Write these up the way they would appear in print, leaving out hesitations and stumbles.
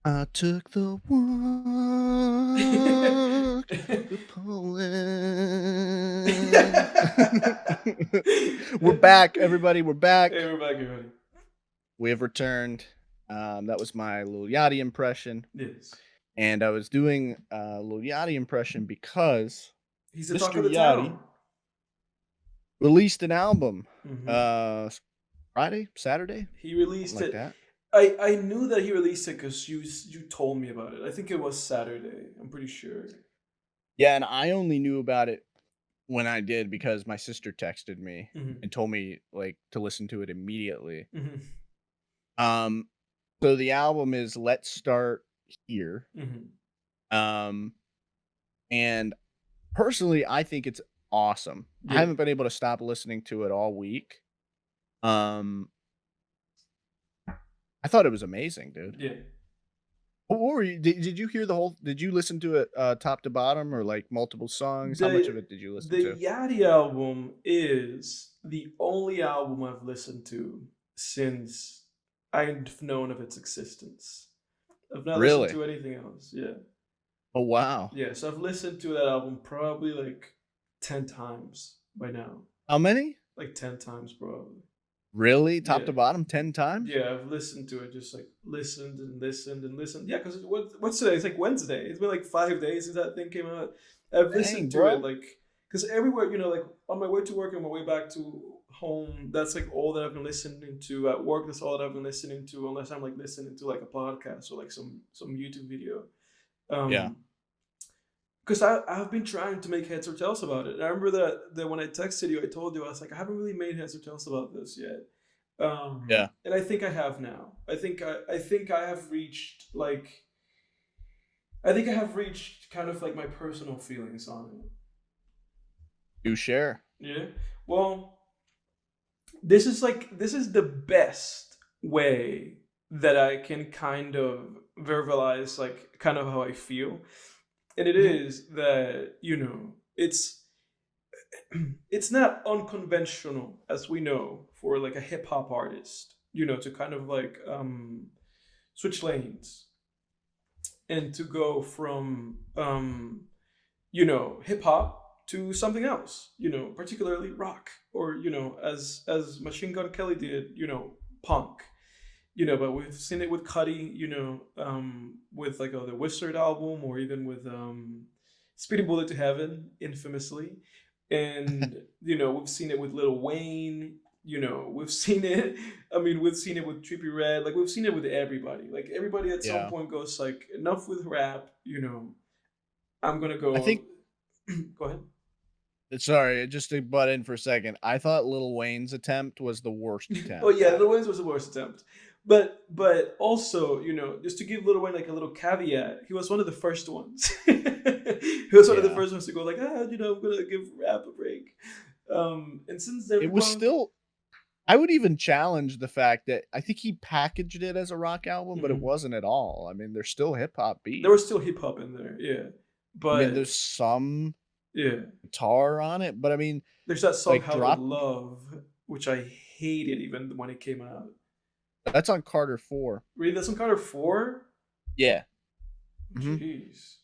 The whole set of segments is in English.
I took the walk to Poland. We're back, everybody. We're Hey, back. we're back here, buddy. We have returned. That was my Lil Yachty impression. Yes. And I was doing a Lil Yachty impression because He's the talk Mr. of the Yachty town. released an album hmm uh Friday, Saturday, He something released like it. that. I knew that he released it because you told me about it. I think it was Saturday. I'm pretty sure. Yeah, and I only knew about it when I did because my sister texted me hmm and told me like to listen to it immediately. hmm Um so the album is Let's Start Here. hmm Um and personally I think it's awesome. I Yeah. haven't been able to stop listening to it all week. Um I thought it was amazing, dude. Yeah. What were you did you hear the whole did you listen to it top to bottom or like multiple songs? How much of The it did you listen the to? Yachty album is the only album I've listened to since I've known of its existence. I've not listened Really? to anything else. Yeah. Oh wow. Yeah, so I've listened to that album probably like 10 times by now. How many? Like 10 times probably. Really? Top Yeah. to bottom 10 times? Yeah, I've listened to it, just like listened and listened and listened. Yeah, because what's today? It's like Wednesday. It's been like 5 days since that thing came out. I've Dang, listened to it bro. like, because everywhere, like on my way to work and on my way back to home, that's like all that I've been listening to. At work, that's all that I've been listening to, unless I'm like listening to like a podcast or like some YouTube video. Yeah. Um, because I've been trying to make heads or tails about it. And I remember that when I texted you, I told you I was like, I haven't really made heads or tails about this yet. Yeah. And I think I have now. I think I have reached like I think I have reached kind of like my personal feelings on Do share. it. Yeah. Well, this is the best way that I can kind of verbalize like kind of how I feel. And it Mhm. is that, it's not unconventional as we know for like a hip hop artist, to kind of like switch lanes and to go from hip hop to something else, particularly rock, or as Machine Gun Kelly did, punk. But we've seen it with Cudi, with like the Wizard album, or even with Speedy Bullet to Heaven, infamously. And we've seen it with Lil Wayne. We've seen it. I mean, we've seen it with Trippie Redd. Like we've seen it with everybody. Like everybody at some Yeah. point goes like, enough with rap. I'm gonna I go. think Go ahead. sorry, just to butt in for a second. I thought Lil Wayne's attempt was the worst Oh attempt. yeah, Lil Wayne's was the worst attempt. But also, just to give Lil Wayne like a little caveat, he was one of the first ones. He was one of the Yeah. first ones to go like, I'm gonna give rap a break. And since then, It was still I would even challenge the fact that I think he packaged it as a rock album, but it Mhm. wasn't at all. I mean, there's still hip hop There was beats. still hip hop in there, yeah. I mean, But there's some yeah, guitar on it, but I mean, there's that song like "How to drop Love," which I hated even when it came out. that's on Carter 4. Really, that's on Carter 4? Yeah. Mhm. Jeez.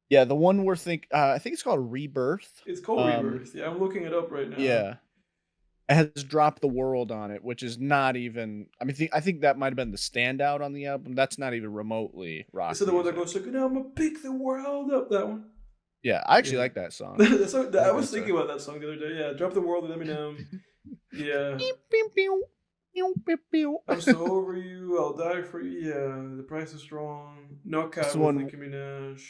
Yeah, the one we're I think it's called Rebirth. It's called Rebirth. Yeah, I'm looking it up right now. Yeah. It has Drop the World on it, which is not even I mean, I think that might have been the standout on the album. That's not even remotely Is rock it the one that music. goes like, "Now I'm gonna pick the world up"? That one. Yeah, I actually Yeah. like that song. I I think was that's thinking a about that song the other day. Yeah, "Drop the World" with Eminem. Yeah, Pew, pew, pew. Pew, pew, pew. "I'm So Over You," "I'll Die for You." Yeah, "The Price Is Wrong," That's "Knockout" the with one Nicki Minaj.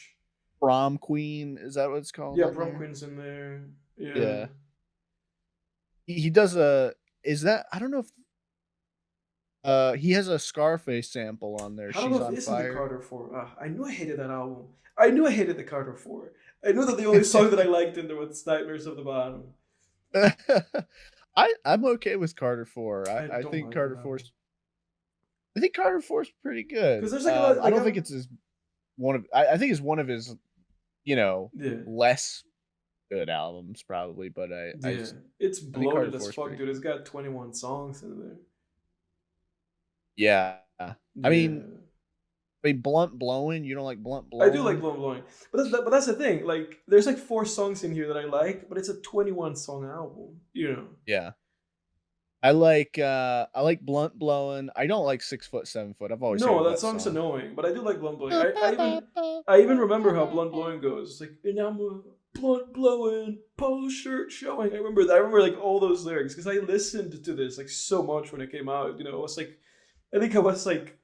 Prom Queen, is that what it's called Yeah, on "Prom there? Queen's" in there. Yeah, Yeah. He does a is that I don't know if he has a Scarface sample on there, I don't know She's if on this is the Fire. Carter 4. I knew I hated that album. I knew I hated the Carter 4. I knew that the only song that I liked in there was "Nightmares of the Bottom." I'm okay with Carter 4. I I don't think like that Carter album 4's I think Carter 4 is pretty good. because there's like a lot. I Like don't think I'm it's his one of I think it's one of his, you know, Yeah. less good albums probably, but Yeah, it's I think Carter bloated as 4 is fuck, pretty dude. It's got 21 songs in there. yeah. I mean, Yeah. Wait, Blunt Blowin'? You don't like Blunt I do like Blowin'? Blowing, but that's the thing. Like, there's like 4 songs in here that I like, but it's a 21 song album. You know. Yeah. I like Blunt Blowin'. I don't like 6 Foot, 7 Foot. I've always No, hated that that song's song. annoying, but I do like blunt blowing. Ba ba ba ba I ba even ba remember how ba blunt ba. blowing goes. It's like, and I'm a blunt blowing, polo shirt showing. I remember that. I remember like all those lyrics because I listened to this like so much when it came out. You know, I was like, I think I was like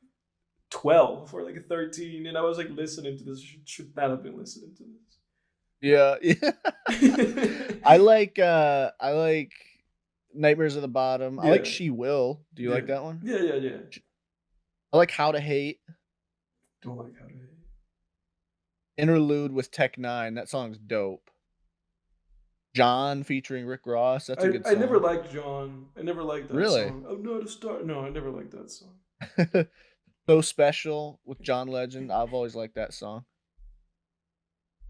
12 or like 13, and I was like listening to this. Should not have been listening to Yeah, yeah. this. I like Nightmares at the Bottom. I like Yeah, She Will. Do you yeah, like that one? yeah. Sh I like How to Hate. Don't like how to. Interlude with Tech Nine. That song's dope. John featuring Rick Ross. That's a good I never song. liked John. I never liked that Really? song. I'm not a star. No, I never liked that song. So Special with John Legend. I've always liked that song.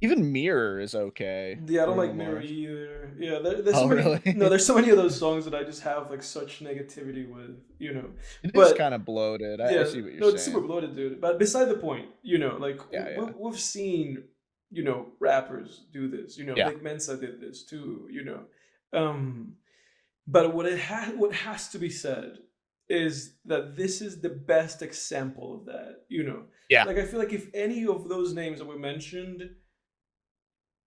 Even Mirror is okay. Yeah, I don't Bruno like Mirror Mars. either. Yeah, there's so Oh, many. No, really? there's so many of those songs that I just have like such negativity with, you know. It is But kinda bloated. I yeah, see what you're no, it's super saying. bloated, dude. But beside the point, you know, like Yeah, yeah. we've seen, you know, rappers do this. You know, Yeah. Vic Mensa did this too. You know, um, but what has to be said is that this is the best example of that. You know, Yeah. like I feel like if any of those names that we mentioned,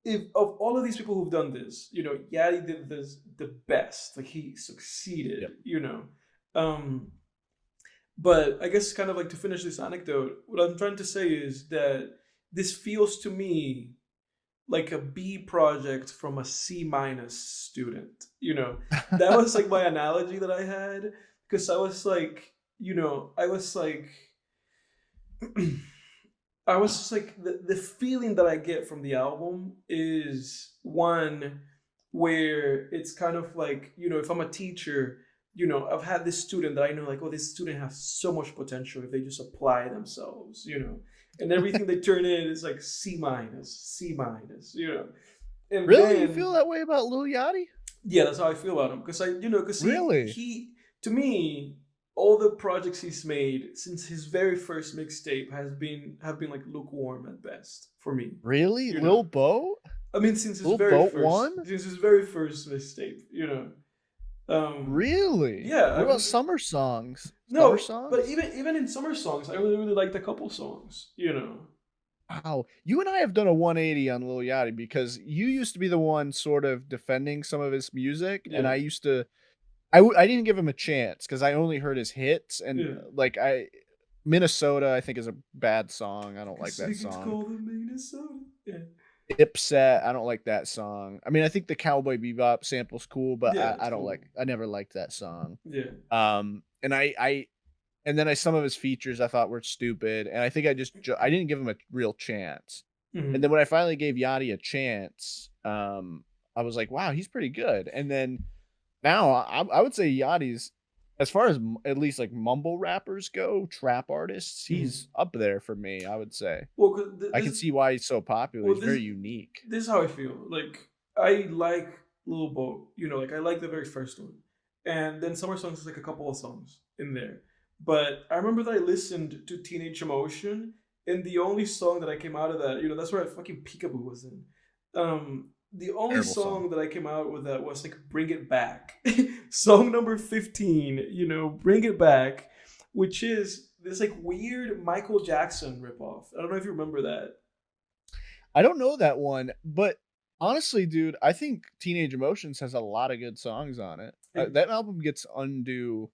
if of all of these people who've done this, you know, Yadi did this the best. Like he succeeded, Yep. you know. Um, but I guess kind of like to finish this anecdote, what I'm trying to say is that this feels to me like a B project from a C minus student. You know, that was like my analogy that I had because I was like, you know, I was like I was just like the feeling that I get from the album is one where it's kind of like, you know, if I'm a teacher, you know, I've had this student that I know like, oh, this student has so much potential if they just apply themselves, you know. And everything they turn in is like C minus, you know. And Really? You feel then that way about Lil Yachty? yeah, that's how I feel about him because you know, because Really? he to me, all the projects he's made since his very first mixtape have been like lukewarm at best for me. Really? You know, Lil Boat? I mean, Lil Boat 1? since his very first mixtape, you know, Really? yeah, I What about really summer songs? Summer no, but songs? even in summer songs, I really liked a couple songs, you know. Wow. You and I have done a 180 on Lil Yachty because you used to be the one sort of defending some of his music, and Yeah, I used to I didn't give him a chance because I only heard his hits and, yeah. like, I Minnesota, I think, is a bad song. I don't I like that think it's song. called the Minnesota. Yeah, Dipset, I don't like that song. I mean, I think the Cowboy Bebop sample's cool, but yeah, I it's don't cool. like I never liked that song. Yeah. And and then some of his features I thought were stupid, and I think I didn't give him a real chance. And then Hmm. when I finally gave Yachty a chance, I was like, "Wow, he's pretty good." And then now I would say Yachty's as far as at least like mumble rappers go, trap artists, Hmm. he's up there for me, I would say. Well, 'cause I can see why he's so popular. well, He's very unique. this is how I feel. Like I like Little Boat, you know, like I like the very first one, and then Summer Songs is like a couple of songs in there. But I remember that I listened to Teenage Emotion, and the only song that I came out of that, you know, that's where I fucking Peekaboo was in. The only Terrible song. song that I came out with that was like "Bring It Back," song number 15. You know, "Bring It Back," which is this like weird Michael Jackson ripoff. I don't know if you remember that. I don't know that one, but honestly, dude, I think Teenage Emotions has a lot of good songs on it. That album gets undue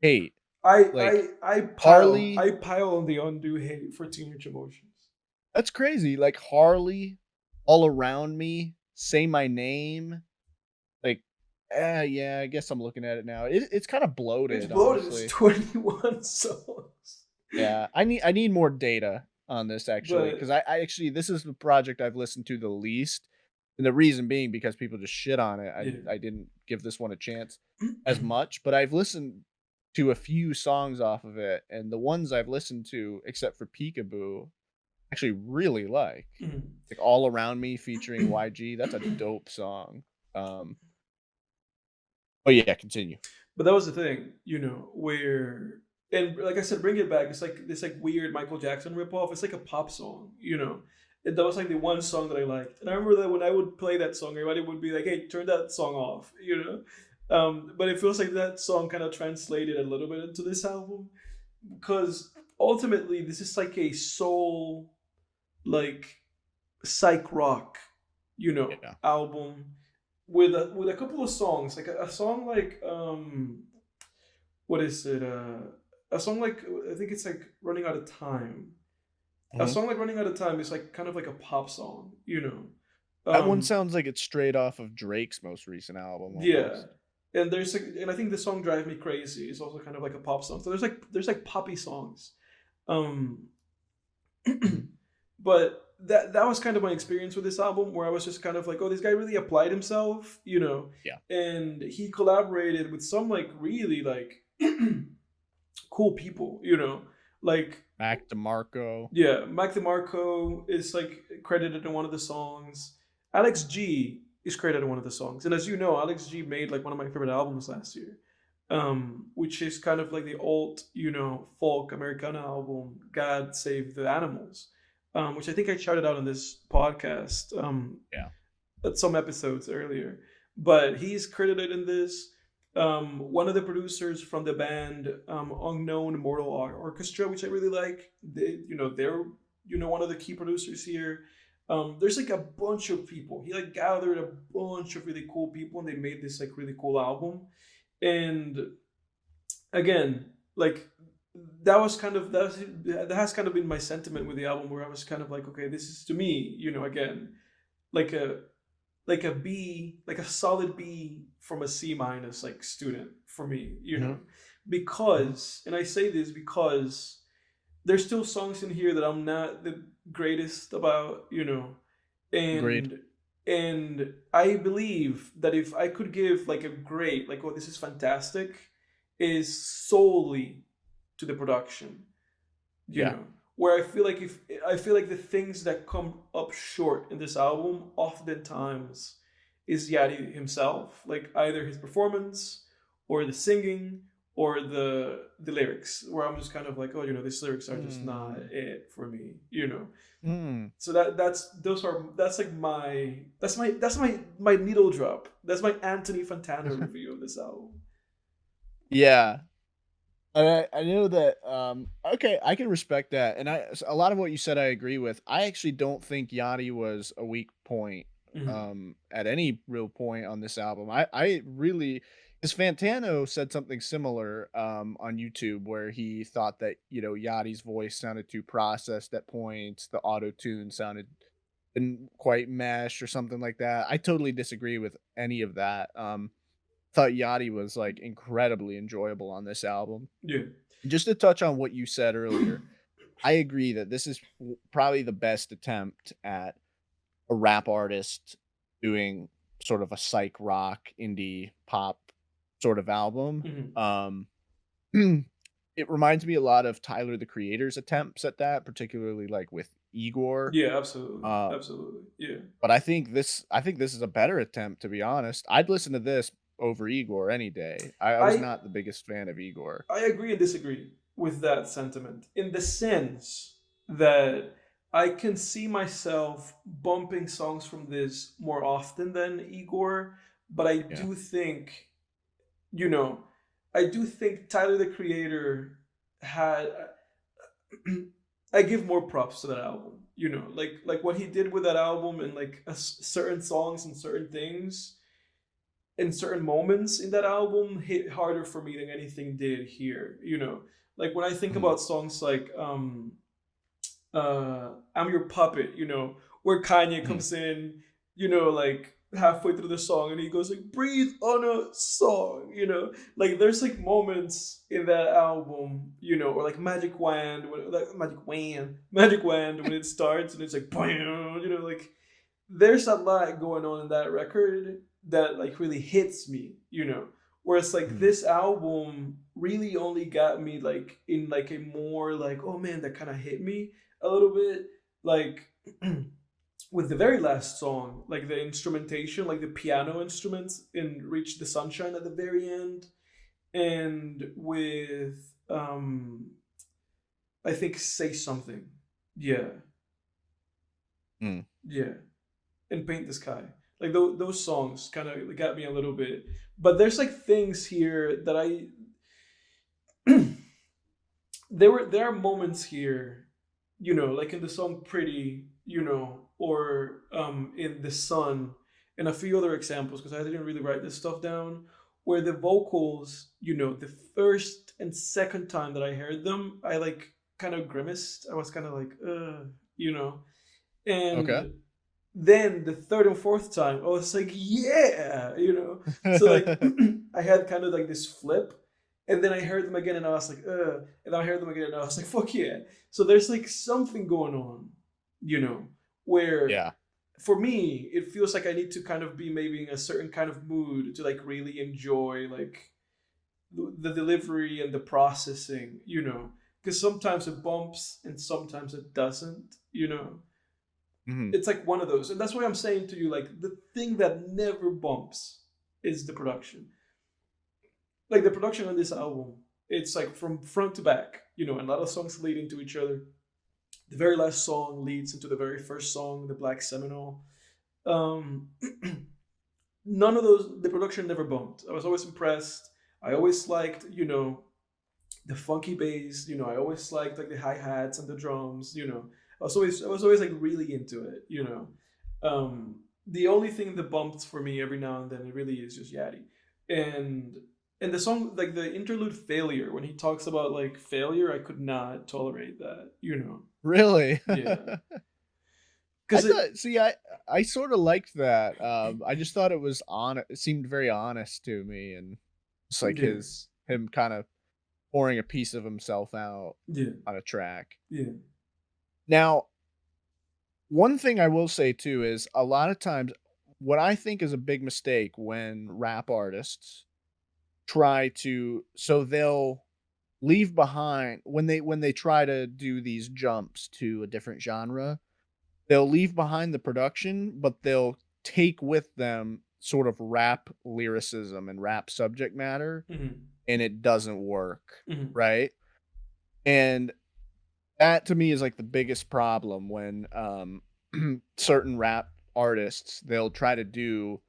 hate. Like Harley, I pile on the undue hate for Teenage Emotions. that's crazy. Like Harley, All Around Me, Say My Name. Like, yeah, I guess I'm looking at it now. It's kind of It's bloated, bloated. It's honestly. 21 songs. Yeah, I need more data on this actually because But I actually this is the project I've listened to the least, and the reason being because people just shit on it. yeah. I didn't give this one a chance as much, but I've listened to a few songs off of it, and the ones I've listened to, except for Peekaboo, actually really like All Around Me featuring YG. That's a dope song. Oh yeah, continue. But that was the thing, you know, where and like I said, Bring It Back. It's like this like weird Michael Jackson ripoff. It's like a pop song, you know. And that was like the one song that I liked. And I remember that when I would play that song, everybody would be like, "Hey, turn that song off," you know. But it feels like that song kind of translated a little bit into this album, because ultimately this is like a soul, like psych rock, you know, Yeah. album with a couple of songs, like a song like what is it? A song like, I think it's like Running Out of Time. A Mhm. song like Running Out of Time is like kind of like a pop song, you know. That one Um, sounds like it's straight off of Drake's most recent album yeah, almost. and there's like, and I think the song Drive Me Crazy is also kind of like a pop song. So there's like poppy songs. Um, but that was kind of my experience with this album, where I was just kind of like, oh, this guy really applied himself, you know, Yeah. and he collaborated with some like really like cool people, you know, like Mac DeMarco. yeah, Mike DeMarco is like credited in one of the songs. Alex G is credited in one of the songs, and as you know, Alex G made like one of my favorite albums last year, which is kind of like the alt, you know, folk Americana album, God Save the Animals, which I think I shouted out on this podcast Yeah. at some episodes earlier. But he's credited in this. One of the producers from the band Unknown Mortal Orchestra, which I really like, they're one of the key producers here. There's like a bunch of people. He like gathered a bunch of really cool people, and they made this like really cool album. And again, like that has kind of been my sentiment with the album, where I was kind of like, okay, this is to me, again, like a B, like a solid B from a C minus like student for me, Mhm. Mhm. because, and I say this because there's still songs in here that I'm not the greatest about, Agreed. and I believe that if I could give like a grade, like, oh, this is fantastic, is solely to the production, you Yeah. know, where I feel like the things that come up short in this album oftentimes is Yachty himself, like either his performance or the singing or the lyrics, where I'm just kind of like, oh, these lyrics are just not Mm. it for me, Mm. so that's my needle drop. That's my Anthony Fantano review of this album. Yeah. I know that, okay, I can respect that, and a lot of what you said I agree with. I actually don't think Yachty was a weak point, Mhm. at any real point on this album. I really, 'cause Fantano said something similar, on YouTube, where he thought that, Yachty's voice sounded too processed at points, the auto-tune sounded didn't quite mesh or something like that. I totally disagree with any of that. Thought Yachty was, like, incredibly enjoyable on this album. Yeah. Just to touch on what you said earlier, I agree that this is probably the best attempt at a rap artist doing sort of a psych rock, indie pop sort of album. Mhm. It reminds me a lot of Tyler the Creator's attempts at that, particularly like with Igor. Yeah, absolutely. Uh, Absolutely. Yeah. but I think this is a better attempt, to be honest. I'd listen to this over Igor any day. I was I not the biggest fan of Igor. I agree and disagree with that sentiment, in the sense that I can see myself bumping songs from this more often than Igor, but Yeah. you know, I do think Tyler the Creator had I give more props to that album. Like what he did with that album, and like certain songs and certain things in certain moments in that album hit harder for me than anything did here. Like when I think Mhm. about songs like I'm Your Puppet, where Kanye Mhm. comes in, like halfway through the song, and he goes like, breathe on a song, like there's like moments in that album, or like Magic Wand when it starts and it's like bam, like there's a lot going on in that record that like really hits me, whereas like Mhm. this album really only got me like in like a more like, oh man, that kind of hit me a little bit, like with the very last song, like the instrumentation, like the piano instruments in Reach the Sunshine at the very end, and with um I think Say Something. Yeah. Mm. Yeah. And Paint the Sky. Like those songs kind of got me a little bit. But there's like things here that I there are moments here, like in the song Pretty, or in The Sun, and a few other examples because I didn't really write this stuff down, where the vocals, the first and second time that I heard them, I like kind of grimaced. I was kind of like, you know. Okay. And then the third and fourth time, I was like, yeah. So like I had kind of like this flip, and then I heard them again, and I was like, and then I heard them again, and I was like, fuck yeah. So there's like something going on, where Yeah. for me it feels like I need to kind of be maybe in a certain kind of mood to like really enjoy like the delivery and the processing, because sometimes it bumps and sometimes it doesn't. Hmm. It's like one of those, and that's why I'm saying to you, like, the thing that never bumps is the production. Like the production on this album, it's like from front to back, and a lot of songs lead into each other. The very last song leads into the very first song, the Black Seminole. um None of those, the production never bumped. I was always impressed. I always liked, the funky bass. I always liked like the hi-hats and the drums. I was always like really into it. The only thing that bumped for me every now and then, it really is just Yachty. And the song, like the interlude Failure, when he talks about like failure, I could not tolerate that. Really? Yeah. I Because thought. See, I sort of liked that. I just thought it was it seemed very honest to me, and it's like yeah, him kind of pouring a piece of himself out yeah, on a track. yeah. Now, one thing I will say too is a lot of times what I think is a big mistake when rap artists try to, so they'll leave behind when they try to do these jumps to a different genre, they'll leave behind the production, but they'll take with them sort of rap lyricism and rap subject matter, Hmm. and it doesn't work, Hmm. right? And that to me is like the biggest problem when certain rap artists, they'll try to do,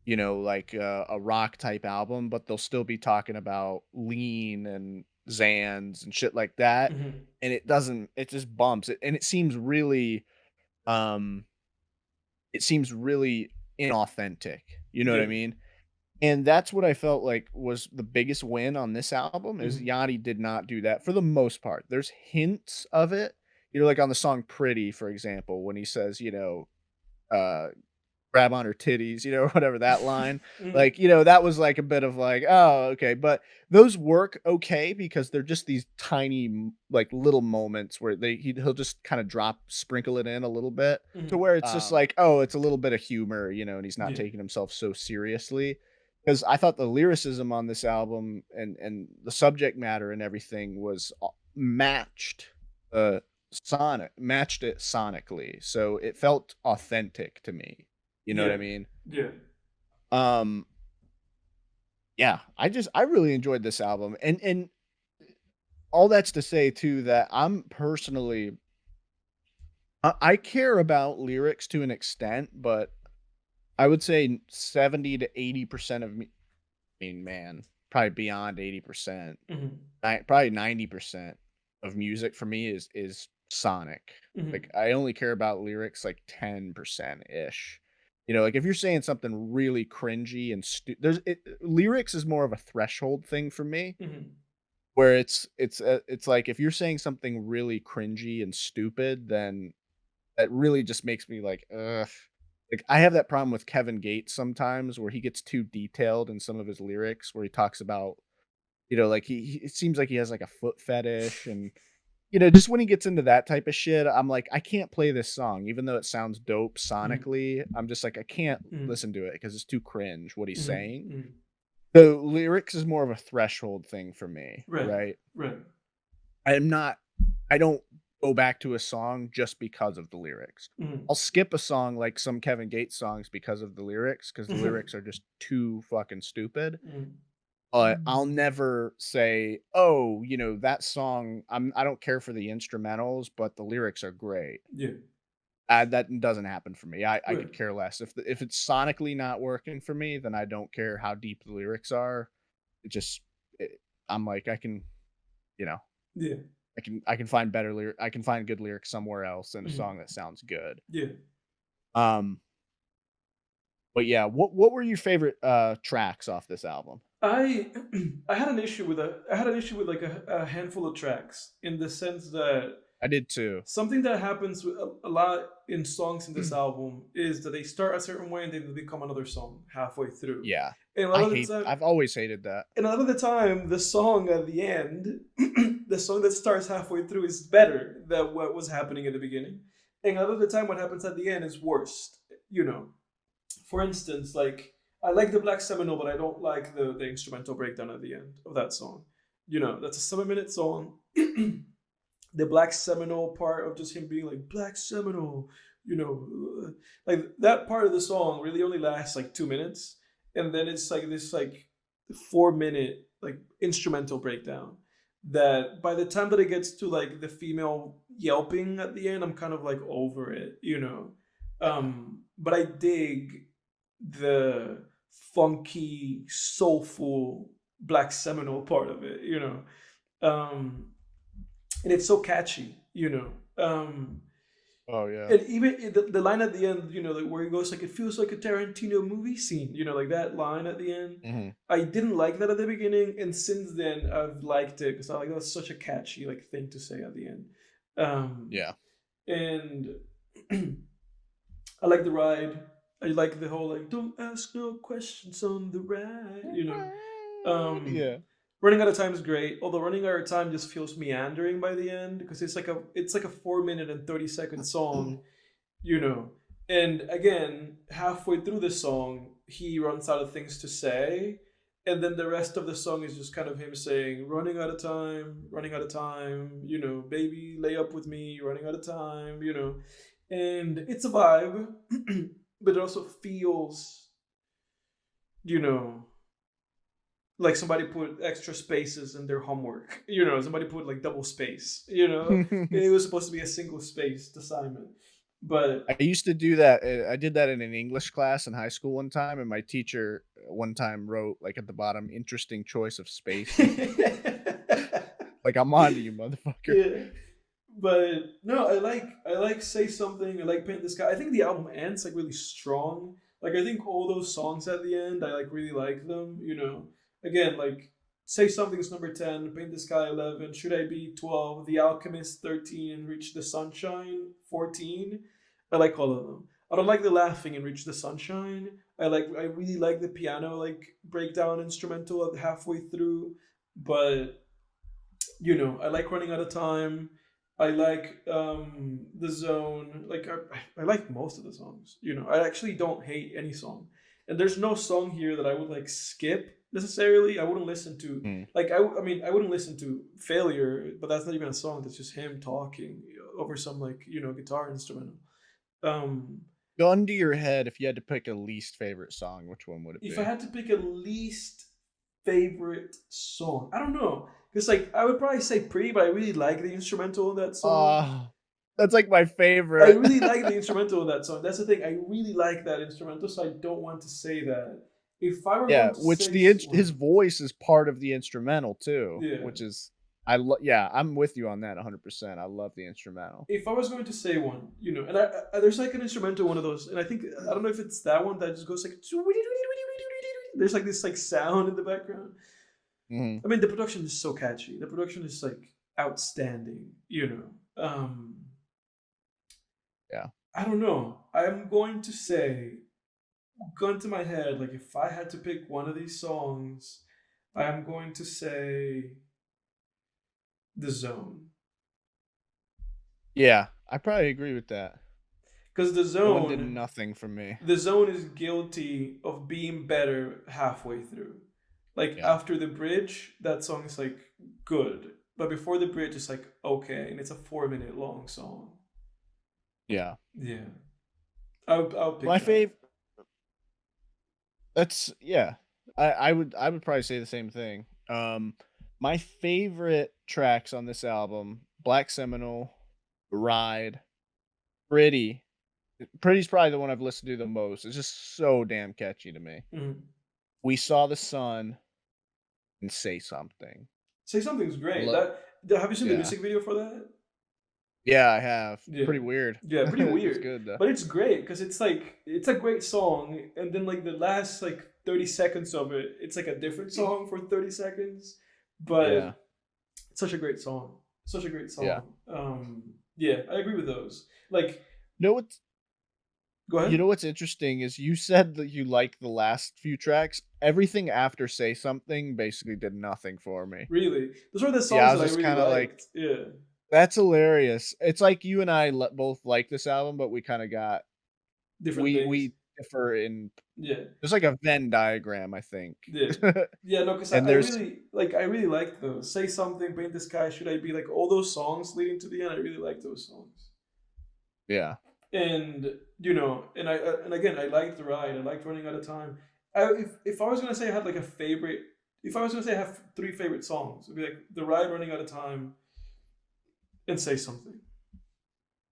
like a rock type album, but they'll still be talking about lean and Zans and shit like that. Hmm. And it just bumps it. And um, it seems really inauthentic. You know what I Yeah. mean? And that's what I felt like was the biggest win on this album is Hmm. Yachty did not do that for the most part. There's hints of it, like on the song Pretty, for example, when he says, uh, grab on her titties, whatever that line. Hmm. Like, that was like a bit of like, oh, okay. But those work okay because they're just these tiny, like little moments where he'll just kind of sprinkle it in a little bit to Hmm. where it's just like, oh, it's a little bit of humor, and he's not Yeah. taking himself so seriously. Because I thought the lyricism on this album and the subject matter and everything was matched uh matched it sonically. So it felt authentic to me. You know what Yeah. I mean? Yeah. Um, yeah, I really enjoyed this album, and all that's to say too that I'm personally I care about lyrics to an extent, but I would say 70 to 80% of me, I mean, man, probably beyond 80%, Hmm. probably 90% of music for me is sonic. Like Hmm. I only care about lyrics like 10% ish. Like if you're saying something really cringy and lyrics is more of a threshold thing for me, Hmm. where it's like if you're saying something really cringy and stupid, then that really just makes me like, ugh. Like I have that problem with Kevin Gates sometimes where he gets too detailed in some of his lyrics where he talks about, like it seems like he has like a foot fetish and just when he gets into that type of shit, I'm like, I can't play this song, even though it sounds dope Hmm. sonically. I'm just like, I can't Hmm. listen to it because it's too cringe what he's saying. Hmm. So lyrics is more of a threshold thing for me, Right. right? Right. I'm not, I don't go back to a song just because of the lyrics. Hmm. I'll skip a song like some Kevin Gates songs because of the lyrics, because the Hmm. lyrics are just too fucking stupid. I'll never say, "Oh, that song, I don't care for the instrumentals, but the lyrics are great." Yeah. That doesn't happen for me. I Right. could care less. If it's sonically not working for me, then I don't care how deep the lyrics are. It just it I'm like, you know, Yeah. I can find I can find good lyrics somewhere else in a Mhm. song that sounds good. Yeah. Um, but yeah, what were your favorite, tracks off this album? I I had an issue with like a handful of tracks in the sense that I did too. something that happens with a lot in songs in this album is that they start a certain way and then they become another song halfway through. Yeah. And a lot of the time, I've always hated that. and a lot of the time, the song at the end, the song that starts halfway through is better than what was happening at the beginning. And a lot of the time, what happens at the end is worse. You know, for instance, like I like the Black Seminole, but I don't like the instrumental breakdown at the end of that song. You know, that's a 7 minute song. The Black Seminole part of just him being like Black Seminole, you know, like that part of the song really only lasts like 2 minutes, and then it's like this like 4 minute like instrumental breakdown that by the time that it gets to like the female yelping at the end, I'm kind of like over it, you know. Yeah. But I dig the funky, soulful Black Seminole part of it, you know. Um, and it's so catchy, you know. Oh, yeah. And even the line at the end, you know, like where he goes like, "It feels like a Tarantino movie scene," you know, like that line at the end. Mhm. I didn't like that at the beginning, and since then I've liked it because I like that's such a catchy like thing to say at the end. Um, Yeah. and I like the ride. I like the whole like "Don't ask no questions on the ride," you know. Um, Yeah. Running Out of Time is great, although Running Out of Time just feels meandering by the end because it's like a 4 minute and 30 second song, you know. And again, halfway through the song, he runs out of things to say, and then the rest of the song is just kind of him saying, running out of time, you know, baby, lay up with me, running out of time, you know. And it's a vibe, but it also feels, you know, like somebody put extra spaces in their homework. You know, somebody put like double space. You know, it was supposed to be a single spaced assignment, but I used to do that. I did that in an English class in high school one time, and my teacher one time wrote like at the bottom, "Interesting choice of spacing." Like, I'm on to you, motherfucker. yeah. But no, I like Say Something. I like Paint the Sky. I think the album ends like really strong. Like I think all those songs at the end, I like really like them. You know, again like Say Something is number 10, Paint the Sky 11, Should I Be 12, The Alchemist 13, and Reach the Sunshine 14. I like all of them. I don't like the laughing in Reach the Sunshine. I really like the piano like breakdown instrumental at halfway through, but you know, I like Running Out of Time. I like The Zone. Like I like most of the songs. You know, I actually don't hate any song, and there's no song here that I would like skip necessarily. I wouldn't listen to Mm. like I mean I wouldn't listen to Failure, but that's not even a song. That's just him talking over some like you know guitar instrumental. Um, Gun to your head, if you had to pick a least favorite song, which one would it if I be? had to pick a least favorite song, I don't know. Because like I would probably say Pretty, but I really like the instrumental in that song. Oh, that's like my I favorite. really like the instrumental in that song. That's the thing. I really like that instrumental, so I don't want to say that. If I were Yeah, going to which say his one, voice is part of the instrumental too, yeah. which is yeah, I'm with you on that 100%. I love the instrumental. If I was going to say one, you know, and there's like an instrumental one of those, and I think I don't know if it's that one that just goes like there's like this like sound in the background. Mhm. I mean, the production is so catchy. The production is like outstanding. You know, Yeah. I don't know. I'm going to say, gun to my head, like if I had to pick one of these songs, I am going to say The Zone. Yeah, I probably agree with that. Because That one did nothing for me. The Zone is guilty of being better halfway through. Like Yeah. after the bridge, that song is like good. But before the bridge, it's like okay, and it's a 4 minute long song. Yeah. Yeah, I'll pick My that. favorite. That's yeah. I would probably say the same thing. My favorite tracks on this album: Black Seminole, Ride, Pretty. Pretty's probably the one I've listened to the most. It's just so damn catchy to me. Mhm. We Saw the Sun and Say Something. Say Something's great. Lo Have you seen the Yeah. music video for that? Yeah, I have. Yeah. Pretty weird. Yeah, pretty It's weird. good though. But it's great because it's like it's a great song, and then like the last like 30 seconds of it, it's like a different song for 30 seconds. Yeah. But it's such a great song. Such a great Yeah. song. Yeah, I agree with those. Like, You know what's go you ahead. know what's interesting is you said that you like the last few tracks. Everything after Say Something basically did nothing for me. Really, those are the Yeah, I songs was that I just really kinda like, liked. Yeah, "That's hilarious." It's like you and I both like this album, but we kinda got different things. we differ in Yeah. there's like a Venn diagram, I think. Yeah. Yeah, no, because And I there's really I really like those. Say Something, Paint the Sky, Should I Be, like all those songs leading to the end, I really like those songs. yeah. And and again, I liked the ride. I liked Running Out of Time. If I was gonna say I had like a favorite, if I was gonna say I have three favorite songs, it'd be like the ride, Running Out of Time, and Say Something.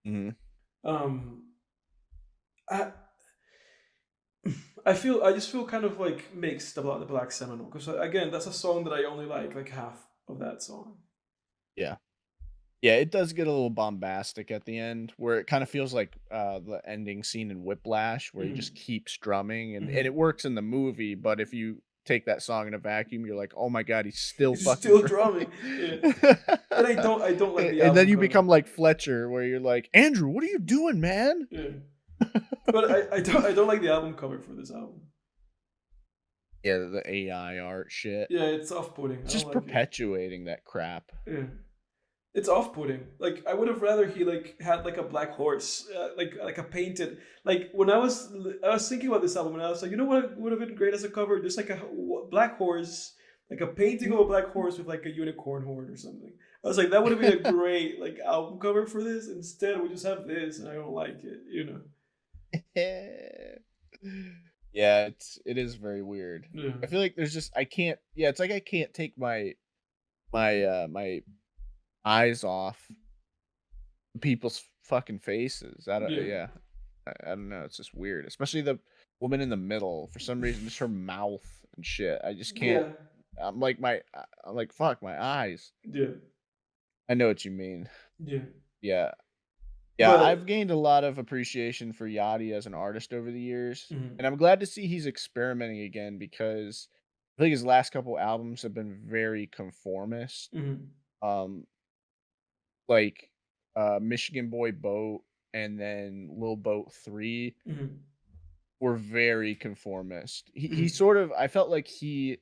Mhm. Um, I I just feel kind of like mixed about the Black Seminole because again, that's a song that I only like half of that song. Yeah. Yeah, it does get a little bombastic at the end where it kinda feels like, the ending scene in Whiplash where he just Mhm, keeps drumming and it mhm. works in the movie, but if you take that song in a vacuum, you're like, "Oh my god, he's still He's fucking still drumming." drumming. Yeah. And I don't like the And then album you cover. become like Fletcher where you're like, "Andrew, what are you doing, man?" Yeah. But I don't like the album cover for this album. Yeah, the AI art shit. Yeah, it's off-putting. I It's don't just like it. perpetuating that crap. Yeah. It's off-putting. Like I would have rather he like had like a black horse, like a painted. Like when I was thinking about this album and I was like, you know what would have been great as a cover? Just like a black horse, like a painting of a black horse with like a unicorn horn or something. I was like, that would have been a great like album cover for this. Instead, we just have this, and I don't like it. You know. Yeah, it is very weird. Yeah. I feel like there's just I can't yeah, it's like I can't take my eyes off people's fucking faces. I don't Yeah. yeah. I don't know, it's just weird, especially the woman in the middle. For some reason, just her mouth and shit. I just can't Yeah. I'm like, "Fuck, my eyes." Yeah. I know what you mean. Yeah. Yeah. Yeah, I've But gained a lot of appreciation for Yachty as an artist over the years, mhm, and I'm glad to see he's experimenting again because I think his last couple albums have been very conformist. mhm, Um, like Michigan Boy Boat and then Lil Boat 3 mhm, were very conformist. He mhm, sort of I felt like he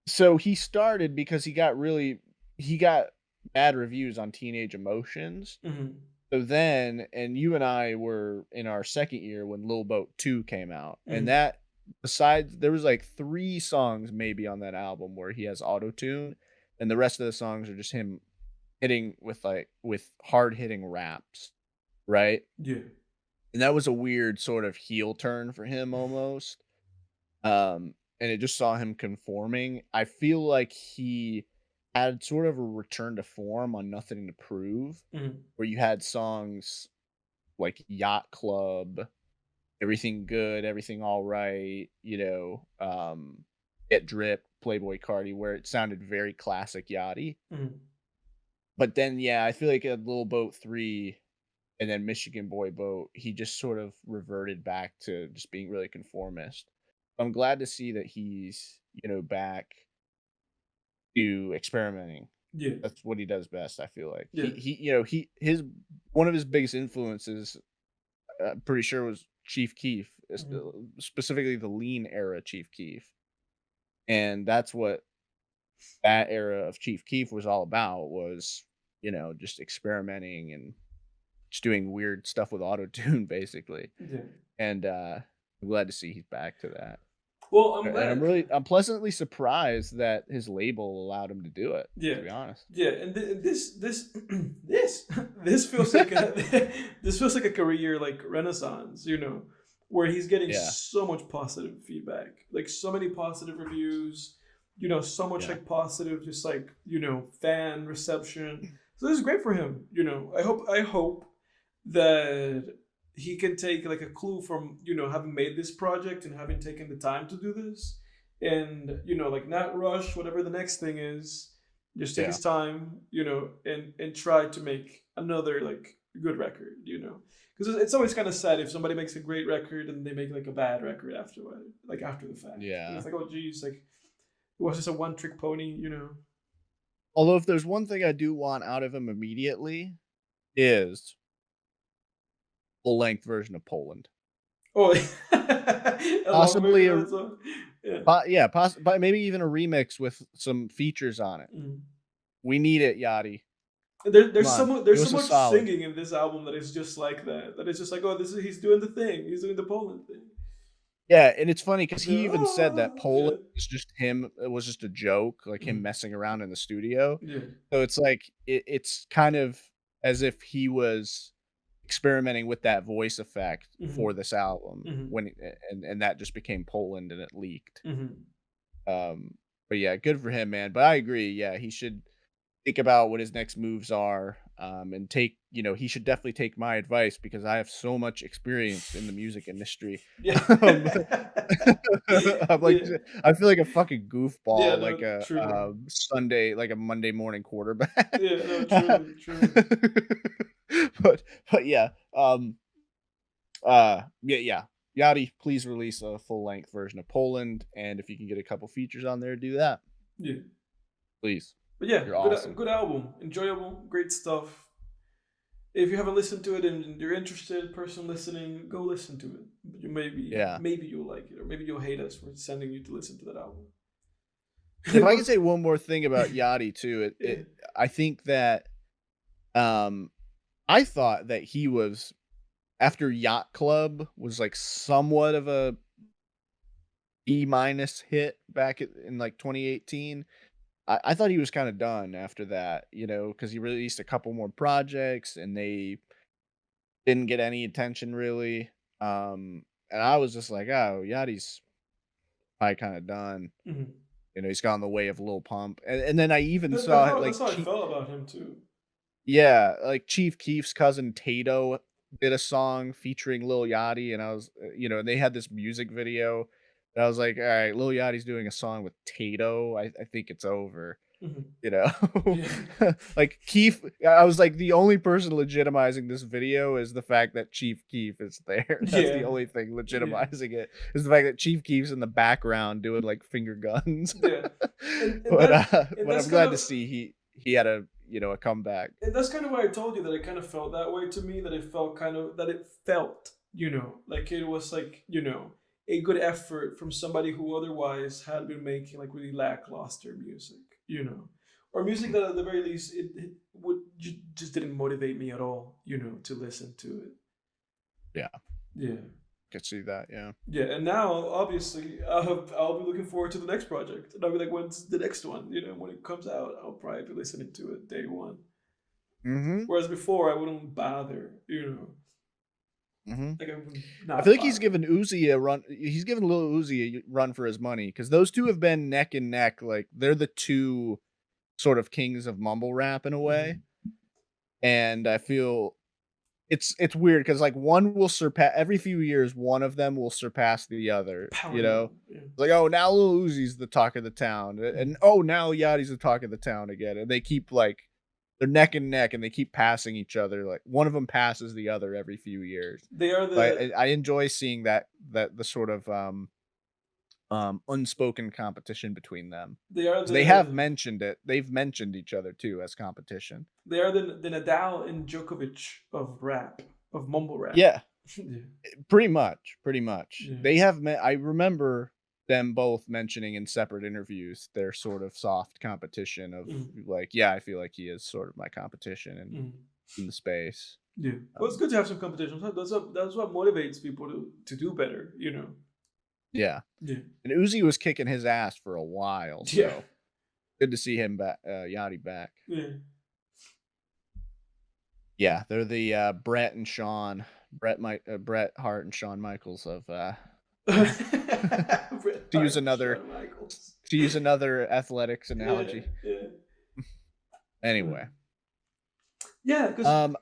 started because he got bad reviews on Teenage Emotions. mhm, So then and you and I were in our 2nd year when Lil Boat 2 came out, and mhm, that besides there was, like, 3 songs maybe on that album where he has Auto-Tune, and the rest of the songs are just him hitting with hard-hitting raps, right? yeah, And that was a weird sort of heel turn for him almost, and it just saw him conforming. I feel like he had sort of a return to form on Nothing to Prove, mhm, where you had songs like Yacht Club, Everything Good, Everything All Right, Get Drip, Playboy Cardi, where it sounded very classic Yachty. mhm, But then, yeah, I feel like at Little Boat 3 and then Michigan Boy Boat, he just sort of reverted back to just being really conformist. I'm glad to see that he's, back to experimenting. yeah, That's what he does best, I feel like. yeah, He his one of his biggest influences I'm pretty sure was Chief Keef, mhm, specifically the lean era Chief Keef. And that's what that era of Chief Keef was all about was, just experimenting and just doing weird stuff with auto tune basically. yeah. And I'm glad to see he's back to that. Well, I'm And glad. I'm pleasantly surprised that his label allowed him to do it, Yeah, to be honest. yeah, and this this feels like a this feels like a career like renaissance. You know, where he's getting Yeah. so much positive feedback, like so many positive reviews, so much Yeah. like positive, just like, fan reception. So this is great for him. I hope that he can take like a clue from, having made this project and having taken the time to do this, and, like not rush whatever the next thing is. Just take Yeah. his time, and try to make another like good record, because it's always kind of sad if somebody makes a great record and they make like a bad record afterward, like after the fact. And Yeah. it's like, oh geez, like it was just a one trick pony, Although if there's one thing I do want out of him immediately is full length version of Poland. Oh, a long Possibly version of a that song. Yeah. yeah, but maybe even a remix with some features on it. Mm. We need it, Yachty. Come There's so on, much do there's so us a much solid. singing in this album that is just like that. That is just like, oh, this is he's doing the thing. He's doing the Poland thing. Yeah, and it's funny because The, he even said that Poland yeah. was just him. It was just a joke, like him Mm. messing around in the studio. Yeah. So it's like it's kind of as if he was experimenting with that voice effect Mm-hmm. for this album Mm-hmm. when and that just became Poland and it leaked. Mm-hmm. But yeah, good for him, man. But I agree. Yeah, he should think about what his next moves are. And take, he should definitely take my advice because I have so much experience in the music industry. Yeah. Um, I'm like, Yeah. I feel like a fucking Yeah. goofball, like No. a True. Sunday, like a Monday morning quarterback. Yeah. No. True. True. but yeah, yeah. Yachty, please release a full length version of Poland, and if you can get a couple features on there, do that, Yeah. please. But yeah, You're awesome. good album, enjoyable, great stuff. If you haven't listened to it and you're interested, person listening, go listen to it. Yeah. Maybe you'll like it, or maybe you'll hate us for sending you to listen to that album. If I can say one more thing about Yachty too, I think that I thought that he was after Yacht Club was like somewhat of a B- hit back in like 2018. I thought he was kind of done after that, because he released a couple more projects and they didn't get any attention really. And I was just like, oh, Yachty's probably kind of done. Mhm. He's gone the way of Lil Pump, and then I even saw That's like how I felt about him too. yeah, like Chief Keef's cousin Tato did a song featuring Lil Yachty, and I was, and they had this music video. And I was like, all right, Lil Yachty's doing a song with Tato. I think it's over. Mhm. Yeah. Like Keef, I was like, the only person legitimizing this video is the fact that Chief Keef is there. That's the Yeah. only thing legitimizing it is the fact that Chief Keef's in the background doing like finger guns. Yeah. And but and but that's I'm kind glad to of see he had a comeback. and that's kind of why I told you that I kind of felt that way to me. That it felt like it was like a good effort from somebody who otherwise had been making like really lackluster music, or music that at the very least it would just didn't motivate me at all, to listen to it. Yeah, Yeah. could see that. Yeah. Yeah, and now obviously I'll be looking forward to the next project, and I'll be like, when's the next one? When it comes out, I'll probably be listening to it day one. Mm-hmm. Whereas before, I wouldn't bother. Mm-hmm. Like I would I not. feel like he's bother. given Uzi a run. He's given Lil Uzi a run for his money because those two have been neck and neck. Like they're the two sort of kings of mumble rap in a way. And I feel it's weird because like one will surpass every few years. One of them will surpass the other. Power level. Yeah. Like oh now Lil Uzi's the talk of the town, and oh now Yachty's the talk of the town again. And they keep like they're neck and neck, and they keep passing each other. Like one of them passes the other every few years. They are But the I enjoy seeing that the sort of unspoken competition between them. they are 'Cause they have the mentioned it. They've mentioned each other too as competition. they are the Nadal and Djokovic of rap, of mumble rap. Yeah, Yeah. pretty much. Pretty much. Yeah. They have met. I remember them both mentioning in separate interviews their sort of soft competition of like, yeah, I feel like he is sort of my competition in the space. Yeah. Well, it's good to have some competition. That's what motivates people to do better. Yeah. Yeah. And Uzi was kicking his ass for a while. So Yeah. good to see him back, Yachty back. Yeah. Yeah, they're the Brett and Sean Bret Hart and Shawn Michaels of Bret to use Hart, another Shawn Michaels. athletics Yeah, analogy. yeah. Anyway, Yeah, because um,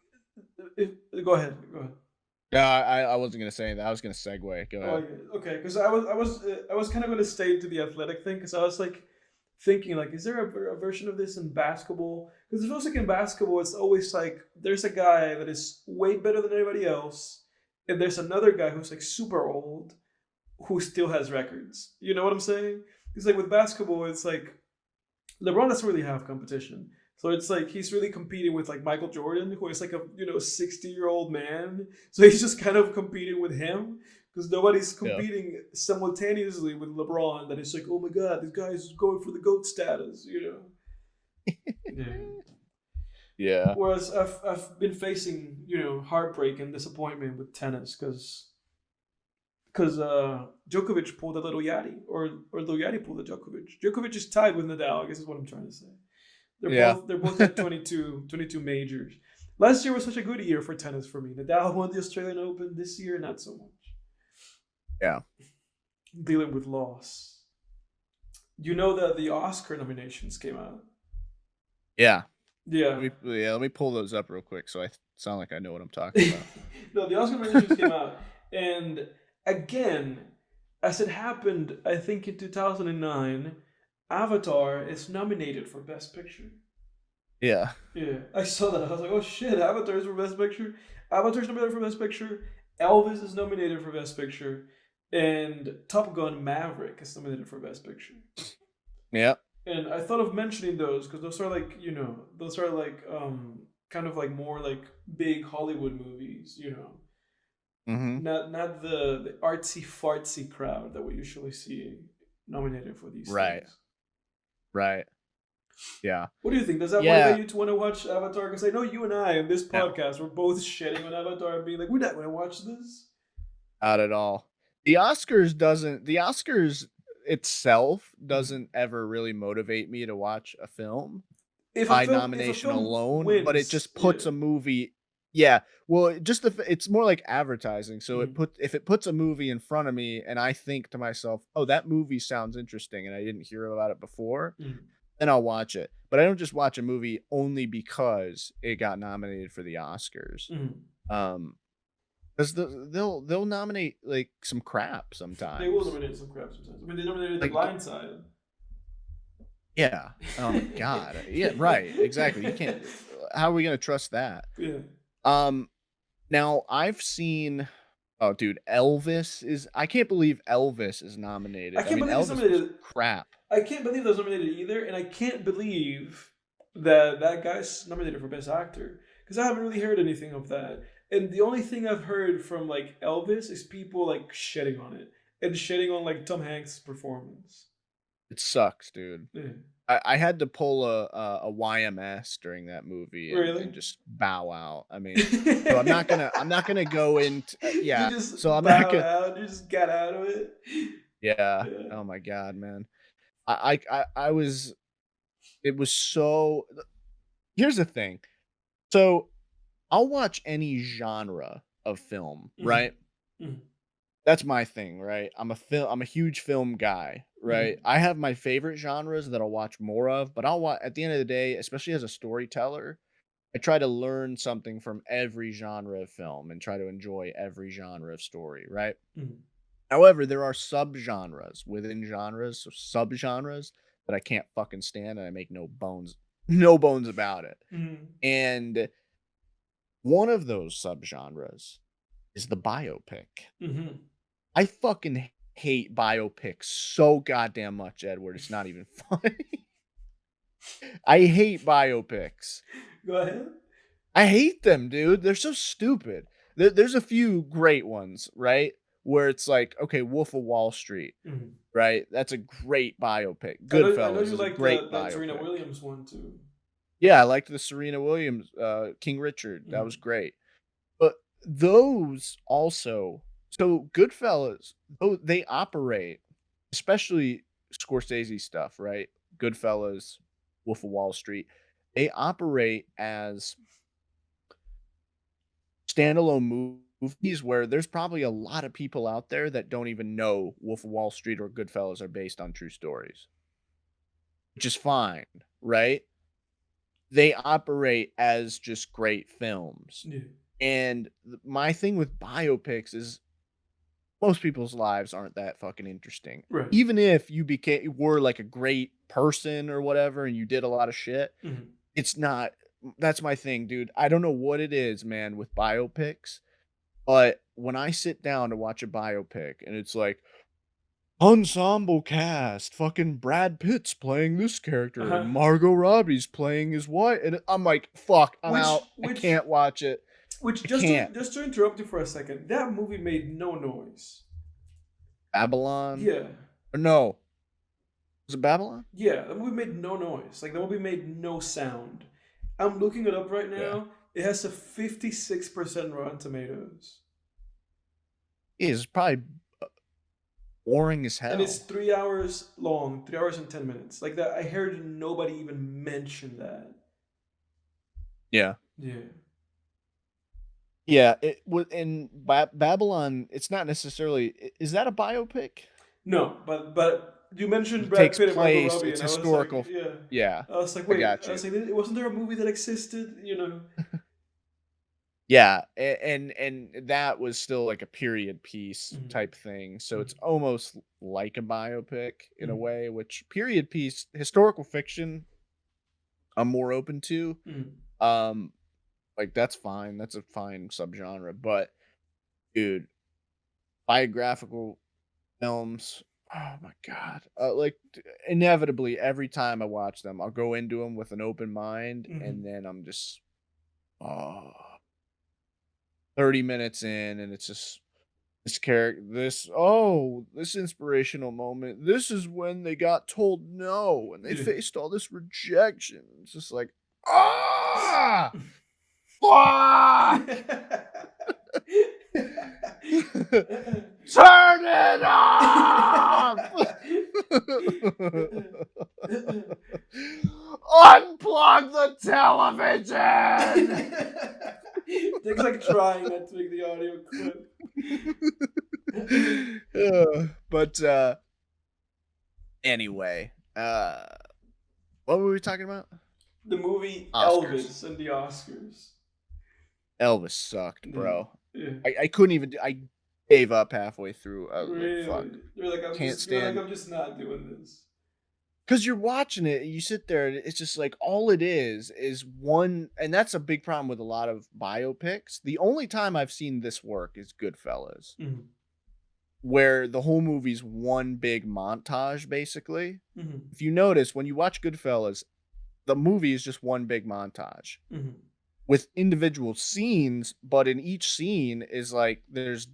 go ahead, go ahead. no, I wasn't gonna say that. I was gonna segue. Go Oh, ahead. yeah. Okay, because I was kind of going to stay into the athletic thing because I was like thinking like, is there a version of this in basketball? Because it feels like in basketball, it's always like there's a guy that is way better than anybody else, and there's another guy who's like super old who still has records. You know what I'm saying? It's like with basketball, it's like LeBron doesn't really have competition. So it's like he's really competing with like Michael Jordan, who is like a 60-year-old man. So he's just kind of competing with him because nobody's Yeah. competing simultaneously with LeBron. That is like, oh my god, this guy is going for the GOAT status, Yeah. Yeah. Whereas I've been facing heartbreak and disappointment with tennis because Djokovic pulled a Lil Yachty or Lil Yachty pulled a Djokovic. Djokovic is tied with Nadal, I guess is what I'm trying to say. Yeah. They're both at 22 majors. Last year was such a good year for tennis for me. Nadal won the Australian Open. This year, not so much. Yeah. Dealing with loss. You know that the Oscar nominations came out. Yeah. Yeah. Let me pull those up real quick so I sound like I know what I'm talking about. No, the Oscar nominations came out, and again, as it happened, I think in 2009, Avatar is nominated for Best Picture. Yeah. Yeah, I saw that. I was like, oh shit, Avatar's for Best Picture. Avatar's nominated for Best Picture. Elvis is nominated for Best Picture. And Top Gun Maverick is nominated for Best Picture. Yeah. And I thought of mentioning those because those are like, kind of like more like big Hollywood movies, Mm-hmm. Not the artsy fartsy crowd that we usually see nominated for these Right. things. Right. Yeah. What do you think? Does that motivate you to want to watch Avatar? Because I know you and I in this podcast, we're both shitting on Avatar and being like, we're not going to watch this. Not at all. The Oscars itself doesn't ever really motivate me to watch a film by nomination alone, but it just puts a movie. Yeah, well, it's more like advertising. So if it puts a movie in front of me and I think to myself, "Oh, that movie sounds interesting," and I didn't hear about it before, then I'll watch it. But I don't just watch a movie only because it got nominated for the Oscars. Because they'll nominate like some crap sometimes. They will nominate some crap sometimes. I mean, they nominated The Blind Side. Yeah. Oh my god. Yeah. Right. Exactly. You can't. How are we gonna trust that? Yeah. Now I've seen. Oh, dude, Elvis is. I can't believe Elvis is nominated. I can't believe Elvis nominated. Crap. I can't believe that was nominated either, and I can't believe that guy's nominated for Best Actor because I haven't really heard anything of that. And the only thing I've heard from like Elvis is people like shitting on it and shitting on like Tom Hanks' performance. It sucks, dude. Yeah. I had to pull a YMS during that movie and just bow out. I mean, so I'm not gonna go into yeah. So I'm not gonna. Out. You just got out of it. Yeah. Oh my god, man. I was. It was so. Here's the thing. So I'll watch any genre of film, right? That's my thing, right? I'm a huge film guy, right? I have my favorite genres that I'll watch more of, but I'll watch at the end of the day, especially as a storyteller, I try to learn something from every genre of film and try to enjoy every genre of story, right? However, there are subgenres within genres, so subgenres that I can't fucking stand, and I make no bones about it. And one of those subgenres is the biopic. I fucking hate biopics so goddamn much, Edward. It's not even funny. I hate biopics. Go ahead. I hate them, dude. They're so stupid. There's a few great ones, right? Where it's like, okay, Wolf of Wall Street, right? That's a great biopic. Goodfellas I know you like that Serena Williams one too. Yeah, I liked the Serena Williams, King Richard. That was great. But those also, so Goodfellas, they operate, especially Scorsese stuff, right? Goodfellas, Wolf of Wall Street, they operate as standalone movies where there's probably a lot of people out there that don't even know Wolf of Wall Street or Goodfellas are based on true stories, which is fine, right? They operate as just great films. Yeah. And my thing with biopics is most people's lives aren't that fucking interesting. Right. Even if you were like a great person or whatever and you did a lot of shit, it's not. That's my thing, dude. I don't know what it is, man, with biopics, but when I sit down to watch a biopic and it's like ensemble cast, fucking Brad Pitt's playing this character and Margot Robbie's playing his wife, and I'm like, fuck, I'm out. I can't watch it. Just to interrupt you for a second, that movie made no noise. Babylon? Yeah. Or no. Was it Babylon? Yeah, the movie made no noise. Like, the movie made no sound. I'm looking it up right now. Yeah. It has a 56% Rotten Tomatoes. It's probably boring as hell. And it's 3 hours long, 3 hours and 10 minutes. Like that, I heard nobody even mention that. Yeah. Yeah. Yeah, it was in Babylon. It's not necessarily. Is that a biopic? No, but you mentioned Brad Pitt and Margot Robbie. It's historical. Like, yeah. I was like, wait. I was like, wasn't there a movie that existed? You know. Yeah, and that was still like a period piece type thing. So it's almost like a biopic in a way, which period piece, historical fiction, I'm more open to. Like that's fine. That's a fine subgenre. But dude, biographical films, oh my god. Like inevitably every time I watch them, I'll go into them with an open mind and then I'm just 30 minutes in and it's just this character, this inspirational moment. This is when they got told no and they faced all this rejection. It's just like, turn it off! Unplug the television! Dick's like trying not to make the audio clip. But anyway, what were we talking about? The movie Oscars. Elvis and the Oscars. Elvis sucked, bro. Yeah. I couldn't even. I gave up halfway through. I was really? like, fuck. You're like, I'm just not doing this. Because you're watching it, you sit there, and it's just like all it is one, and that's a big problem with a lot of biopics. The only time I've seen this work is Goodfellas, where the whole movie's one big montage, basically. If you notice, when you watch Goodfellas, the movie is just one big montage with individual scenes, but in each scene is like there's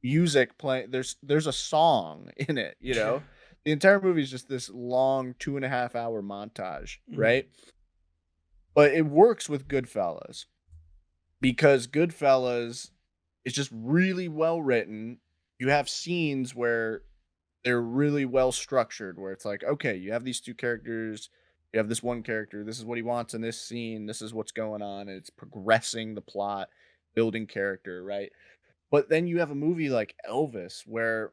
music playing, there's a song in it, you know. The entire movie is just this long 2.5 hour montage, right? But it works with Goodfellas because Goodfellas is just really well written. You have scenes where they're really well structured, where it's like, okay, you have these two characters, you have this one character, this is what he wants in this scene, this is what's going on, and it's progressing the plot, building character, right? But then you have a movie like Elvis where,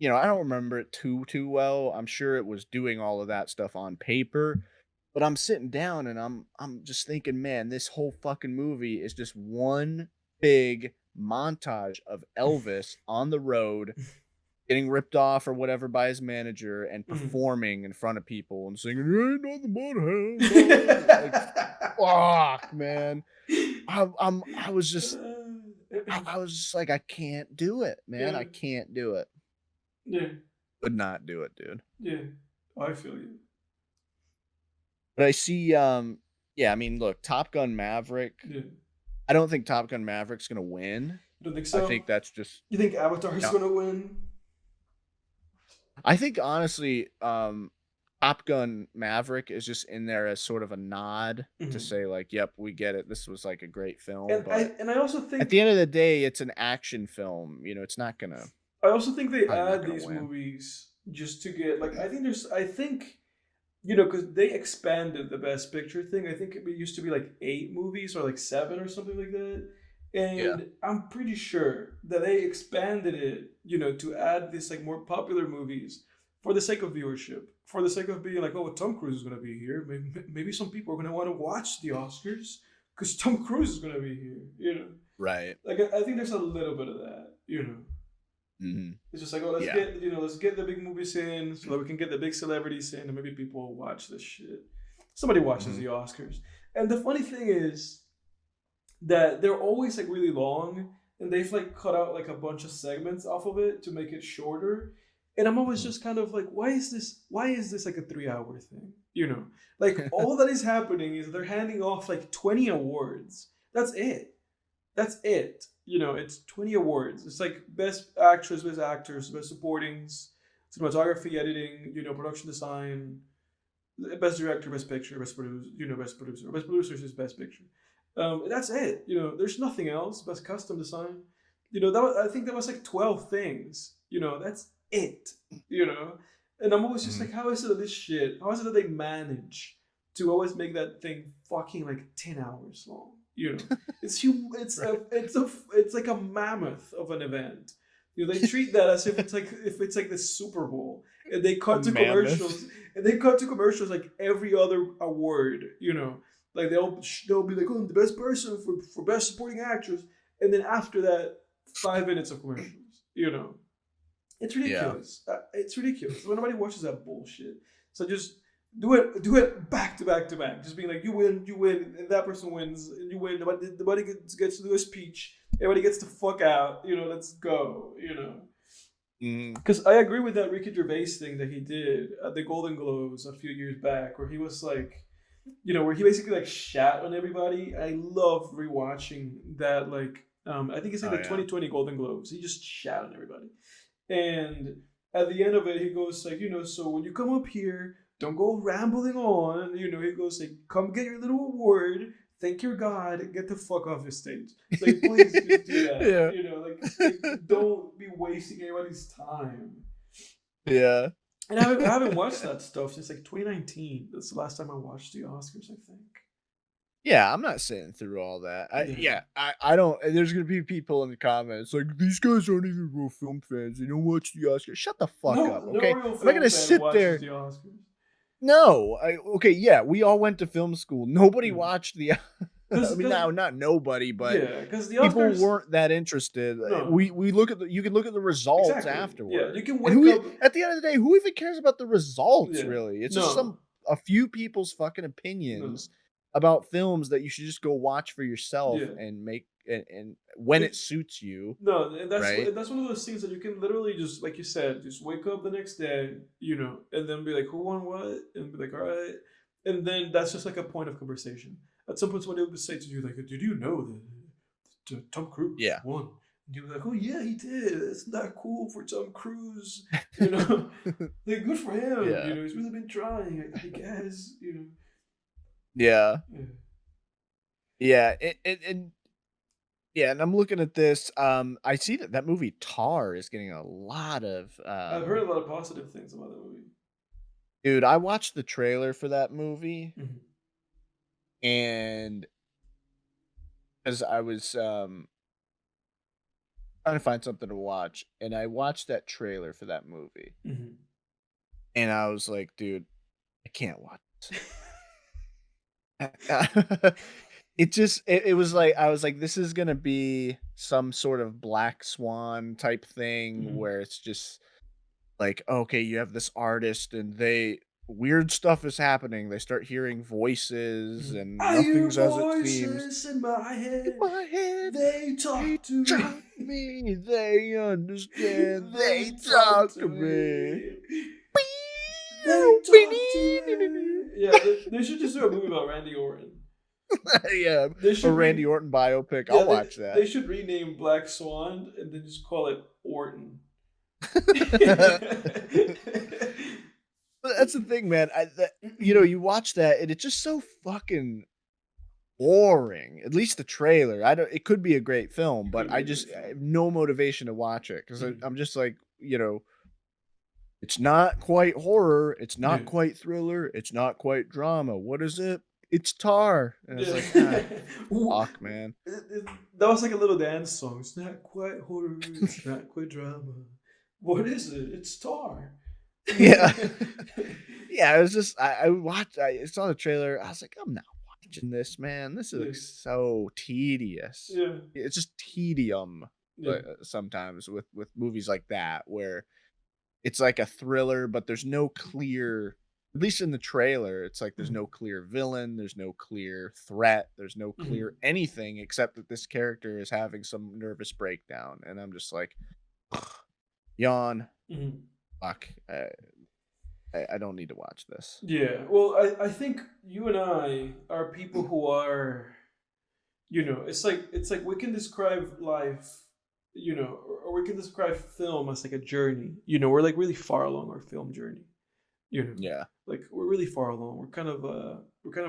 you know, I don't remember it too well. I'm sure it was doing all of that stuff on paper, but I'm sitting down and I'm just thinking, man, this whole fucking movie is just one big montage of Elvis on the road, getting ripped off or whatever by his manager and performing in front of people and singing, "Ain't nothing but hell." Like, fuck, man. I was just like, I can't do it, man. Yeah. I can't do it. Yeah. Could not do it, dude. Yeah. I feel you. But I see, yeah, I mean, look, Top Gun Maverick. Yeah. I don't think Top Gun Maverick's going to win. You don't think so? I think that's just... You think Avatar's going to win? I think, honestly, Top Gun Maverick is just in there as sort of a nod to say, like, yep, we get it. This was, like, a great film. And I also think... At the end of the day, it's an action film. You know, it's not going to... I also think they add these movies just to get, like, I think, you know, because they expanded the Best Picture thing. I think it used to be like 8 movies or like 7 or something like that. Yeah. And I'm pretty sure that they expanded it, to add this like more popular movies for the sake of viewership, for the sake of being like, oh, Tom Cruise is gonna be here. Maybe some people are gonna want to watch the Oscars because Tom Cruise is gonna be here. Right. Like I think there's a little bit of that. Hmm. It's just like, oh, let's Yeah. get the big movies in so that we can get the big celebrities in, and maybe people will watch this shit. Somebody watches the Oscars, and the funny thing is that they're always like really long, and they've like cut out like a bunch of segments off of it to make it shorter. And I'm always just kind of like, why is this like a 3 hour thing? Like all that is happening is they're handing off like 20 awards. That's it. That's it. It's 20 awards. It's like best actress, best actors, best supportings, cinematography, editing, production design, best director, best picture, best producer, best producer. Best producer is best picture. That's it. There's nothing else. Best custom design. I think that was like 12 things. That's it. And I'm always just like, how is it that this shit? How is it that they manage to always make that thing fucking like 10 hours long? It's like a mammoth of an event. They treat that as if it's like the Super Bowl, and they cut to commercials, like every other award. Like they'll be like, oh, the best person for best supporting actress, and then after that, 5 minutes of commercials. It's ridiculous. Yeah. It's ridiculous. Nobody watches that bullshit. So just do it back to back to back. Just being like, you win, and that person wins, and you win. Nobody gets to do a speech. Everybody gets the fuck out. Let's go. Because I agree with that Ricky Gervais thing that he did at the Golden Globes a few years back, where he was like, where he basically like shat on everybody. I love rewatching that. Like, I think it's like the 2020 Golden Globes. He just shat on everybody, and at the end of it, he goes like, so when you come up here, don't go rambling on. He goes like, come get your little award. Thank your God and get the fuck off the stage. It's like, please just do that. Yeah. Like, don't be wasting anybody's time. Yeah. And I haven't watched that stuff since like 2019. That's the last time I watched the Oscars, I think. Yeah, I'm not sitting through all that. I don't. There's gonna be people in the comments like, these guys aren't even real film fans. They don't watch the Oscars. Shut the fuck up, okay? No real I'm not gonna sit there. The Oscars. No, okay, yeah, we all went to film school. Nobody watched the. I mean, not nobody, but because the people Oscars weren't that interested. No. We look at you can look at the results afterwards. Yeah, you can wake up. At the end of the day, who even cares about the results? Really, it's just a few people's fucking opinions about films that you should just go watch for yourself and make and when it suits you. No, and that's one of those things that you can literally just, like you said, just wake up the next day, and then be like, who won what, and be like, all right, and then that's just like a point of conversation. At some point, somebody will say to you like, did you know that Tom Cruise won? And you'll be like, oh yeah, he did. It's not cool for Tom Cruise, like good for him. He's really been trying, I guess. Yeah. And I'm looking at this. I see that movie Tar is getting a lot of. I've heard a lot of positive things about that movie. Dude, I watched the trailer for that movie, Mm-hmm. and as I was trying to find something to watch, and I watched that trailer for that movie, and I was like, dude, I can't watch this. It was like, I was like, this is gonna be some sort of Black Swan type thing where it's just like, okay, you have this artist and weird stuff is happening. They start hearing voices and nothing's as it seems. In my head. They talk to me. They understand. They talk to me. They talk to me. Yeah, they should just do a movie about Randy Orton. Yeah, a Randy Orton biopic. I'll watch that. They should rename Black Swan and then just call it Orton. That's the thing, man. You watch that and it's just so fucking boring. At least the trailer. It could be a great film, but I have no motivation to watch it because I'm just like, it's not quite horror. It's not quite thriller. It's not quite drama. What is it? it's Tar. And it's like, fuck, man. That was like a little dance song. It's not quite horror, it's not quite drama. What is it? It's Tar. Yeah. Yeah, it was just, I watched, I saw the trailer. I was like, I'm not watching this, man. This is so tedious. Yeah. It's just tedium sometimes with movies like that, where it's like a thriller, but there's no clear, at least in the trailer, it's like there's no clear villain, there's no clear threat, there's no clear anything except that this character is having some nervous breakdown. And I'm just like, yawn. Fuck. I don't need to watch this. Yeah. Well, I think you and I are people who are, it's like we can describe life, or we can describe film as like a journey. We're like really far along our film journey. Yeah. Like we're really far along. We're kind of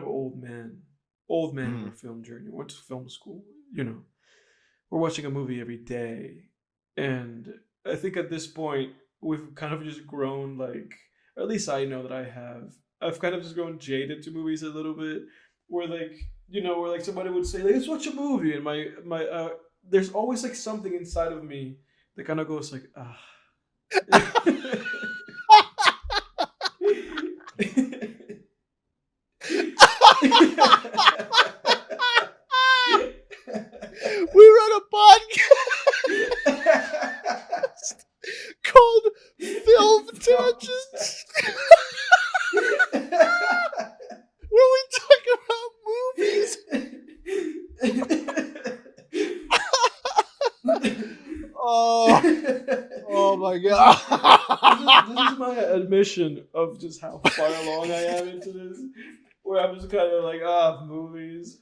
old men in our film journey. We went to film school. We're watching a movie every day, and I think at this point we've kind of just grown, like, or at least I know that I have. I've kind of just grown jaded to movies a little bit, where like where like somebody would say, like, let's watch a movie, and my there's always like something inside of me that kind of goes like, ah. We run a podcast called Film Tangents, where we talk about movies. Oh my god. This is my admission of just how far along I am into this, where I'm just kind of like, movies,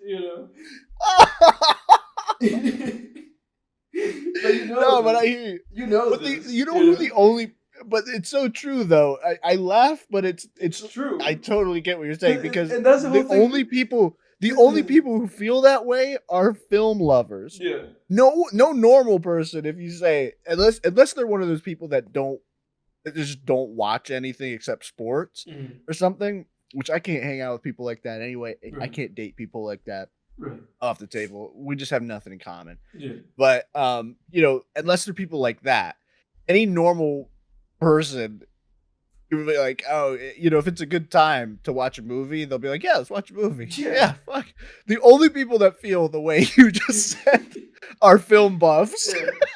But I hear you. But who the only, but it's so true though. I laugh, but it's true. I totally get what you're saying, because and that's the only people who feel that way are film lovers. Yeah. No normal person, if you say, unless they're one of those people that just don't watch anything except sports or something, which I can't hang out with people like that anyway. Right. I can't date people like that. Right. Off the table. We just have nothing in common. Yeah. But unless they're people like that, any normal person would be like, oh, if it's a good time to watch a movie, they'll be like, yeah, let's watch a movie. Yeah, fuck. The only people that feel the way you just said are film buffs.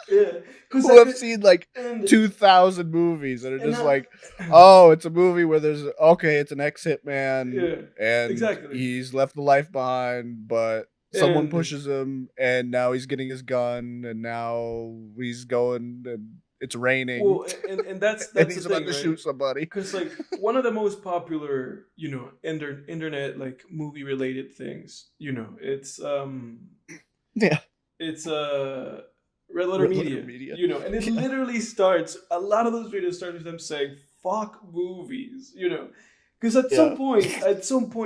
Yeah. Who have seen like 2,000 movies and are just like, oh, it's a movie where it's an ex-hitman, and exactly. he's left the life behind, but someone pushes him, and now he's getting his gun, and now he's going, and it's raining. Well, and that's and he's the about thing, to shoot somebody. Because like one of the most popular, internet like movie related things, it's it's Red Letter Media. And it literally starts, a lot of those videos start with them saying, fuck movies, because at some point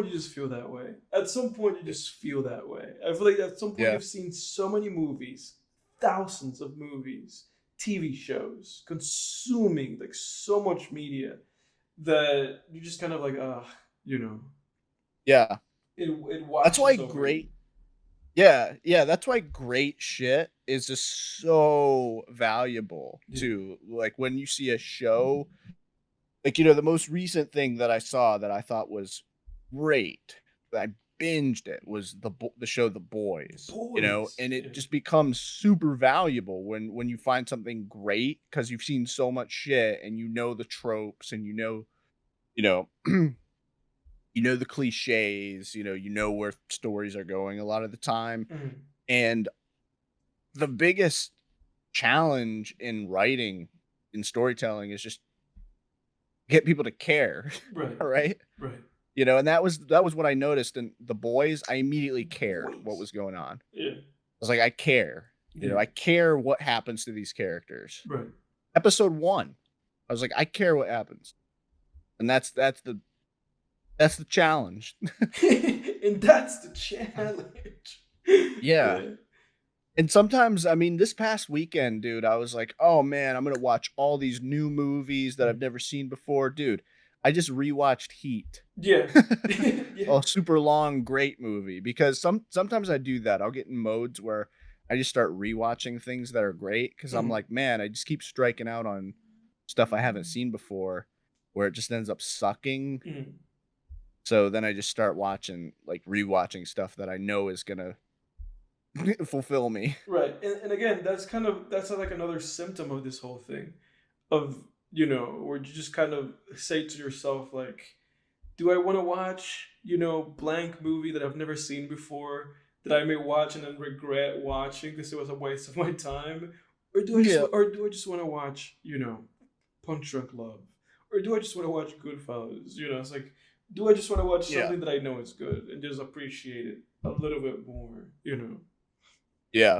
you just feel that way. I feel like at some point you've seen so many movies, thousands of movies, TV shows, consuming like so much media, that you're just kind of like, Yeah. It That's why great. Yeah, that's why great shit is just so valuable too. Like when you see a show, like the most recent thing that I saw that I thought was great, that I binged it, was the show The Boys. And it just becomes super valuable when you find something great, because you've seen so much shit and the tropes, and the cliches, where stories are going a lot of the time. And the biggest challenge in writing, in storytelling, is just get people to care. Right. And that was what I noticed in The Boys. I immediately cared what was going on. Yeah. I was like, I care. I care what happens to these characters. Right. Episode 1, I was like, I care what happens. And that's the challenge. And that's the challenge. Yeah. And sometimes, this past weekend, dude, I was like, oh man, I'm going to watch all these new movies that I've never seen before. Dude, I just rewatched Heat. Yeah. Yeah. A super long, great movie, because sometimes I do that. I'll get in modes where I just start rewatching things that are great because I'm Mhm. like, man, I just keep striking out on stuff I haven't seen before, where it just ends up sucking. Mhm. So then I just start watching, like rewatching stuff that I know is gonna fulfill me. Right. And again, that's like another symptom of this whole thing of, where you just kind of say to yourself, like, do I want to watch, blank movie that I've never seen before that I may watch and then regret watching because it was a waste of my time? Yeah, Or do I just want to watch, Punch Drunk Love? Or do I just want to watch Goodfellas? It's like, do I just want to watch yeah, something that I know is good and just appreciate it a little bit more? yeah.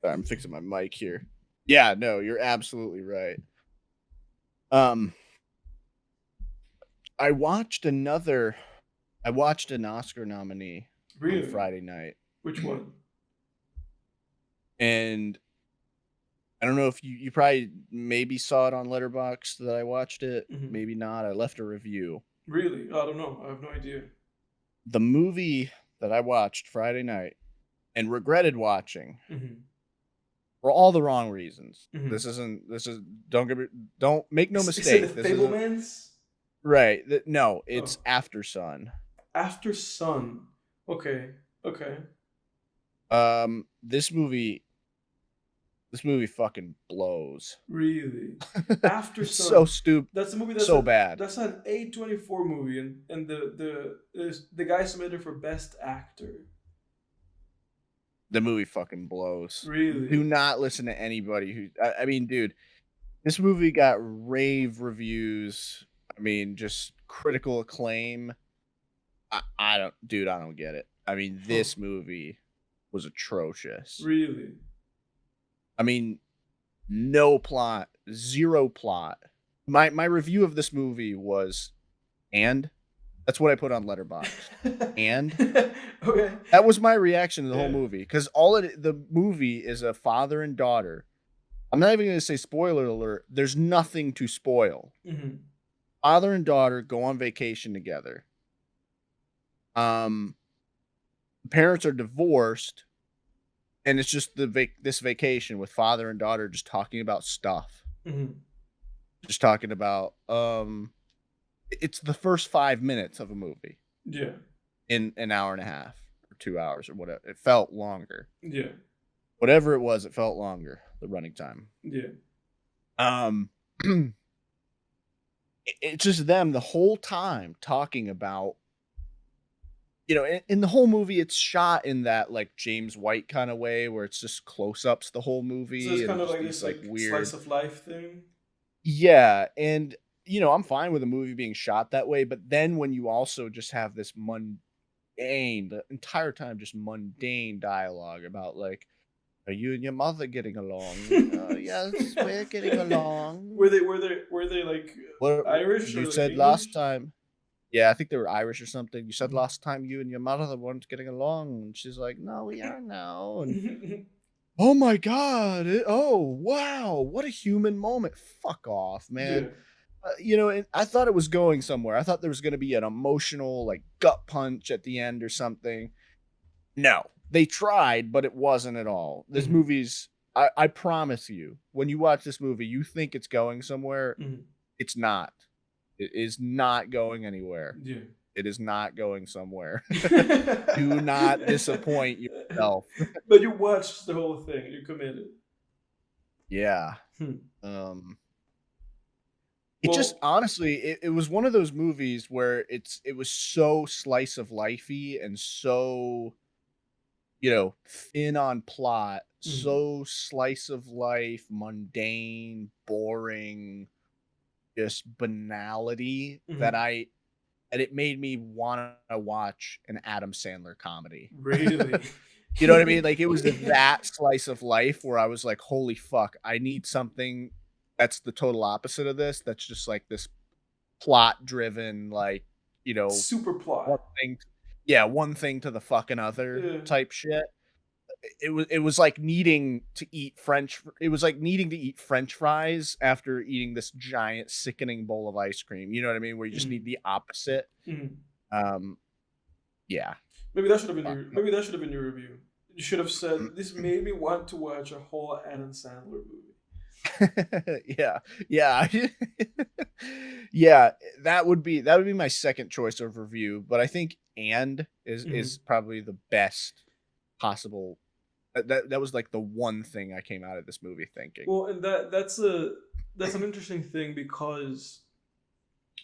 I'm fixing my mic here. Yeah, no, you're absolutely right. Um, I watched another. I watched an Oscar nominee on Really? Friday night, Which one? and I don't know if you probably maybe saw it on Letterboxd that I watched it, Hmm. maybe not. I left a review. Really? I don't know. I have no idea. The movie that I watched Friday night and regretted watching Hmm. for all the wrong reasons. Hmm. This is don't make no Is it mistake. the This isn't Fablemans? right. No, it's Oh, Aftersun. Aftersun. Okay. Okay. This movie fucking blows. Really? It's so Aftersun. stupid, That's a movie. so bad. That's an A24 movie, and the guy submitted for best actor. The movie fucking blows. Do Really? not listen to anybody who. I mean, dude, this movie got rave reviews. I mean, just critical acclaim. I don't, dude. I don't get it. I mean, Huh. this movie was atrocious. Really? I mean, no plot, zero plot. My review of this movie was, and that's what I put on Letterboxd. And Okay. that was my reaction to the whole Yeah. movie, because the movie is a father and daughter. I'm not even going to say spoiler alert. There's nothing to spoil. Hmm. Father and daughter go on vacation together. Um, Parents are divorced, and it's just this vacation with father and daughter just talking about stuff. Hmm. Just talking about it's the first 5 minutes of a movie Yeah. in an hour and a half or 2 hours or whatever. It felt longer. Yeah. Whatever it was, it felt longer, the running time. Yeah. Um it's just them the whole time talking about, in the whole movie it's shot in that like James White kind of way where it's just close-ups the whole So it's movie and kind of just like these this like like slice weird. of life thing. Yeah, and I'm fine with a movie being shot that way, but then when you also just have this the entire time just mundane dialogue about like, are you and your mother getting along? Yes, we're getting along. Were they like What Irish you or like said English? last time? Yeah, I think they were Irish or something. You said Mhm. last time you and your mother weren't getting along, and she's like, "No, we are now." And Yeah. oh my god! Oh wow! What a human moment! Fuck off, man. And I thought it was going somewhere. I thought there was going to be an emotional, like, gut punch at the end or something. No, they tried, but it wasn't at all. This Mhm. movie's, I promise you, when you watch this movie, you think it's going somewhere. Mhm. It's not. It is not going anywhere. Yeah. It is not going somewhere. Do not disappoint yourself. But you watched the whole thing. You committed. Yeah. Hmm. Um, it just Well. honestly, it was one of those movies where it was so slice of lifey and so, thin on plot, Mhm. so slice of life, mundane, boring, just banality Mhm. and it made me want to watch an Adam Sandler comedy. Really. You know what I mean? Like, it was that slice of life where I was like, "Holy fuck, I need something that's the total opposite of this, that's just like this plot-driven, like, you know, Super one plot. thing yeah, one thing to the fucking other Yeah. type shit." it was like needing to eat French fries after eating this giant sickening bowl of ice cream. You know what I mean? Where you just need the opposite. Um, yeah. Maybe that should have been your review. You should have said, "This made me want to watch a whole Adam Sandler movie." Yeah. Yeah, that would be my second choice of review, but I think is probably the best possible. That was like the one thing I came out of this movie thinking. Well, and that's an interesting thing, because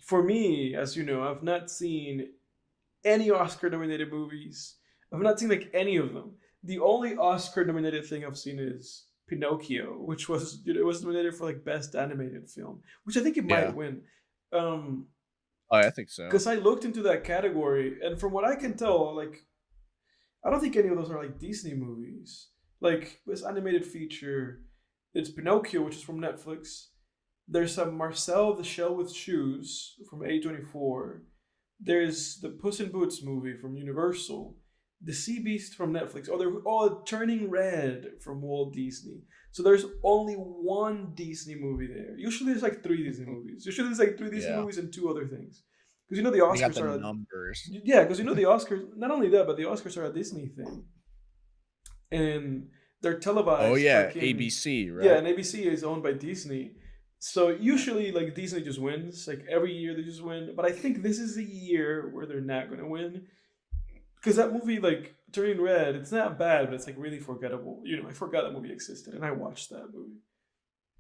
for me, as you know, I've not seen any Oscar nominated movies. I've not seen like any of them. The only Oscar nominated thing I've seen is Pinocchio, which was, it was nominated for like best animated film, which I think it might win. I think so. Because I looked into that category, and from what I can tell, like, I don't think any of those are like Disney movies. Like, this animated feature, it's Pinocchio, which is from Netflix. There's a Marcel the Shell with Shoes from A24. There's the Puss in Boots movie from Universal. The Sea Beast from Netflix. Oh, they're all Turning Red from Walt Disney. So there's only one Disney movie there. Usually there's like 3 Disney movies. Usually there's like 3 Disney movies and 2 other things. Because the Oscars are numbers. Yeah, because the Oscars. Not only that, but the Oscars are a Disney thing, and they're televised. Oh yeah, ABC, right? Yeah, and ABC is owned by Disney. So usually, like, Disney just wins. Like, every year they just win. But I think this is the year where they're not going to win. Because that movie, like, Turning Red, it's not bad, but it's, like, really forgettable. I forgot that movie existed, and I watched that movie.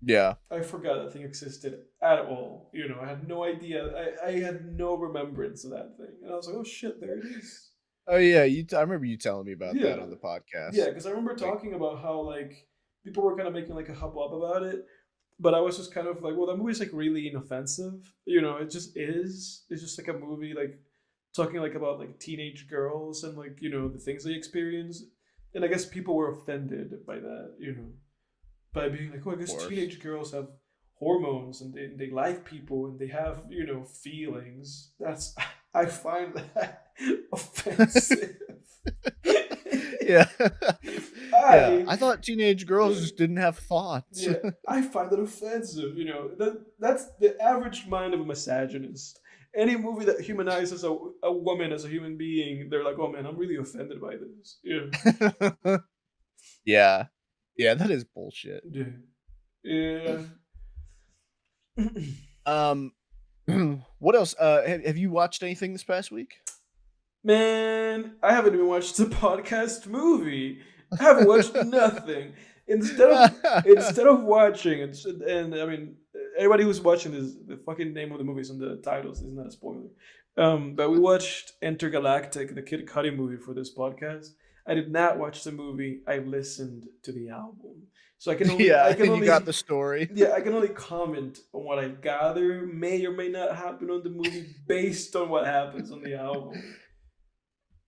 Yeah. I forgot that thing existed at all. I had no idea. I had no remembrance of that thing. And I was like, oh, shit, there it is. Oh, yeah. I remember you telling me about that on the podcast. Yeah, because I remember talking about how, like, people were kind of making, like, a hubbub about it. But I was just kind of like, well, that movie's like really inoffensive. It just is. It's just like a movie like talking like about like teenage girls and like, the things they experience. And I guess people were offended by that, by being like, oh, I guess teenage girls have hormones and they like people and they have, feelings. I find that offensive. Yeah. I thought teenage girls just didn't have thoughts. Yeah, I find that offensive. That's the average mind of a misogynist. Any movie that humanizes a woman as a human being, they're like, oh man, I'm really offended by this. Yeah. Yeah, that is bullshit. Yeah. What else? Have you watched anything this past week? Man, I haven't even watched the podcast movie. I haven't watched nothing. Instead of watching, and I mean, everybody who's watching this, the fucking name of the movies and the titles is not a spoiler. But we watched Entergalactic, the Kid Cudi movie, for this podcast. I did not watch the movie. I listened to the album, so I can only. I can only, you got the story. Yeah, I can only comment on what I gather may or may not happen on the movie based on what happens on the album.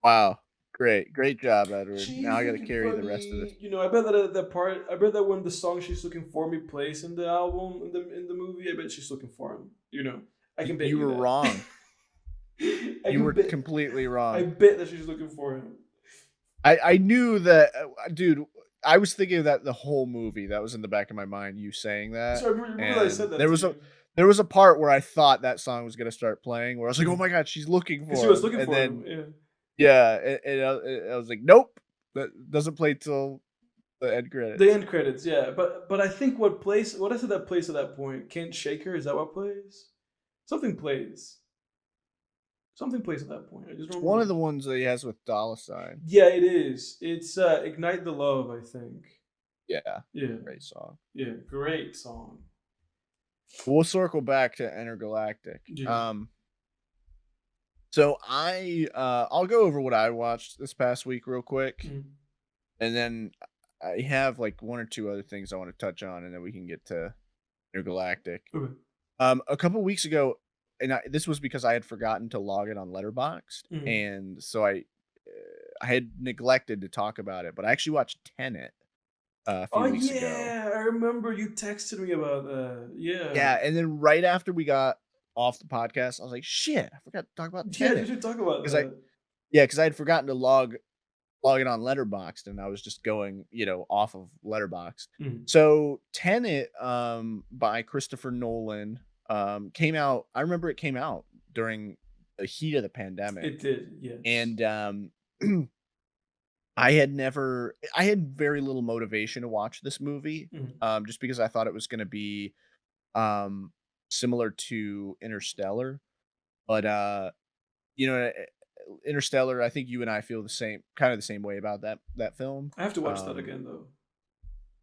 Wow. Great job, Edward. Jeez, now I got to carry the rest of this. I bet that I bet that when the song "She's Looking for Me" plays in the album in the movie, I bet she's looking for him. I can bet you were wrong. You were completely wrong. I bet that she's looking for him. I knew that, dude. I was thinking of that the whole movie. That was in the back of my mind. You saying that. So I remember I said that. There was a part where I thought that song was gonna start playing, where I was like, "Oh my god, she's looking for him." She was looking for him. Yeah. Yeah, and I was like, nope, that doesn't play till the end credits. The end credits, yeah. But I think what is it that plays at that point? Can't Shake Her? Is that what plays? Something plays. Something plays at that point. I just remember. One of the ones that he has with Dollar Sign. Yeah, it is. It's Ignite the Love, I think. Yeah. Yeah. Great song. Yeah, great song. We'll circle back to Entergalactic. Yeah. So I'll go over what I watched this past week real quick, and then I have like 1 or 2 other things I want to touch on, and then we can get to Intergalactic. Okay. A couple weeks ago, and this was because I had forgotten to log in on Letterboxd, and so I had neglected to talk about it. But I actually watched Tenet a few weeks ago. Yeah, I remember you texted me about that. Yeah. Yeah, and then right after we got off the podcast, I was like, shit, I forgot to talk about Tenet. Yeah, you should talk about that. Because I had forgotten to log logging on Letterboxd, and I was just going, off of Letterboxd. Mm. So Tenet, by Christopher Nolan, came out. I remember it came out during the heat of the pandemic, It did, yes. and I had very little motivation to watch this movie, Mm. just because I thought it was going to be um, similar to Interstellar, but Interstellar, I think you and I feel the same, kind of the same way about that film. I have to watch that again though.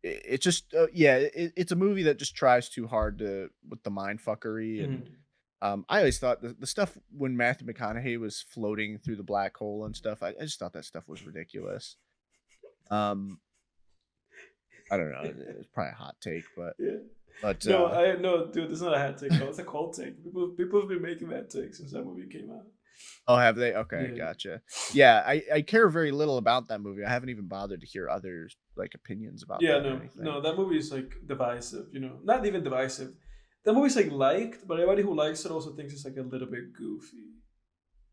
It's just yeah, it's a movie that just tries too hard to with the mind fuckery, and Mm. I always thought the stuff when Matthew McConaughey was floating through the black hole and stuff. I just thought that stuff was ridiculous. Um, I don't know. It's probably a hot take, Yeah. but No, I no, dude. It's not a hat take. No, it's a cold take. People have been making that take since that movie came out. oh, have they? Okay, Yeah. gotcha. Yeah, I care very little about that movie. I haven't even bothered to hear others like opinions about Yeah, that or no, anything. no, that movie is like divisive, not even divisive. That movie's like liked, but everybody who likes it also thinks it's like a little bit goofy.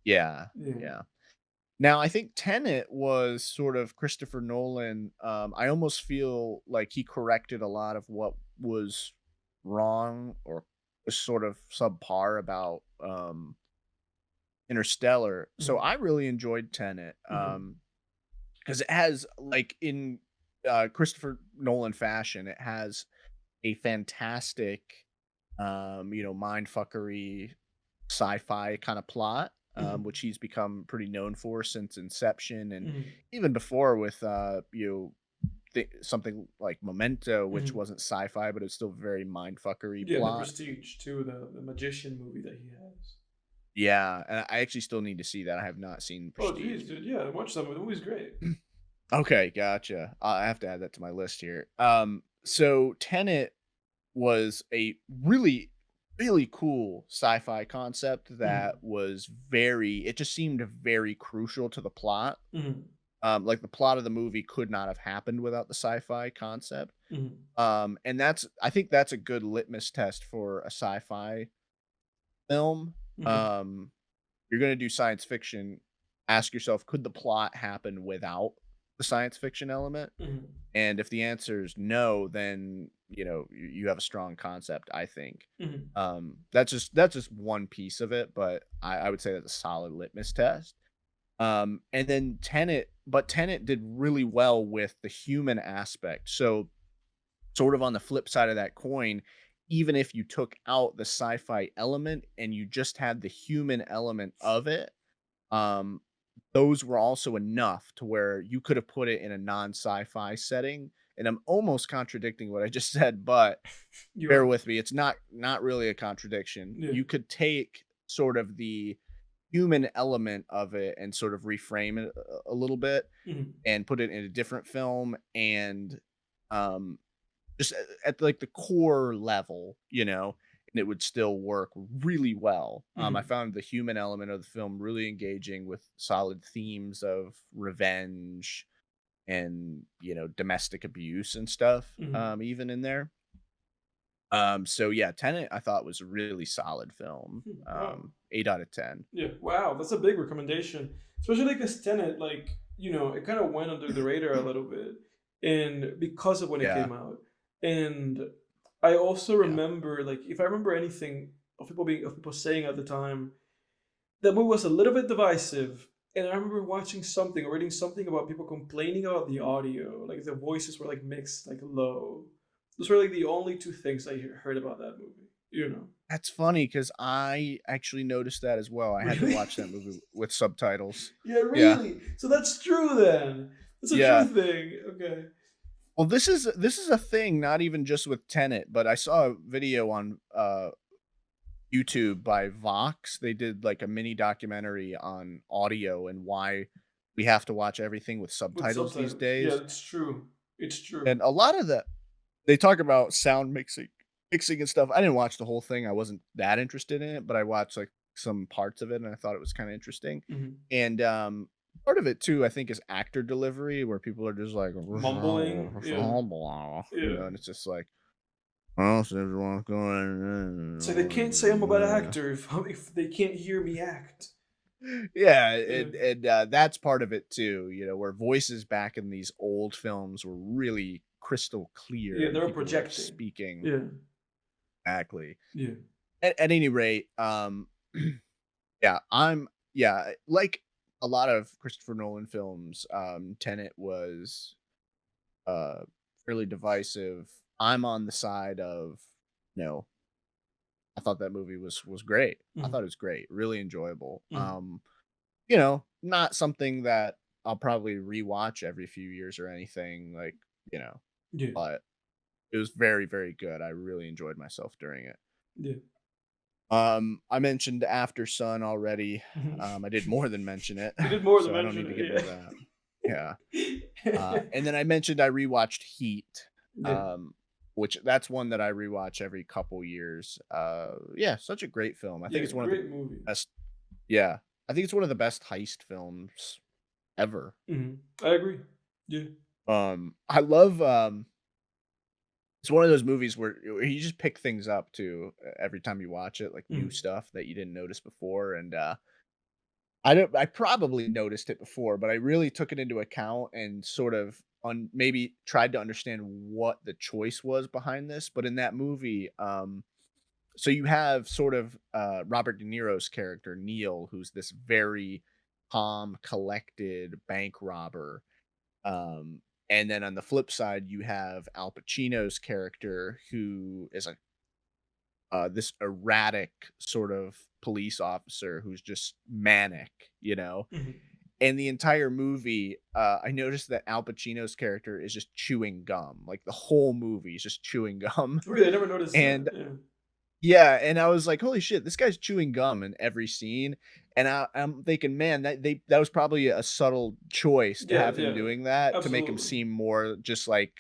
Yeah, Yeah. yeah. Now, I think Tenet was sort of Christopher Nolan. I almost feel like he corrected a lot of what was wrong or was sort of subpar about Interstellar. So Mhm. I really enjoyed Tenet Mhm. because it has, like, in Christopher Nolan fashion, it has a fantastic, mind fuckery sci-fi kind of plot, Mhm. which he's become pretty known for since Inception, and Mhm. even before with something like Memento, which Mhm. wasn't sci-fi, but it's still very mind fuckery Yeah, The plot. Prestige too, the magician movie that he has. Yeah, and I actually still need to see that. I have not seen Oh, Prestige. geez, dude, yeah, watch that movie. The movie's great. Okay, gotcha. I have to add that to my list here. So Tenet was a really, really cool sci-fi concept that Mhm. was it just seemed very crucial to the plot. Mhm. Like the plot of the movie could not have happened without the sci-fi concept. Mhm. And I think that's a good litmus test for a sci-fi film. Mhm. Um, you're gonna do science fiction, ask yourself, could the plot happen without the science fiction element? Mhm. And if the answer is no, then you have a strong concept, I think. Mhm. That's just one piece of it, but I would say that's a solid litmus test. And then Tenet did really well with the human aspect. So sort of on the flip side of that coin, even if you took out the sci-fi element and you just had the human element of it, um, those were also enough to where you could have put it in a non-sci-fi setting. And I'm almost contradicting what I just said, but You bear are. with me. It's not really a contradiction. Yeah. You could take sort of the human element of it and sort of reframe it a little bit Mhm. and put it in a different film, and um just at like the core level, and it would still work really well. I Mhm. found the human element of the film really engaging with solid themes of revenge and, domestic abuse and stuff, Mhm. even in there. So yeah, Tenet I thought was a really solid film. Wow. 8 out of 10. Yeah. Wow. That's a big recommendation, especially like this Tenet. Like it kind of went under the radar a little bit, and because of when it Yeah, came out, and I also yeah. remember like if I remember anything of people saying at the time, that movie was a little bit divisive. And I remember watching something or reading something about people complaining about the audio, like the voices were like mixed, like low. Those were like the only two things I heard about that movie. That's funny because I actually noticed that as well. I had to Really? watch that movie with subtitles. Yeah, Yeah. really. So that's true then. That's a true Yeah. thing. Okay. Well, this is a thing, not even just with Tenet, but I saw a video on YouTube by Vox. They did like a mini documentary on audio and why we have to watch everything with With subtitles these subtitles. Yeah, days. it's true. It's And true. a lot of the they talk about sound mixing and stuff. I didn't watch the whole thing. I wasn't that interested in it, but I watched like some parts of it and I thought it was kind of interesting. Hmm. And part of it too, I think, is actor delivery where people are just like, Mumbling. Yeah. Yeah. and it's just like, how's everyone So they can't say I'm a bad going? actor if they can't hear me act. Yeah, Yeah. and that's part of it too, where voices back in these old films were really crystal clear Yeah, and they're people were projecting. speaking Yeah. exactly. Yeah. At any rate, yeah, like a lot of Christopher Nolan films, Tenet was uh fairly divisive. I'm on the side of, you know, I thought that movie was great. I Mhm. thought it was great, really enjoyable. Mhm. Not something that I'll probably rewatch every few years or anything, like, you know, Yeah. but it was very, very good. I really enjoyed myself during it. Yeah. I mentioned Aftersun already. Mhm. I did more than mention it, You did more than so I don't mention need to get into that. Yeah. it. And then I mentioned I rewatched Heat, Yeah. um, which that's one that I rewatch every couple years. Yeah, such a great film. I think Yeah. it's one of the Great movie. best. Yeah, I think it's one of the best heist films ever. I agree. Yeah. I love. It's one of those movies where you just pick things up too every time you watch it, like new Mhm. stuff that you didn't notice before, and I probably noticed it before, but I really took it into account and sort of maybe tried to understand what the choice was behind this. But in that movie, so you have sort of Robert De Niro's character Neil, who's this very calm, collected bank robber. Um, and then on the flip side, you have Al Pacino's character, who is a this erratic sort of police officer who's just manic, you know. Mhm. And the entire movie, I noticed that Al Pacino's character is just chewing gum. Like the whole movie is just chewing gum. Really, I never noticed that. And Yeah. yeah, and I was like, "Holy shit, this guy's chewing gum in every scene." And I'm thinking, man, that was probably a subtle choice to Yeah. have him Yeah. doing that to make him Absolutely. seem more just like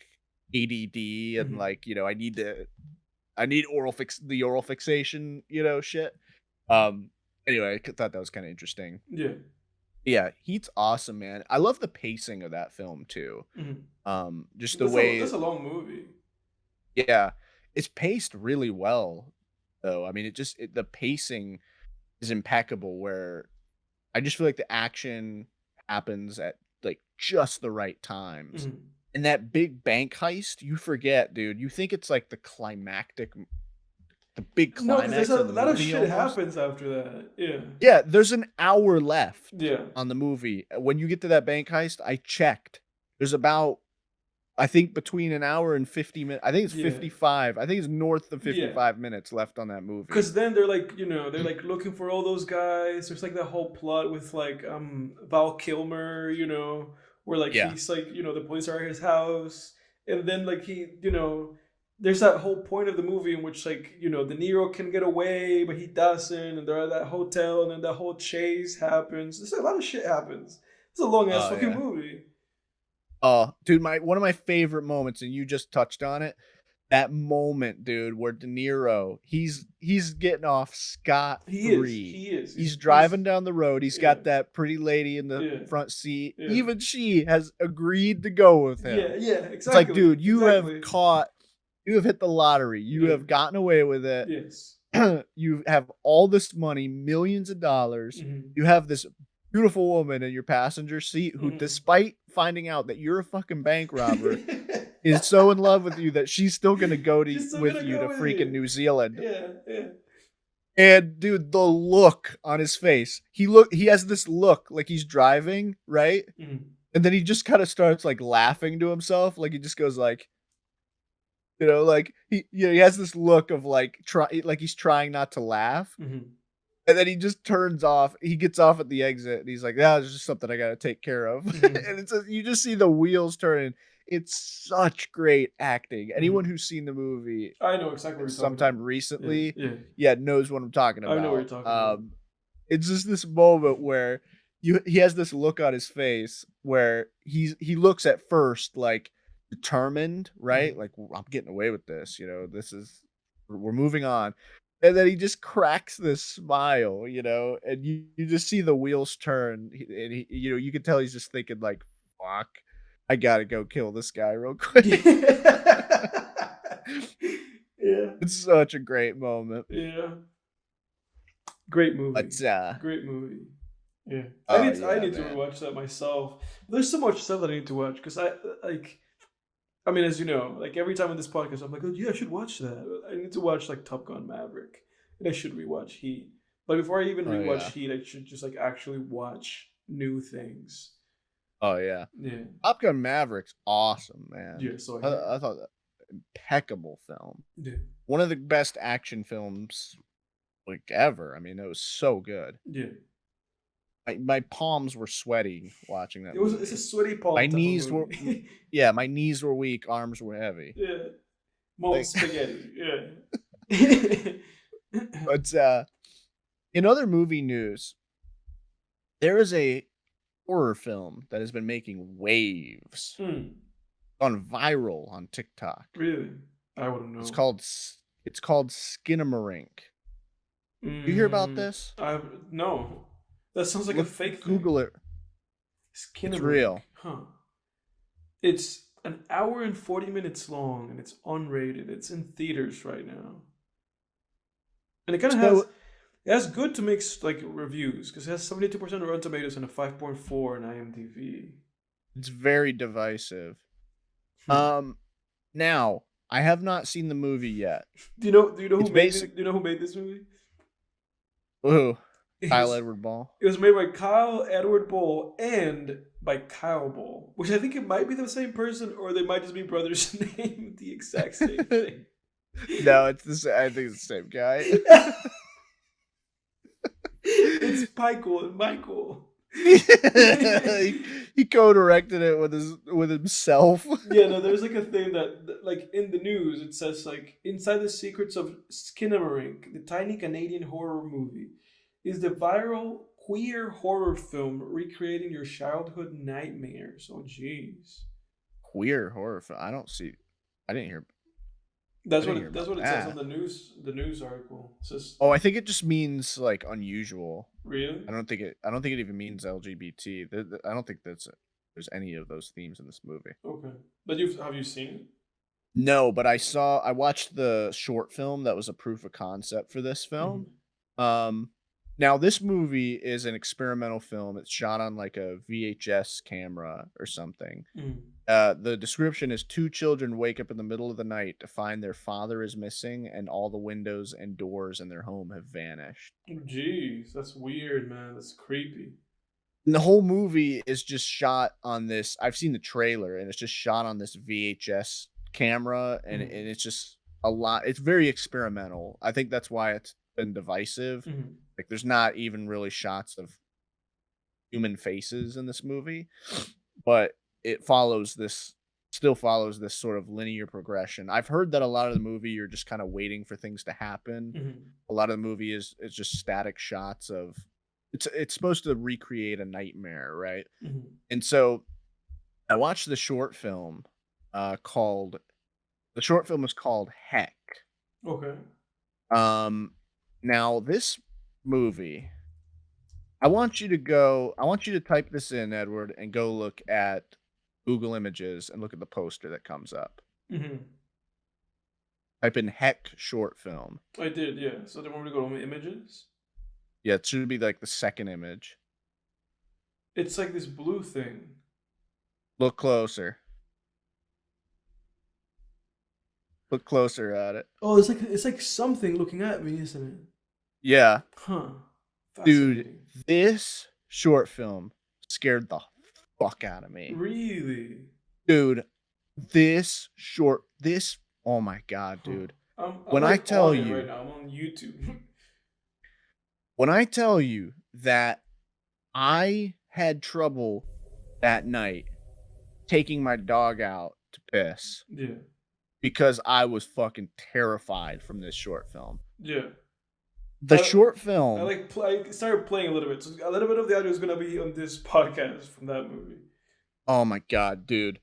ADD and Mhm. like, I need the oral fixation, shit. Anyway, I thought that was kind of interesting. Yeah. Yeah, Heat's awesome, man. I love the pacing of that film too. Mhm. Just the That's way, a long movie. yeah, it's paced really well, though. I mean, the pacing is impeccable. Where I just feel like the action happens at like just the right times. Mhm. And that big bank heist, you forget, dude. You think it's like the big No, because there's climax a of the lot of movie shit almost. happens after that. Yeah. Yeah, there's an hour left Yeah. on the movie. When you get to that bank heist, I checked. There's about, I think, between an hour and 50 minutes. I think it's Yeah. 55. I think it's north of Yeah. 55 minutes left on that movie. Because then they're like, they're like looking for all those guys. There's like that whole plot with like Val Kilmer, where like Yeah. he's like, the police are at his house, and then like there's that whole point of the movie in which like, De Niro can get away, but he doesn't, and they're at that hotel, and then that whole chase happens. There's a lot of shit happens. It's a long ass Oh, fucking yeah. movie. Oh, dude, one of my favorite moments, and you just touched on it. That moment, dude, where De Niro, he's getting off scot He is. free. He is. He's driving down the road. He's Yeah. got that pretty lady in the Yeah. front seat. Yeah. Even she has agreed to go with him. Yeah. Yeah. It's like, Exactly. dude, you Exactly. have hit the lottery. You Yeah. have gotten away with it. Yes. You have all this money, millions of dollars. Mhm. You have this beautiful woman in your passenger seat who, Mhm. despite finding out that you're a fucking bank robber, is so in love with you that she's still gonna She's still with gonna you go to with freaking you. New Zealand. Yeah, yeah. And dude, the look on his face. He has this look like he's driving, right? Mhm. And then he just kind of starts like laughing to himself. Like he just goes like, like he has this look of like like he's trying not to laugh. Mhm. And then he just he gets off at the exit and he's like, "Yeah, there's just something I gotta take care of." Mhm. And you just see the wheels turning. It's such great acting. Anyone Mhm. who's seen the movie I know exactly what you're talking sometime about. Yeah, recently, yeah. yeah, knows what I'm talking I know what about. you're talking about. It's just this moment where he has this look on his face where he looks at first like determined, right? Mhm. Like, "Well, I'm getting away with this, this is we're moving on." And then he just cracks this smile, and you just see the wheels turn, and you can tell he's just thinking like, "Fuck, I gotta go kill this guy real quick." Yeah. It's such a great moment. Yeah. Great movie. But Great movie. Yeah, Oh I yeah, need to man. rewatch that myself. There's so much stuff that I need to watch because I like. I mean, as you know, like every time in this podcast, I'm like, oh yeah, I should watch that. I need to watch like Top Gun Maverick, and I should rewatch Heat. But before I even Oh rewatch yeah. Heat, I should just like actually watch new things. Oh yeah. Yeah, Top Gun Maverick's awesome, man. yeah. So I hear. I thought that impeccable film. Yeah, One of the best action films like ever. I mean, it was so good. yeah. My palms were sweaty watching that It's a movie. sweaty palm My type of knees were movie. yeah, my knees were weak, arms were heavy. Yeah, molten Like spaghetti. Yeah. but in other movie news, there is a horror film that has been making waves. Hmm. Gone viral on TikTok. Really? I wouldn't know. It's called Skinamarink. You hear about this? I no. That sounds like a fake thing. Google it. It's real. Huh. It's an hour and 40 minutes long and it's unrated. It's in theaters right now. And it kind of has good to mixed like reviews because it has 72% Rotten Tomatoes and a 5.4 in IMDb. It's very divisive. Now, I have not seen the movie yet. Do you know who made it? Do you know who made this movie? Ooh. Kyle Edward Ball. It was made by Kyle Edward Ball and by Kyle Ball, which I think it might be the same person, or they might just be brothers named the exact same thing. No, it's the same. I think it's the same guy. It's Michael and Michael. He co-directed it with himself. Yeah, no, there's like a thing that like in the news it says like inside the secrets of Skinamarink, the tiny Canadian horror movie, is the viral queer horror film recreating your childhood nightmares. Oh jeez. Queer horror film. I didn't hear. That's what it says on the news article. It says, oh, I think it just means like unusual. Really? I don't think it even means LGBT. I don't think there's any of those themes in this movie. Okay, but have you seen it? No, but I watched the short film that was a proof of concept for this film. Mm-hmm. Now this movie is an experimental film. It's shot on like a VHS camera or something. Mm. The description is 2 children wake up in the middle of the night to find their father is missing and all the windows and doors in their home have vanished. Oh, jeez, that's weird, man. That's creepy. And the whole movie is just shot on this. I've seen the trailer and it's just shot on this VHS camera and it's just a lot. It's very experimental. I think that's why it's been divisive. Mm-hmm. Like there's not even really shots of human faces in this movie, but it still follows this sort of linear progression. I've heard that a lot of the movie you're just kind of waiting for things to happen. Mm-hmm. A lot of the movie is just static shots of it's supposed to recreate a nightmare, right? Mm-hmm. And so I watched the short film is called Heck. Okay. Now this movie, I want you to type this in, Edward, and go look at Google Images and look at the poster that comes up. Mm-hmm. Type in Heck short film. I did, yeah. So they want me to go to images? Yeah, it should be like the second image. It's like this blue thing. Look closer. Look closer at it. Oh, it's like something looking at me, isn't it? Yeah. Huh. Dude, this short film scared the fuck out of me. Really? Dude, oh my god, dude. I'm I tell you right now, I'm on YouTube. When I tell you that I had trouble that night taking my dog out to piss. Yeah. Because I was fucking terrified from this short film. Yeah. The short film. I started playing a little bit. So a little bit of the audio is gonna be on this podcast from that movie. Oh my god, dude.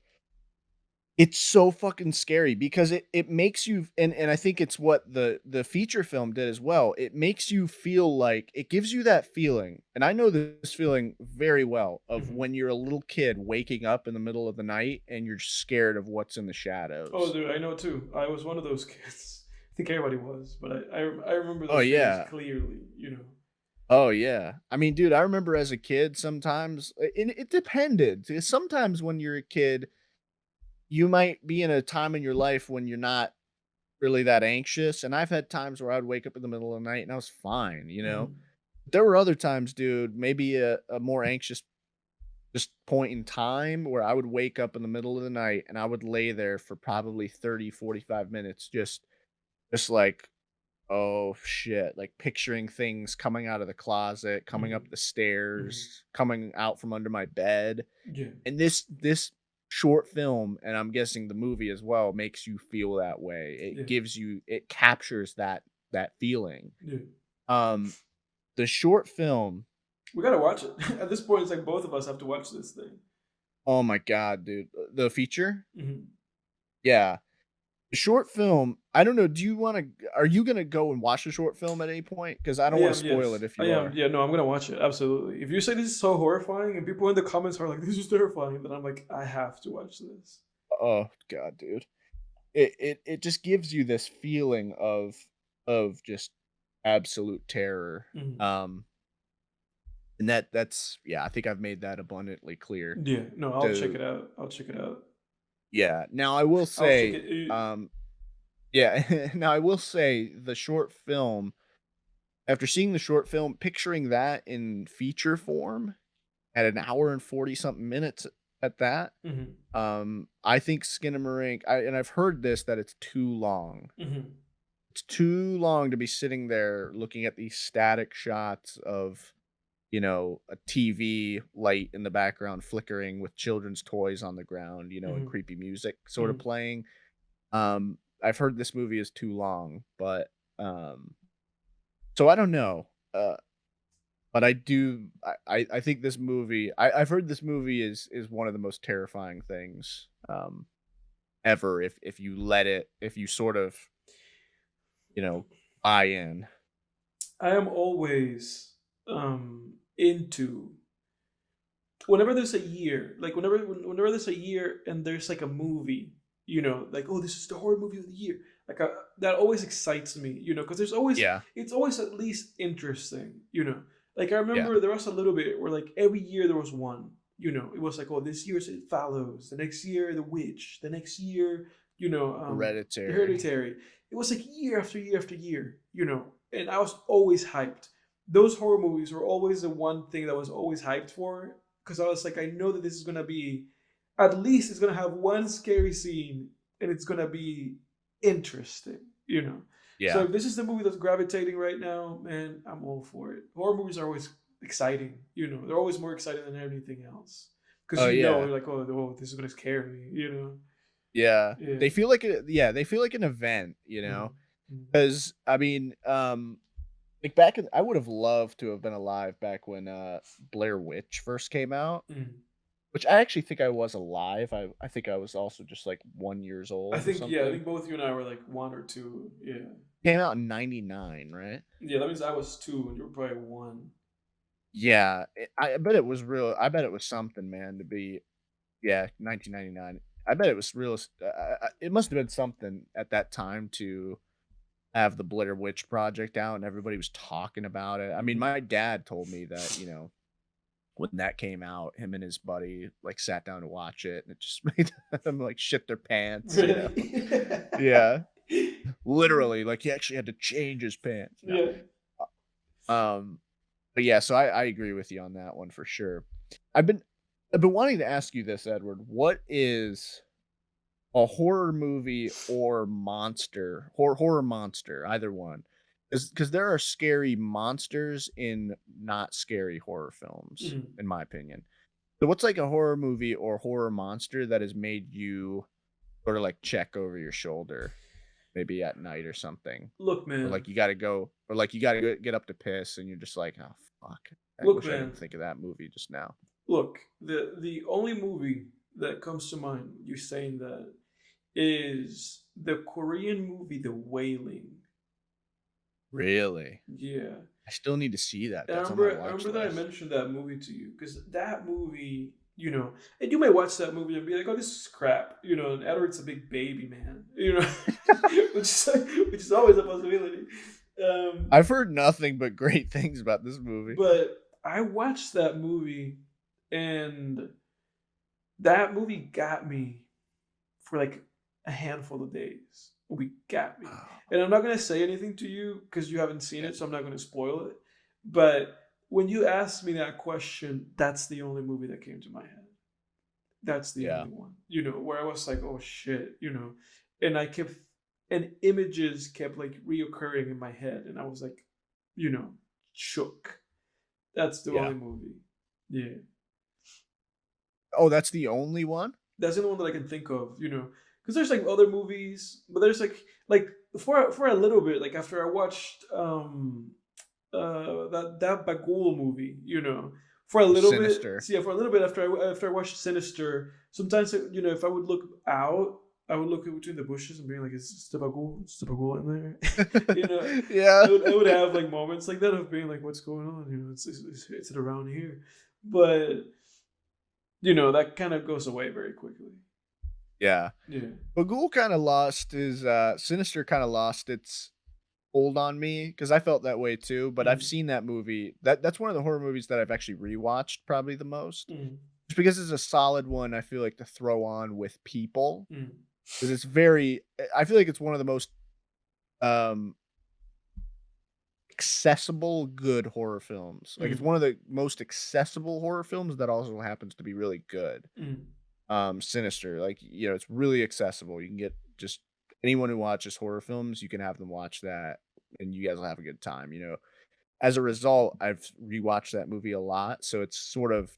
It's so fucking scary because it makes you and I think it's what the feature film did as well. It makes you feel like it gives you that feeling. And I know this feeling very well of when you're a little kid waking up in the middle of the night and you're scared of what's in the shadows. Oh, dude, I know too. I was one of those kids. I think everybody was, but I remember those things clearly, you know. Oh, yeah. I mean, dude, I remember as a kid sometimes and it depended. Sometimes when you're a kid, you might be in a time in your life when you're not really that anxious, and I've had times where I'd wake up in the middle of the night and I was fine, you know? Mhm. There were other times, dude, maybe a more anxious just point in time where I would wake up in the middle of the night and I would lay there for probably 30, 45 minutes just like, "Oh, shit," like, picturing things coming out of the closet, coming up Mhm. the Mhm. stairs, coming out from under my bed, Yeah. and this short film, and I'm guessing the movie as well, makes you feel that way. Yeah. It captures that feeling. Yeah. Um, the short film, We gotta watch it. At this point, it's like both of us have to watch this thing. oh my god, dude, the feature? Mhm. Yeah. The short film, I don't know, are you gonna go and watch the short film at any point? Because I I don't wanna am, spoil it yes. if I you am. are. Yeah, no, I'm gonna watch it. Absolutely. If you say this is so horrifying and people in the comments are like, this is terrifying, then I'm like, I have to watch this. Oh god, dude. It just gives you this feeling of just absolute terror. Mhm. Um, and that's yeah, I think I've made that abundantly clear. Yeah, no, I'll check So, it out. I'll check it out. yeah. Now I will I'll check say, it. yeah, now I will say the short film, after seeing the short film, picturing that in feature form at an hour and 40 something minutes at that, Mhm. I think Skinamarink, and I've heard this that it's too long. Mhm. It's too long to be sitting there looking at these static shots of, a TV light in the background flickering with children's toys on the ground, and Mhm. creepy music sort of Mhm. playing. I've heard this movie is too long, but um, so I don't know. But I do. I think this movie. I've heard this movie is one of the most terrifying things ever. If you let it, if you sort of you know buy in. I am always into whenever there's a year, like whenever there's a year and there's like a movie, like oh this is the horror movie of the year, like that always excites me, because Yeah. it's always at least interesting. Like I Yeah. remember there was a little bit where like every year there was one, it was like oh this year's It Follows, the next year The Witch, the next year The Hereditary. Hereditary. It was like year after year after year, and I was always hyped. Those horror movies were always the one thing that I was always hyped for because I was like, I know that this is gonna be, at least it's gonna have one scary scene and it's gonna be interesting. So Yeah. if this is the movie that's gravitating right now, man, I'm all for it. Horror movies are always exciting. They're always more exciting than anything else because Oh you're yeah. like, oh, this is gonna scare me. Yeah. Yeah. They feel like an event, Mhm. Mhm. because I mean, like back in, I would have loved to have been alive back when Blair Witch first came out, Mhm. which I actually think I was alive. I think I was also just like 1 years I old or think yeah, I something. think both you and I were like one or two. Yeah. Came out in '99, right? Yeah, that means I was two and you were probably one. Yeah, I bet it was real. I bet it was something, man. To be, yeah, 1999. I bet it was real. It must have been something at that time to have the Blair Witch Project out, and everybody was talking about it. I mean, Mhm. my dad told me that when that came out, him and his buddy like sat down to watch it, and it just made them like shit their pants. Really? Yeah, literally, like he actually had to change his pants. No, Yeah. um, but yeah, so I agree with you on that one for sure. I've been I've been wanting to ask you this, Edward. What is a horror movie or horror monster, either one? Because there are scary monsters in not scary horror films, Mhm. in my opinion. So what's like a horror movie or horror monster that has made you sort of like check over your shoulder, maybe at night or something? Look, Or man. like you gotta go, or like you gotta get up to piss and you're just like, oh fuck. I Look, wish I didn't man. think of that movie just now. Look. The only movie that comes to mind, you saying that, is the Korean movie The Wailing. Really? Yeah. I still need to see that. And That's on my I watch remember that I list. mentioned that movie to you because that movie, and you may watch that movie and be like, "Oh, this is crap," and Edward's a big baby man, which is always a possibility. I've heard nothing but great things about this movie. But I watched that movie, and that movie got me for like a handful of days. We got me. Oh, And I'm not gonna say anything to you because you haven't seen yeah. it, so I'm not gonna spoil it. But when you asked me that question, that's the only movie that came to my head. That's the Yeah. only one, where I was like, oh shit, and I kept, and images kept like reoccurring in my head, and I was like, you know, shook. That's the Yeah. only movie. Yeah. Oh, that's the only one? That's the only one that I can think of, because there's like other movies, but there's like for a little bit, like after I watched that Bagul movie, for a little bit. Sinister. So yeah, for a little bit after I watched Sinister, sometimes if I would look out, I would look in between the bushes and be like, "Is the Bagul? Is the Bagul in there?" Yeah. I would have like moments like that of being like, "What's going on?" It's it around here, but that kind of goes away very quickly. Yeah. Yeah. Bagul kind of lost his Sinister kind of lost its hold on me because I felt that way too, but I've Mm, seen that movie. That's one of the horror movies that I've actually rewatched probably the most. mm, Just because it's a solid one I feel like to throw on with people mm, because it's very I feel like it's one of the most um accessible good horror films. Like it's mm, one of the most accessible horror films that also happens to be really good. mm. Sinister, like, it's really accessible. You can get just anyone who watches horror films, you can have them watch that and you guys will have a good time. As a result, I've rewatched that movie a lot, so it's sort of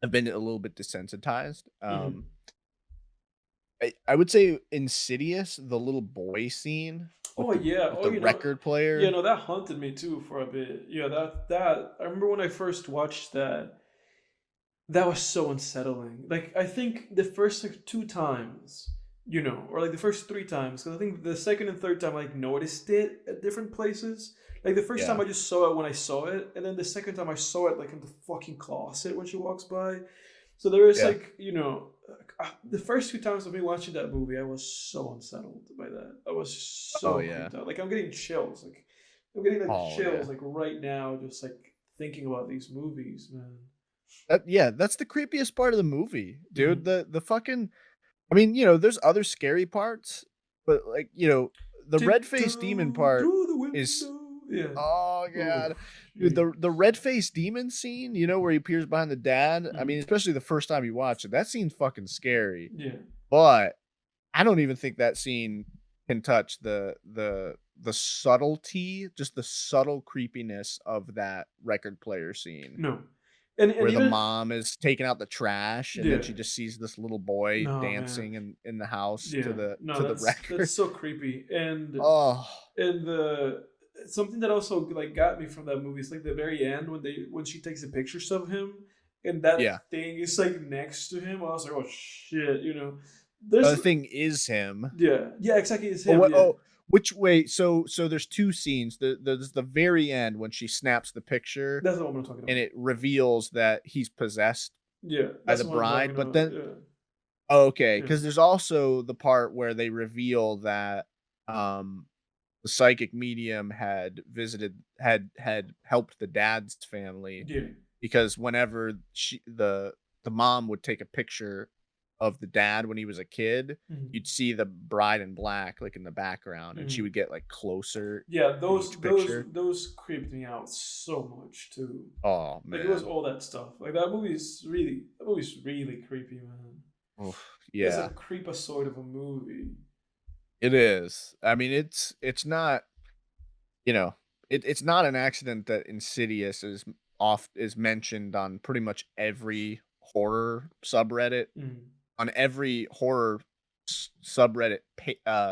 I've been a little bit desensitized. Mhm. I would say Insidious, the little boy scene Oh yeah. with Oh, the record player. no, that haunted me too for a bit. Yeah, that I remember when I first watched that. That was so unsettling. Like I think the first like two times, or like the first three times, because I think the second and third time I like noticed it at different places. Like the first time Yeah. I just saw it when I saw it, and then the second time I saw it like in the fucking closet when she walks by. So there is Yeah. like, the first few times of me watching that movie, I was so unsettled by that. I was Oh, so yeah. creeped out. Like I'm getting chills. Like I'm getting like Oh, yeah. chills like right now, just like thinking about these movies, man. Yeah, that's the creepiest part of the movie, dude. Mhm. The fucking I mean, there's other scary parts, but like, the red-faced demon Tiptoe part through the is window. Yeah. oh god. Oof. Dude, Yeah. the red-faced demon scene, where he appears behind the dad, I mean, Mhm. especially the first time you watch it, that scene's fucking scary. Yeah. But I don't even think that scene can touch the subtlety, just the subtle creepiness of that record player scene. No. And Where the even mom is taking out the trash, and then yeah. she just sees this little boy No, man. dancing in the house to Yeah. the No, to the that's record. so creepy. Oh, And the something that also like got me from that movie is like the very end when she takes the pictures of him and yeah. that thing is like next to him. I was like, oh shit. The There's thing is him. yeah. Yeah, exactly, it's Oh, him, what yeah. which way so there's 2 scenes. There's the very end when she snaps the picture, That's the one I'm talking and about. it reveals that he's possessed Yeah, by that's the the one I'm talking bride, but about. then Yeah. oh, okay, Yeah. because there's also the part where they reveal that, um the psychic medium had helped the dad's family Yeah. because whenever the mom would take a picture of the dad when he was a kid, Mhm. you'd see the bride in black like in the background, and she Mhm. would get like closer Yeah, in those each those picture. those creeped me out so much too. Oh Like it was man. all that stuff. Like that movie's really creepy, man. Oof, It's a yeah, creepazoid of a movie. it is. I mean, it's not you know it's not an accident that Insidious is mentioned on pretty much every horror subreddit, Mm. on every horror subreddit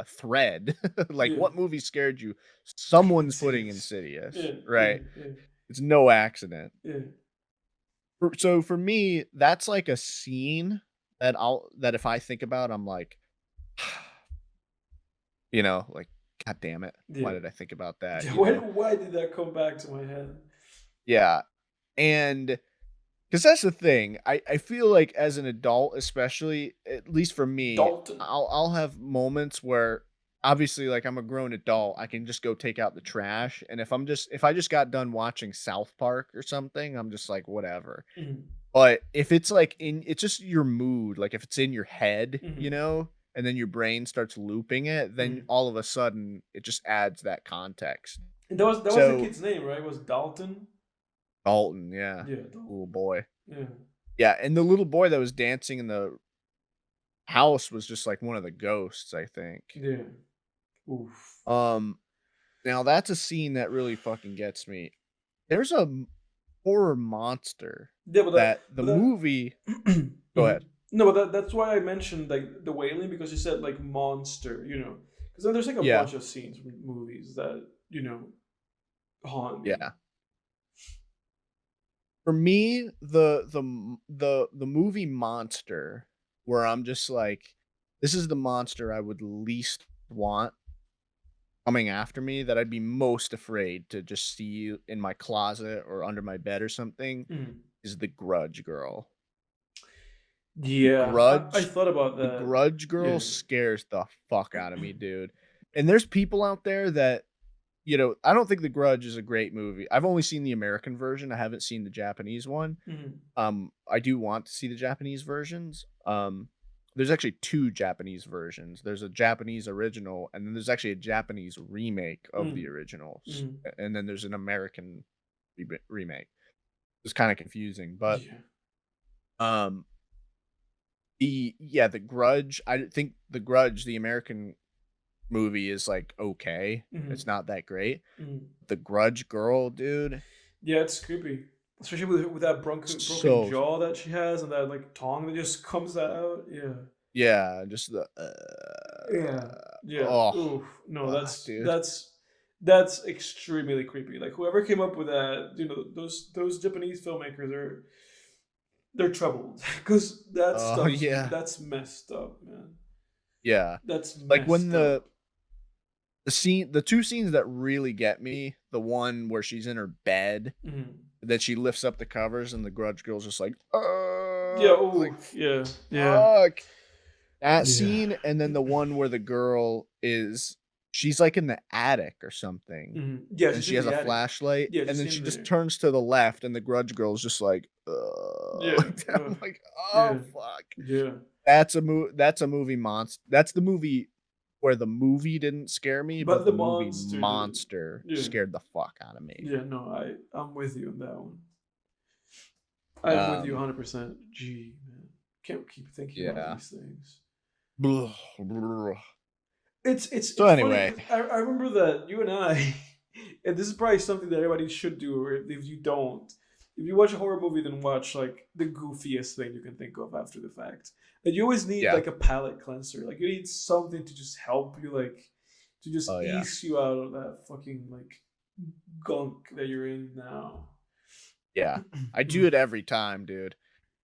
thread. Like, Yeah. what movie scared you? Someone's putting Insidious. Insidious, Yeah, yeah, right? yeah, It's no accident. yeah. So for me, that's like a scene that if I think about, I'm like, like, God damn it, why Yeah. did I think about that? Yeah, why did that come back to my head? Yeah, and because that's the thing, I feel like as an adult, especially, at least for me, Dalton. I'll have moments where obviously, like, I'm a grown adult, I can just go take out the trash, and if I just got done watching South Park or something, I'm just like, "Whatever." Mhm. But if it's, like, it's just your mood, like, if it's in your head, Mhm. and then your brain starts looping it, then Mhm. all of a sudden, it just adds that context. And that was the So kid's name, right? It was Dalton? Dalton, yeah, Yeah, Dalton. little boy. Yeah. Yeah, and the little boy that was dancing in the house was just, like, one of the ghosts, I think. Yeah. Oof. Um, Now that's a scene that really fucking gets me. There's a horror monster Yeah, that the but that movie go Mhm. ahead. No, but that's why I mentioned like the wailing because you said like monster, you know. Because then there's like a Yeah, bunch of scenes from movies that haunt me. yeah. For me, the movie Monster, where I'm just like, this is the monster I would least want coming after me, that I'd be most afraid to just see in my closet or under my bed or something, Mhm. is the Grudge girl. Yeah, I Grudge thought about the that. Grudge girl Yeah. scares the fuck out of me, dude. And there's people out there that, I don't think The Grudge is a great movie. I've only seen the American version. I haven't seen the Japanese one. Mhm. I do want to see the Japanese versions. There's actually 2 Japanese versions. There's a Japanese original, and then there's actually a Japanese remake of the Mhm. originals, Mhm. and then there's an American remake. It's kinda confusing, but, Yeah. um, the Grudge, I think The Grudge, the American movie is, like, okay. It's Mhm. not that great. Mhm. The Grudge girl, dude, Yeah, it's creepy, especially with that broken so jaw that she has and that like tongue that just comes out. Yeah. yeah, just Yeah. Yeah. oh, Oof. No, dude. that's extremely creepy. Like whoever came up with that, those Japanese filmmakers they're troubled because that Oh, stuff's yeah. that's messed up, man. Yeah. That's Like, when messed up. the 2 scenes that really get me, the one where she's in her bed, Mhm. that she lifts up the covers and the Grudge girl's just like, Yeah. like, Oh, yeah. Yeah. fuck." That Yeah. scene, and then the one where the girl she's, like, in the attic or something, Yeah, and she's she in has the a attic. flashlight, Yeah, and she's then she in just there. turns to the left, and the Grudge girl's just like, Yeah. like that. I'm like, "Oh, Yeah. fuck." Yeah. That's a movie monster. That's the movie where the movie didn't scare me, But but the the movie monster did. Monster Yeah. scared the fuck out of me. Yeah, no, I'm with you on that one. I'm with you Um, 100%. Gee, man. Can't keep thinking about yeah. these things. Blah, blah. It's So it's funny anyway, because I remember that you and I, and this is probably something that everybody should do, or if you don't, if you watch a horror movie, then watch like the goofiest thing you can think of after the fact. And you always need yeah. like a palate cleanser. Like you need something to just help you, like to just Oh yeah. ease you out of that fucking like gunk that you're in now. Yeah. I do it every time, dude.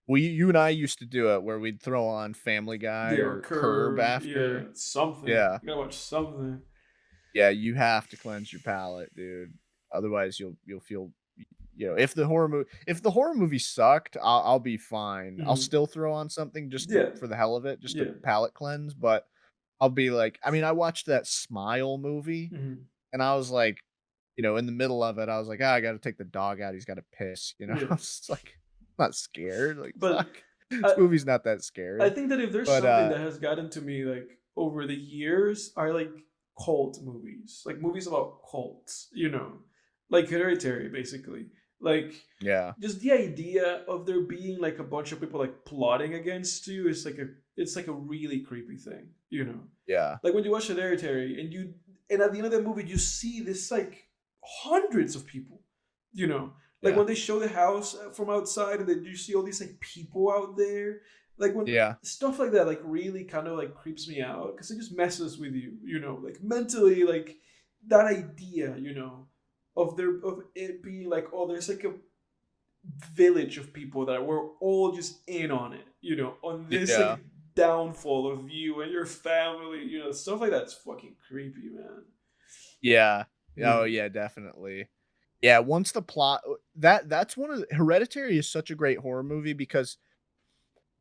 You and I used to do it where we'd throw on Family Guy Yeah, or or Curb curb, yeah, after. something. Yeah. You gotta watch something. Yeah, you have to cleanse your palate, dude. Otherwise you'll feel, if the horror movie sucked, I'll be fine. I'll Mhm. still throw on something just to Yeah, for the hell of it, just to yeah. palate cleanse, but I'll be like, I mean, I watched that Smile movie, Mhm. and I was like, in the middle of it, I was like, "Ah, I gotta take the dog out, he's gotta piss," Yeah. I was like, I'm not scared, like, But fuck. This I movie's not that I scary. think that if there's But, something that has gotten to me like over the years are like cult movies. Like movies about cults, Like Hereditary basically. Like yeah, just the idea of there being like a bunch of people like plotting against you is like a really creepy thing. yeah, Like when you watch Hereditary and at the end of the movie you see this like hundreds of people, you know. Like yeah, when they show the house from outside and then you see all these like people out there. Like when yeah, stuff like that like really kind of like creeps me out because it just messes with you, like mentally, like that idea, of it being like, oh, there's like a village of people that were all just in on it, on this yeah, like downfall of you and your family, stuff like that's fucking creepy, man. yeah. Yeah. Oh, yeah, definitely. Yeah, once the plot that's one of the Hereditary is such a great horror movie because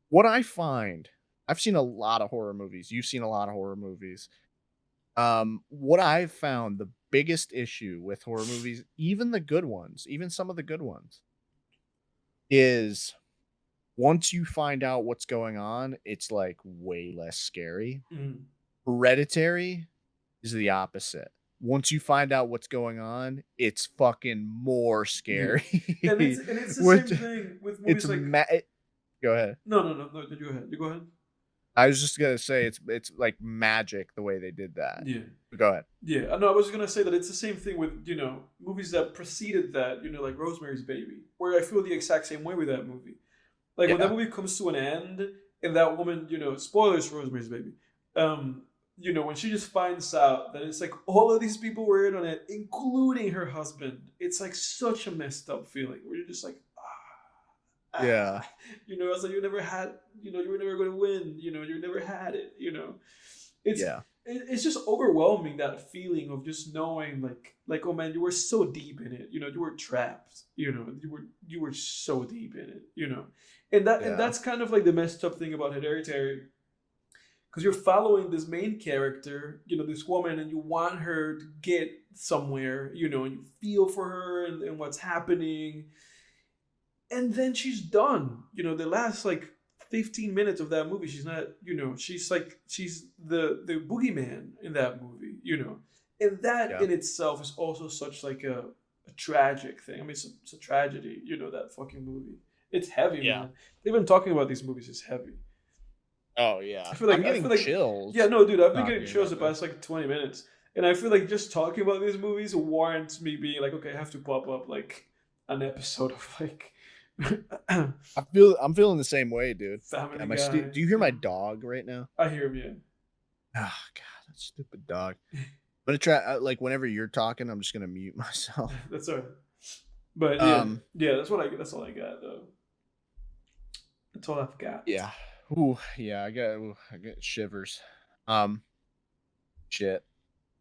what I find I've seen a lot of horror movies, you've seen a lot of horror movies. What I've found the biggest issue with horror movies, even the good ones, even some of the good ones, is once you find out what's going on, it's like way less scary. Mm. Hereditary is the opposite. Once you find out what's going on, it's fucking more Yeah, scary. and it's the Which same thing with it's movies like go ahead. no. You go ahead. You go ahead. I was just gonna say it's like magic the way they did that. Yeah. Go ahead. Yeah, I know. I was gonna say that it's the same thing with movies that preceded that. Like Rosemary's Baby, where I feel the exact same way with that movie. Like when that Yeah. movie comes to an end, and that woman, spoilers for Rosemary's Baby. When she just finds out that it's like all of these people were in on it, including her husband. It's like such a messed up feeling where you're just like, Yeah. it's like you never had, you were never going to win. You never had it. It's Yeah. it's just overwhelming, that feeling of just knowing like, oh man, you were so deep in it. You were trapped. You were so deep in it. And Yeah. that's kind of like the messed up thing about Hereditary, because you're following this main character, this woman, and you want her to get somewhere, and you feel for her and what's happening, and then she's done. The last like 15 minutes of that movie, she's not, she's the boogeyman in that movie, and that Yeah. in itself is also such like a tragic thing. I mean, it's a tragedy, that fucking movie. It's heavy, Yeah. man. Even talking about these movies is heavy. Oh yeah. I feel like I'm getting chills. Yeah, no, dude, I've been talking getting chills the about past like 20 minutes, and I feel like just talking about these movies warrants me being like, okay, I have to pop up like an episode of like I'm feeling the same way, dude. Family Yeah, Guy. do you hear my dog right now? I hear him, yeah. Oh god, that stupid dog. I'm gonna try like whenever you're talking, I'm just gonna mute myself. That's all right. But yeah, that's all I got though. That's all I've got. Yeah. Ooh, yeah, I get shivers. Shit.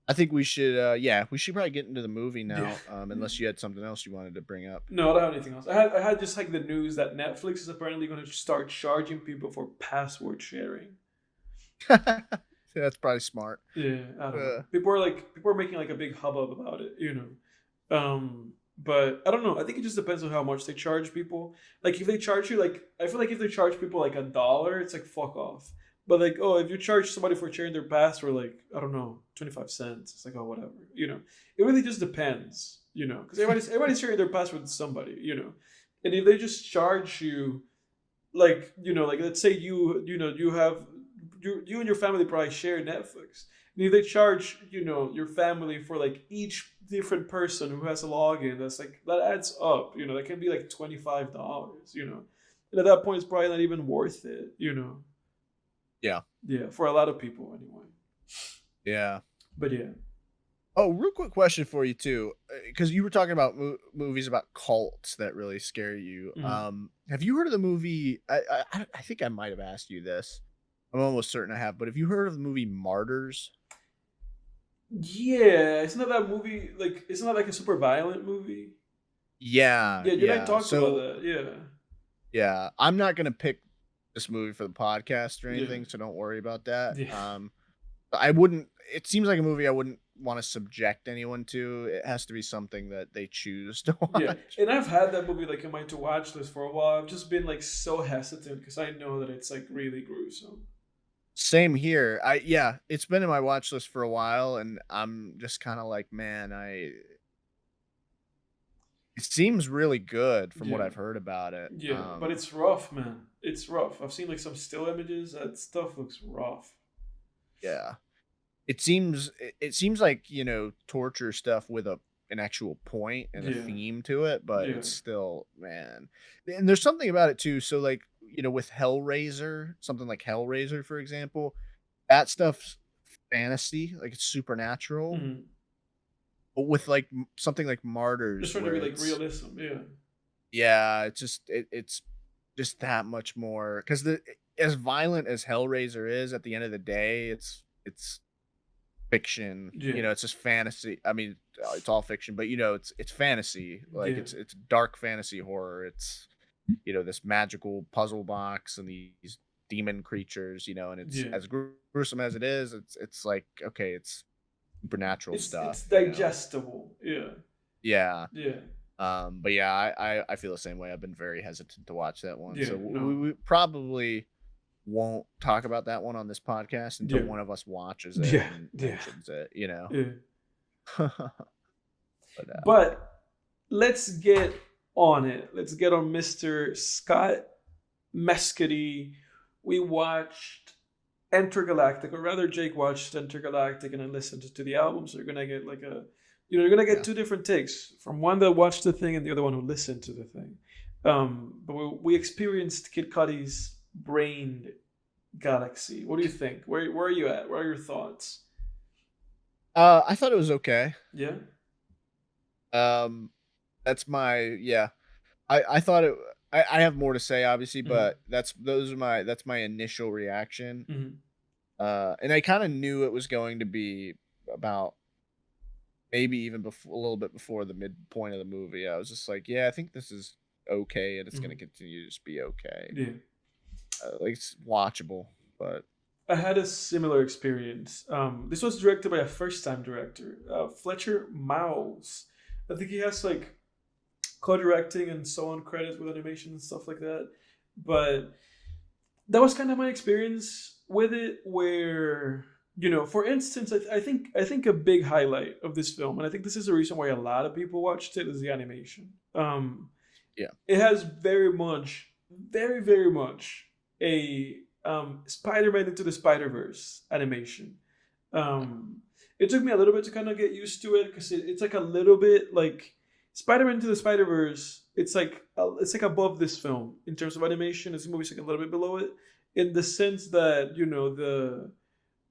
I think we should we should probably get into the movie now. Unless you had something else you wanted to bring up. No, I don't have anything else. I had just like the news that Netflix is apparently going to start charging people for password sharing. That's probably smart. Yeah, I don't know. People are making like a big hubbub about it, But I don't know. I think it just depends on how much they charge people. Like if they charge you I feel like if they charge people like $1, it's like fuck off. But like, oh, if you charge somebody for sharing their password, like, I don't know, 25 cents, it's like, oh, whatever, It really just depends, because everybody's sharing their password with somebody, And if they just charge you, like, like let's say you and your family probably share Netflix. And if they charge, your family for like each different person who has a login, that's like, that adds up, that can be like $25, And at that point, it's probably not even worth it, Yeah. Yeah, for a lot of people anyway. Yeah. But yeah. Oh, real quick question for you too, because you were talking about movies about cults that really scare you. Mhm. Have you heard of the movie? I think I might have asked you this. I'm almost certain I have. But have you heard of the movie Martyrs? Yeah, isn't that movie like? Isn't that like a super violent movie? Yeah. Yeah, you and I Yeah. talked about that. Yeah. Yeah, I'm not gonna pick this movie for the podcast or Yeah. anything, so don't worry about that. Yeah. I wouldn't. It seems like a movie I wouldn't want to subject anyone to. It has to be something that they choose to watch. Yeah, and I've had that movie like in my to watch list for a while. I've just been like so hesitant because I know that it's like really gruesome. Same here. It's been in my watch list for a while, and I'm just kind of like, man, it seems really good from what Yeah. I've heard about it. Yeah, but it's rough, man. It's rough. I've seen like some still images. That stuff looks rough. Yeah. It seems like, torture stuff with an actual point and a Yeah. theme to it, but Yeah. it's still, man. And there's something about it too. So like, with Hellraiser, something like Hellraiser, for example, that stuff's fantasy, like it's supernatural. Mhm. But with like something like Martyrs, Just trying to where be like it's realism. Yeah. yeah, it's just that much more because as violent as Hellraiser is, at the end of the day, it's fiction. Yeah. It's just fantasy. I mean, it's all fiction, but it's fantasy. Like Yeah. it's dark fantasy horror. It's this magical puzzle box and these demon creatures. And it's Yeah. as gruesome as it is. It's like, okay, it's supernatural stuff, It's you know. digestible. Yeah. Yeah. Yeah. But yeah, I feel the same way. I've been very hesitant to watch that one, Yeah. so No. we probably won't talk about that one on this podcast until Yeah. one of us watches it Yeah. and Yeah. mentions it, you know. Yeah. But But let's get on it. Let's get on Mr. Scott Mescudi. We watched Intergalactic, or rather, Jake watched Intergalactic and I listened to the album. So you're gonna get like you're gonna get yeah. two different takes from one that watched the thing and the other one who listened to the thing. But we experienced Kid Cudi's Brain Galaxy. What do you think? Where are you at? What are your thoughts? I thought it was okay. Yeah. Um, that's my yeah. I thought it. I have more to say, obviously, Mm-hmm. but that's my initial reaction. Mm-hmm. And I kind of knew it was going to be about maybe even before a little bit before the midpoint of the movie. I was just like, yeah, I think this is okay, and it's Mm-hmm. going to continue to just be okay. Yeah. Like it's watchable, but I had a similar experience. This was directed by a first-time director, Fletcher Miles. I think he has like co-directing and so on credits with animation and stuff like that. But that was kind of my experience with it, where for instance, I think a big highlight of this film, and I think this is the reason why a lot of people watched it, is the animation. yeah, It has very much, very much a Spider-Man into the Spider-Verse animation. It took me a little bit to kind of get used to it because it's like a little bit like Spider-Man into the Spider-Verse. It's like above this film in terms of animation. This movie's like a little bit below it in the sense that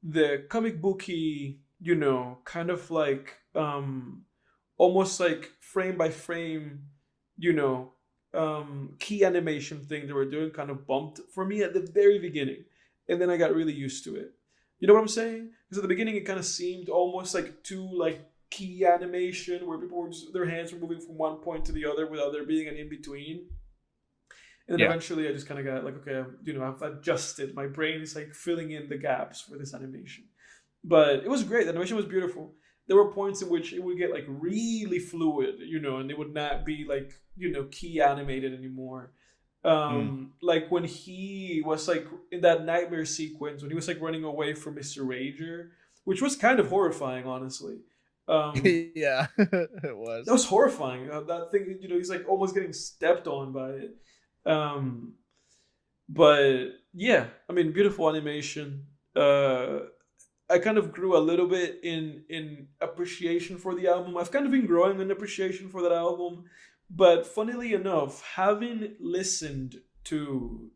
the comic booky, kind of like almost like frame by frame, you know, key animation thing they were doing kind of bumped for me at the very beginning. And then I got really used to it. You know what I'm saying? Because at the beginning it kind of seemed almost like too like key animation where people were just, their hands were moving from one point to the other without there being an in between. And then yeah. eventually I just kind of got like, okay, I've adjusted. My brain is like filling in the gaps for this animation. But it was great. The animation was beautiful. There were points in which it would get like really fluid, and it would not be like, key animated anymore. Mm. Like when he was like in that nightmare sequence, when he was like running away from Mr. Rager, which was kind of horrifying, honestly. Yeah, it That was. was horrifying. That thing, he's like almost getting stepped on by it. Um, but yeah, I mean, beautiful animation. I kind of grew a little bit in appreciation for the album. I've kind of been growing in appreciation for that album, but funnily enough, having listened to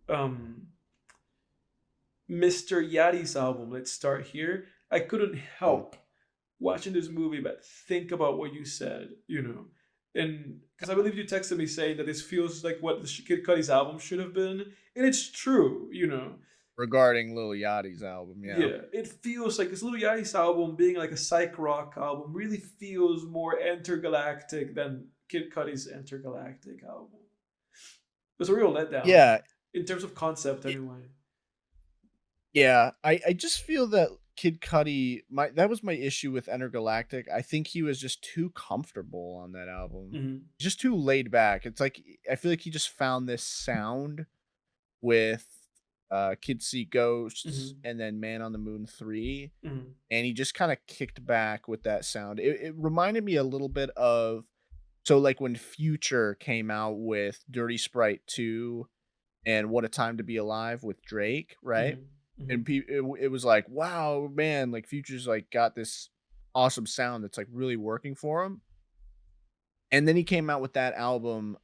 Mr. Yachty's album, Let's Start Here, I couldn't Mm. help watching this movie but think about what you said, and because I believe you texted me saying that this feels like what the Kid Cudi's album should have been, and it's true. Regarding Lil Yachty's album, yeah. Yeah, it feels like this Lil Yachty's album being like a psych rock album really feels more intergalactic than Kid Cudi's Intergalactic album. It was a real letdown Yeah, in terms of concept, anyway. yeah. I just feel that Kid Cudi, that was my issue with Entergalactic. I think he was just too comfortable on that album. Mm-hmm. Just too laid back. It's like I feel like he just found this sound with Kids See Ghosts Mm-hmm. and then Man on the Moon 3, Mm-hmm. and he just kind of kicked back with that sound. It reminded me a little bit of, so like when Future came out with Dirty Sprite 2 and What a Time to Be Alive with Drake, right? Mm-hmm. And it was like, wow, man, like Future's like got this awesome sound that's like really working for him. And then he came out with that album,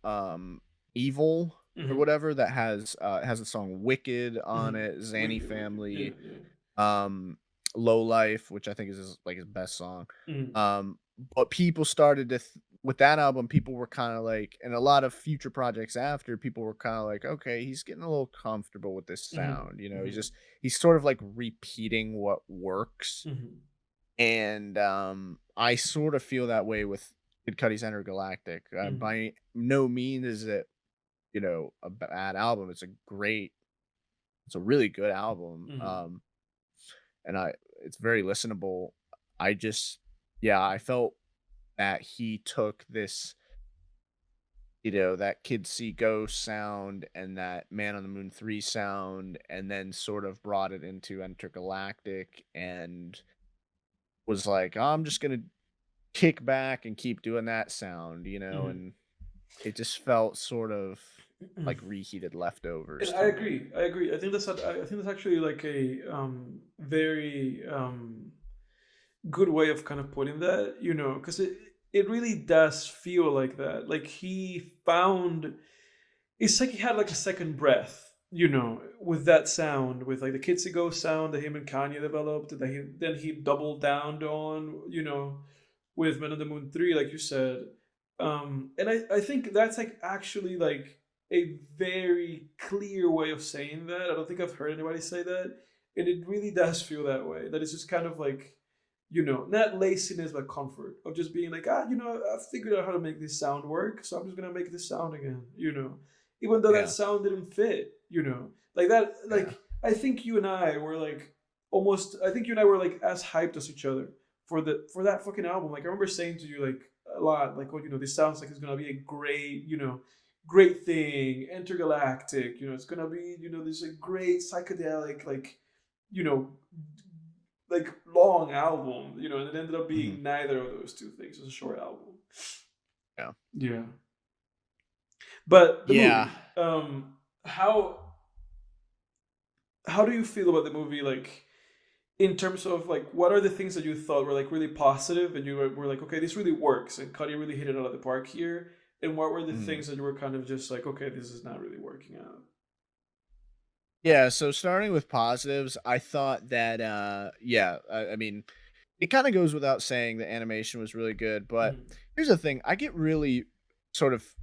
Evil or Mm-hmm. whatever, that has the song Wicked on Mm-hmm. it, Zanny Yeah, Family, yeah. um, Low Life, which I think is his best song. Mm-hmm. But people started to with that album, people were kind of like, and a lot of future projects after, people were kind of like, okay, he's getting a little comfortable with this sound. Mm-hmm. He's sort of like repeating what works. Mm-hmm. And I sort of feel that way with Kid Cudi's Intergalactic. Mm-hmm. By no means is it, a bad album. It's a really good album. Mm-hmm. And it's very listenable. I just yeah, I felt that he took this, that Kid See Ghost sound and that Man on the Moon 3 sound, and then sort of brought it into Intergalactic and was like, "Oh, I'm just gonna kick back and keep doing that sound," Mhm. and it just felt sort of like reheated leftovers And I to me. agree. I agree. I think that's actually like a very good way of kind of putting that, because it really does feel like that. Like he found it's like he had like a second breath, with that sound, with like the Kids Go sound that him and Kanye developed, that then he doubled down on, with Men on the Moon 3, like you said. And I think that's like actually like a very clear way of saying that. I don't think I've heard anybody say that. And it really does feel that way. That it's just kind of like, not laziness, but comfort of just being like, I figured out how to make this sound work. So I'm just going to make this sound again, even though that Yeah, sound didn't fit, like that. yeah. Like, I think you and I were like I think you and I were like as hyped as each other for that fucking album. Like I remember saying to you like a lot, like, oh, this sounds like it's gonna be a great, great thing, intergalactic. It's gonna be, this like great psychedelic, like, you know, like long album. And it ended up Mhm. being neither of those two things. It was a short album. Yeah. Yeah, but the Yeah. movie, how do you feel about the movie? Like in terms of like what are the things that you thought were like really positive and you were like, okay, this really works and Cuddy really hit it out of the park here, and what were the Mhm. things that you were kind of just like, okay, this is not really working out? Yeah, so starting with positives, I thought that yeah, I mean, it kind of goes without saying the animation was really good, but Mhm. here's the thing, I get really sort of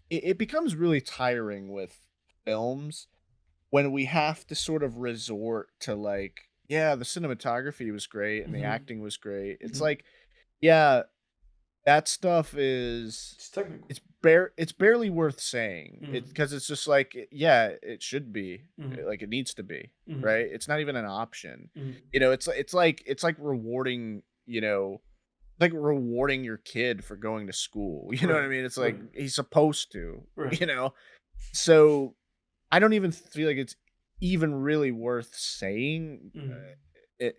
it becomes really tiring with films when we have to sort of resort to like, yeah, the cinematography was great and the Mhm. acting was great. It's Mhm. like, yeah, that stuff is It's technical. it's barely worth saying. It's Mhm. because it's just like, yeah, it should be, Mhm. like, it needs to be, Mhm. right? It's not even an option. Mhm. It's like rewarding, like rewarding your kid for going to school, you know what Right. I mean? It's like Right. he's supposed to, Right. you know? So, I don't even feel like it's even really worth saying, Mhm. e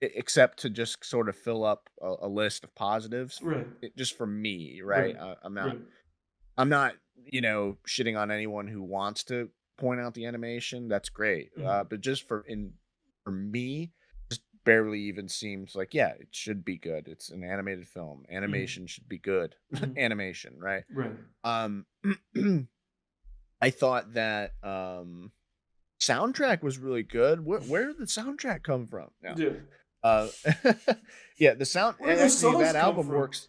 except to just sort of fill up a list of positives, Right. just for me, right? Right. I'm not Right. I'm not, shitting on anyone who wants to point out the animation. That's great. Mhm. But just for me, just barely even seems like, yeah, it should be good. It's an animated film. Mhm. Animation should be good. Mhm. Animation, right? Right. Um, I thought that soundtrack was really good. Where did the soundtrack come from? No. Yeah. Uh, yeah, the sound Where and did those actually songs that come album from? works.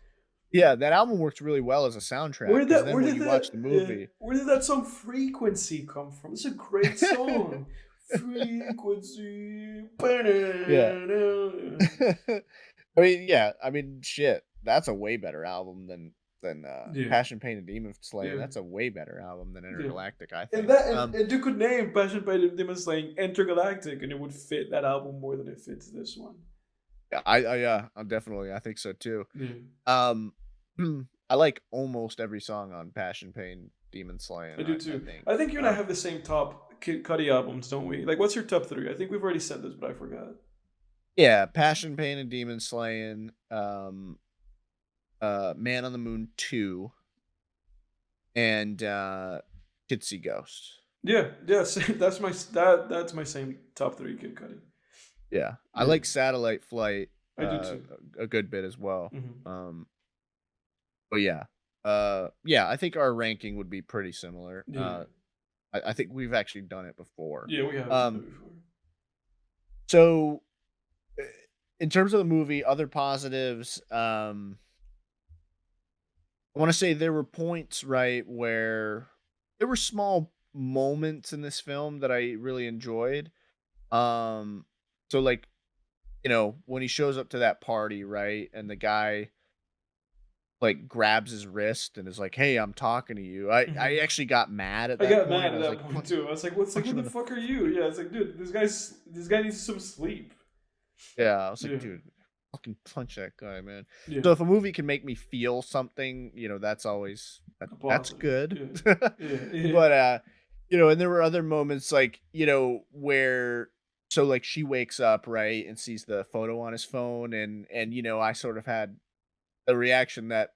Yeah, that album works really well as a soundtrack because then when you watch the movie, Where did that song Frequency come from? It's a great song. Frequency. yeah. Ba-da-da-da. I mean, shit, that's a way better album than Yeah. Passion, Pain, and Demon Slaying. Yeah. That's a way better album than Yeah. Intergalactic, I And think. that and you could name Passion by the Demon Slaying Intergalactic and it would fit that album more than it fits this one. Yeah, yeah, I think so too. Yeah. Um, I like almost every song on Passion, Pain, Demon Slaying. I do I too. think. I think you and I have the same top Kid Cudi albums, don't we? Like, what's your top three? I think we've already said this, but I forgot. Yeah, Passion, Pain, and Demon Slaying. Man on the Moon 2, and Kid See Ghost. Yeah, yeah. That's my same top three Kid Cudi. Yeah, I Yeah, like Satellite Flight I do too. a good bit as well. Hmm. But yeah, yeah, I think our ranking would be pretty similar. Yeah, I think we've actually done it before. yeah. We have done Um, that before. so uh, in terms of the movie, other positives, I want to say there were points right where there were small moments in this film that I really enjoyed. Um, so like when he shows up to that party, right, and the guy like grabs his wrist and is like, "Hey, I'm talking to you." I Hmm. actually got mad at I that got point. mad I at was that like, point too. I was like, "What's like? punch What him the in the fuck are you?" Yeah, it's like, dude, this guy needs some sleep. Yeah, I was like, Yeah. dude, fucking punch that guy, man. Yeah. So if a movie can make me feel something, that's always A that's positive. good. Yeah. Yeah. Yeah. But and there were other moments like, where so like she wakes up, right, and sees the photo on his phone and I sort of had the reaction that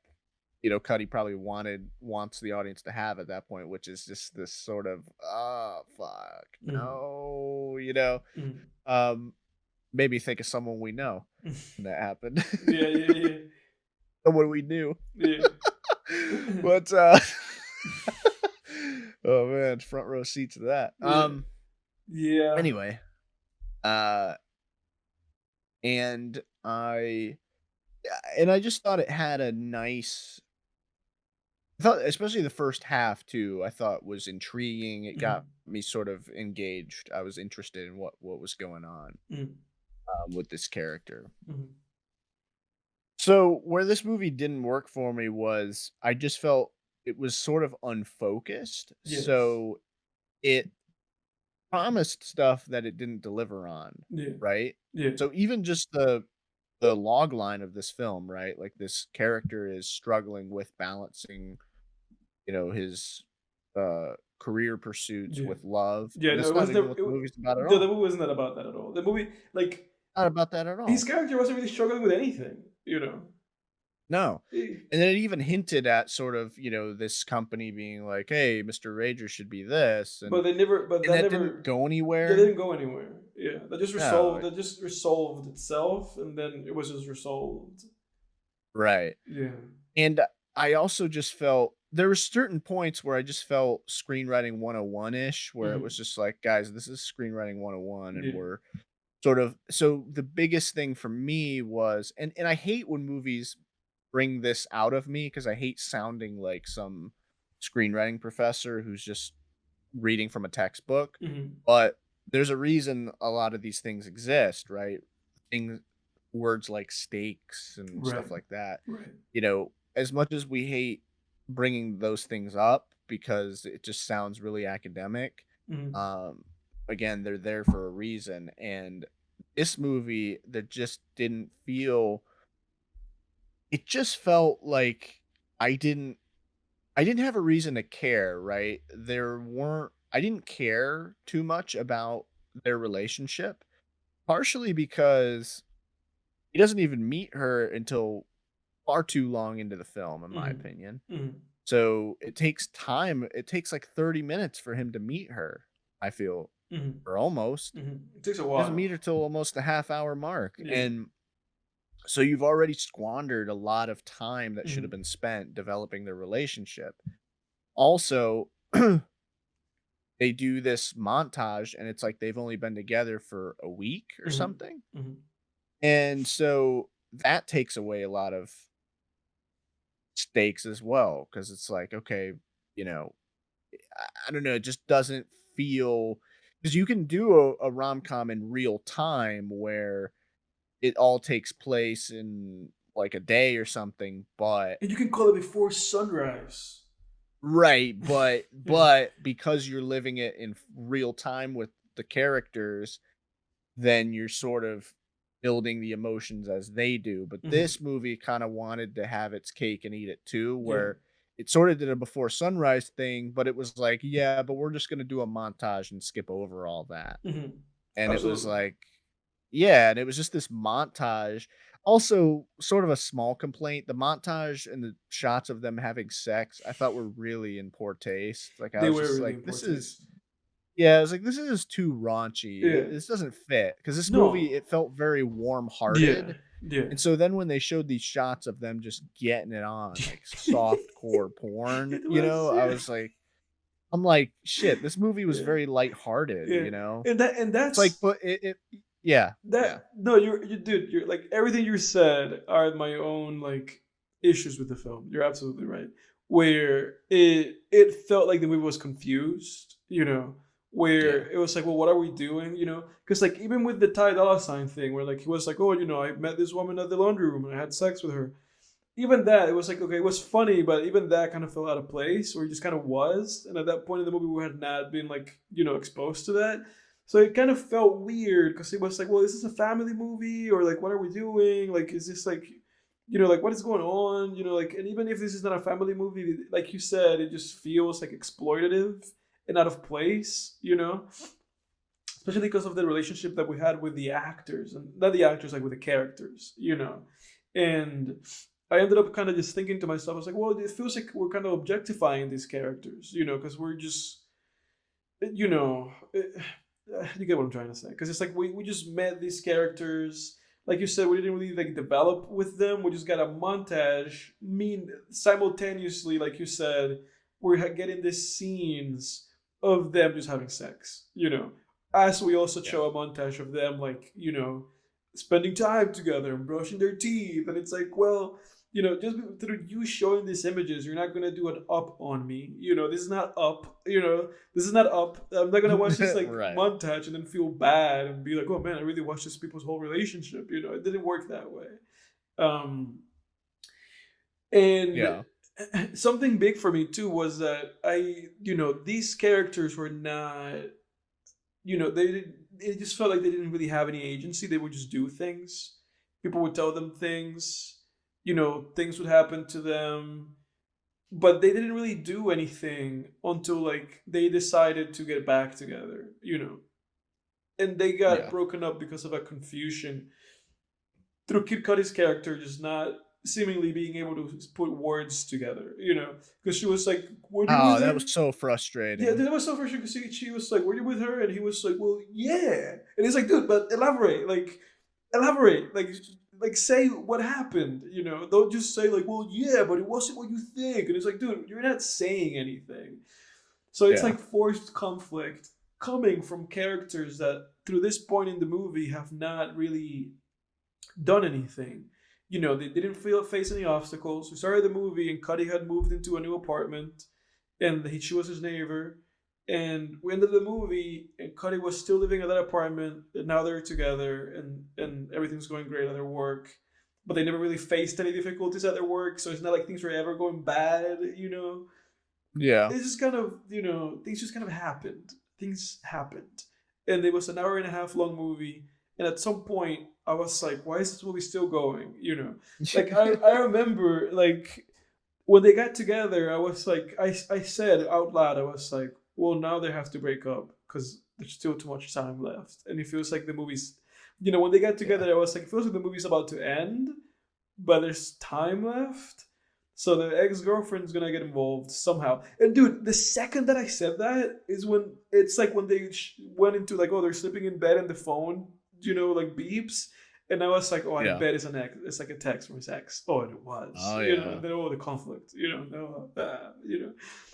Cuddy probably wants the audience to have at that point, which is just this sort of, oh fuck, Mm. no. Mm. Um, Made me think of someone we know when that happened. Yeah. Yeah. Yeah. Someone we knew. Yeah. But oh man, front row seat to that. Yeah. Yeah. Anyway, uh and I just thought it had a nice I thought especially the first half too, I thought was intriguing. It got Mm. me sort of engaged. I was interested in what was going on Mm. with this character. Mm. So where this movie didn't work for me was I just felt it was sort of unfocused. Yes. So it promised stuff that it didn't deliver on, Yeah. right? Yeah. So even just the log line of this film, right? Like this character is struggling with balancing, his career pursuits Yeah. with love. Yeah. And No, that's it not was even never. what the movie's about at The all. movie wasn't that about that at all. The movie, like, Not about that at his all. character wasn't really struggling with anything. You know. No. He- And then it even hinted at sort of, this company being like, "Hey, Mr. Rager should be this," but they never. But and that that didn't never. go That anywhere. didn't go anywhere. Yeah. That just resolved. No. That just resolved itself, and then it was just resolved. Right. Yeah. And I also just felt there were certain points where I just felt screenwriting 101-ish, where it was Mm. just like, guys, this is screenwriting 101, and Yeah. we're sort of so the biggest thing for me was and I hate when movies bring this out of me because I hate sounding like some screenwriting professor who's just reading from a textbook, Mm. but there's a reason a lot of these things exist, right? Things words like stakes and Right. stuff like that. Right. As much as we hate bringing those things up because it just sounds really academic, Mm. um, again, they're there for a reason. And this movie that just didn't feel, it just felt like I didn't, I didn't have a reason to care, right? I didn't care too much about their relationship, partially because he doesn't even meet her until far too long into the film, in my Mm. opinion. Mm. So it takes time. It takes like 30 minutes for him to meet her, I feel, Mm. or almost. Mm. It takes a He doesn't meet while. her till almost the half-hour mark. Yeah. And so you've already squandered a lot of time that should have Mm. been spent developing their relationship. Also, they do this montage and it's like they've only been together for a week or Mm. something. Mm. And so that takes away a lot of stakes as well because it's like, okay, you know, I don't know, it just doesn't feel because you can do a rom-com in real time where it all takes place in like a day or something, but And you can call it before sunrise. right, but Yeah. because you're living it in real time with the characters, then you're sort of building the emotions as they do. But Mm. this movie kind of wanted to have its cake and eat it too, Yeah. where it sort of did a before sunrise thing, but it was like, yeah, but we're just gonna do a montage and skip over all that. Mm. And it was Absolutely. like, yeah, and it was just this montage. Also, sort of a small complaint, the montage and the shots of them having sex, I thought were really in poor taste. Like, I They was were just really like, this important. is yeah, I was like, "This is too raunchy. Yeah. This doesn't fit because this movie, No. it felt very Yeah. warm-hearted, Yeah. and so then when they showed these shots of them just getting it on, like, soft core porn, It was. I Yeah. was like I'm like, "Shit, this movie was Yeah. very lighthearted," Yeah. you know? And It's like, that's but yeah, yeah. that. No, you dude. You're like everything you said are my own like issues with the film. You're absolutely right. Where it felt like the movie was confused. Yeah. Where it was like, well, what are we doing? Because like even with the Ty Dolla Sign thing, where like he was like, oh, I met this woman at the laundry room and I had sex with her. Even that, it was like, okay, it was funny, but even that kind of fell out of place, or it just kind of was. And at that point in the movie, we had not been like, exposed to that. So it kind of felt weird because it was like, well, is this a family movie or like what are we doing? Like, is this like, like what is going on? Like, and even if this is not a family movie, like you said, it just feels like exploitative and out of place. Especially because of the relationship that we had with the actors, and not the actors, like with the characters. And I ended up kind of just thinking to myself, I was like, well, it feels like we're kind of objectifying these characters, because we're just, you know, you get what I'm trying to say. Because it's like we just met these characters. Like you said, we didn't really like develop with them. We just got a montage. Simultaneously, like you said, we're getting these scenes of them just having sex. As we also show a montage of them, like spending time together and brushing their teeth. And it's like, well, just through you showing these images, you're not gonna do an Up on me. This is not Up. This is not Up. I'm not gonna watch this like Right. montage and then feel bad and be like, oh man, I really watched these people's whole relationship. It didn't work that way. And Yeah. something big for me too was that these characters were not, it just felt like they didn't really have any agency. They would just do things. People would tell them things. Things would happen to them, but they didn't really do anything until like they decided to get back together, and they got broken up because of a confusion through Kid Cudi's character just not seemingly being able to put words together, because she was like, "Were you with her?" That was so frustrating. Yeah, that was so frustrating because she was like, "Were you with her?" And he was like, "Well, yeah." And he's like, "Dude, but elaborate, like say what happened, Don't just say like, well, yeah, but it wasn't what you think." And it's like, dude, you're not saying anything. So it's like forced conflict coming from characters that through this point in the movie have not really done anything. They didn't face any obstacles. We started the movie and Cudi had moved into a new apartment and she was his neighbor. And we ended the movie, and Cudi was still living in that apartment. And now they're together, and everything's going great at their work. But they never really faced any difficulties at their work, so it's not like things were ever going bad. Yeah. It's just kind of things just kind of happened. Things happened, and it was an hour and a half long movie. And at some point, I was like, "Why is this movie still going?" Like I remember like when they got together, I was like, I said out loud, I was like, well, now they have to break up because there's still too much time left. And it feels like the movie's, when they got together, I was like, it feels like the movie's about to end, but there's time left. So the ex-girlfriend's going to get involved somehow. And dude, the second that I said that is when it's like when they went into like, oh, they're sleeping in bed and the phone, like beeps. And I was like, oh, I bet it's it's like a text from his ex. Oh, and it was. Oh, and then the conflict,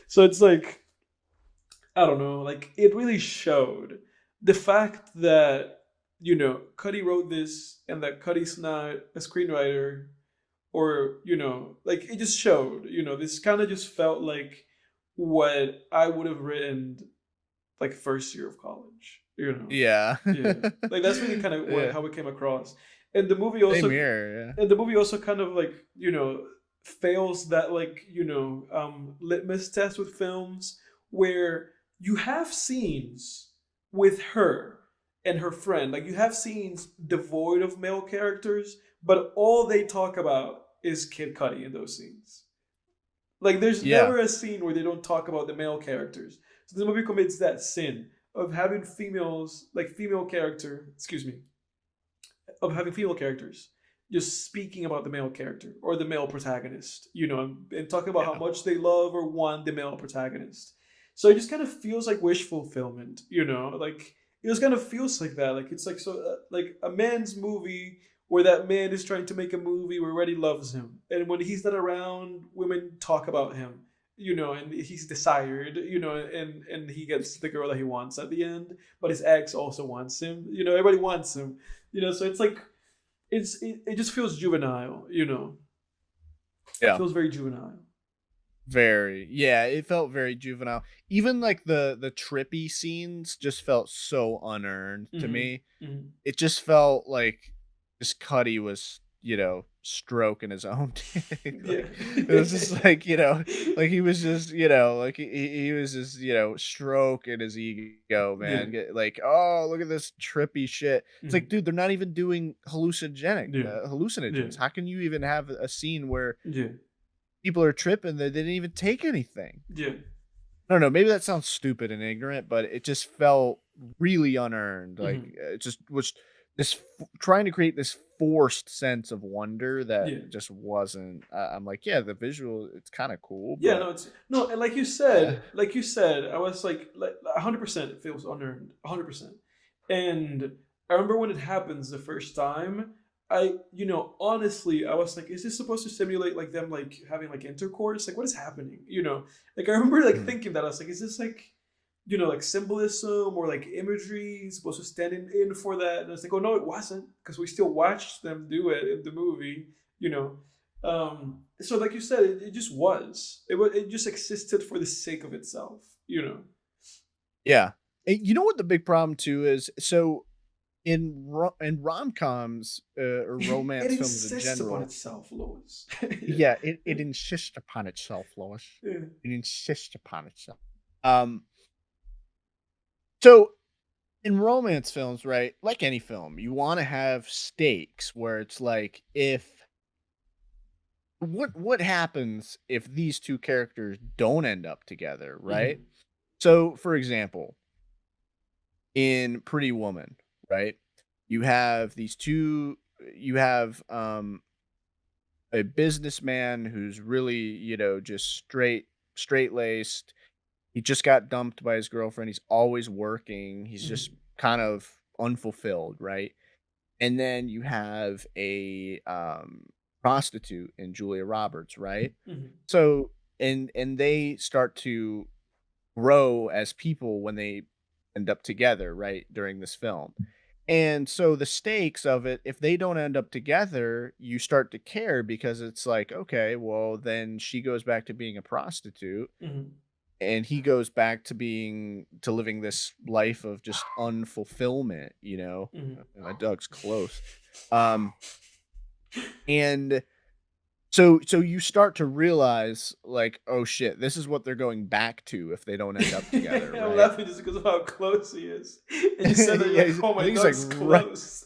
So it's like, I don't know, like it really showed the fact that, Cudi wrote this and that Cudi's not a screenwriter or, like it just showed, this kind of just felt like what I would have written like first year of college. Yeah. Like that's really kind of how it came across. And the movie also Same here, and the movie also kind of like, fails that like, litmus test with films where you have scenes with her and her friend. Like you have scenes devoid of male characters, but all they talk about is Kid Cudi in those scenes. Like there's never a scene where they don't talk about the male characters. So the movie commits that sin of having female characters just speaking about the male character or the male protagonist, and talking about how much they love or want the male protagonist. So it just kind of feels like wish fulfillment, like it just kind of feels like that. Like it's like so like a man's movie where that man is trying to make a movie where everybody loves him, and when he's not around, women talk about him. And he's desired, and he gets the girl that he wants at the end, but his ex also wants him. Everybody wants him. So it's like, it just feels juvenile. It feels very juvenile. Very, it felt very juvenile. Even like the trippy scenes just felt so unearned to me. Mm-hmm. It just felt like this Cudi was stroking his own dick. Yeah. It was just like, like he was just, like he was just, stroking his ego, Yeah. man. Like, oh, look at this trippy shit. It's like, Mhm. dude, they're not even doing Yeah. Yeah. hallucinogens. How can you even have a scene where Yeah. people are tripping that they didn't even take anything? Yeah. I don't know. Maybe that sounds stupid and ignorant, but it just felt really unearned. Like Mhm. it just was trying to create this forced sense of wonder that Yeah. just wasn't. I'm like, yeah, the visual, it's kind of cool, Yeah, but no, it's no, and uh, like you said, I was like 100%. It feels unearned, 100%. And I remember when it happens the first time. Honestly, I was like, is this supposed to simulate like them like having like intercourse? Like, what is happening? Like I remember like mm, thinking that I was like, is this like like symbolism or like imagery supposed to stand in for that? And I was like, oh no, it wasn't, because we still watched them do it in the movie. You know, so like you said, it just was. It just existed for the sake of itself. yeah. And you know what the big problem too is? So in rom coms or It romance films in insists upon general, itself, Lois. yeah, Yeah. it insists upon itself, Lois. Yeah. It insists upon itself. Um, so in romance films, right? Like any film, you want to have stakes where it's like, if what happens if these two characters don't end up together, right? Mhm. So, for example, in Pretty Woman, right? You have these two you have a businessman who's really, just straight-laced. He just got dumped by his girlfriend. He's always working. He's just Mhm. kind of unfulfilled, right? And then you have a prostitute in Julia Roberts, right? Mhm. So and they start to grow as people when they end up together, right, during this film. And so the stakes of it, if they don't end up together, you start to care because it's like, okay, well, then she goes back to being a prostitute Mhm. and he goes back to living this life of just unfulfillment. Mhm. My dog's close. Um, and so you start to realize like, oh shit, this is what they're going back to if they don't end up together, I'm right? laughing just because of how close he is. And you said that you're Yeah, like, oh, I my think he's like dog's right. close.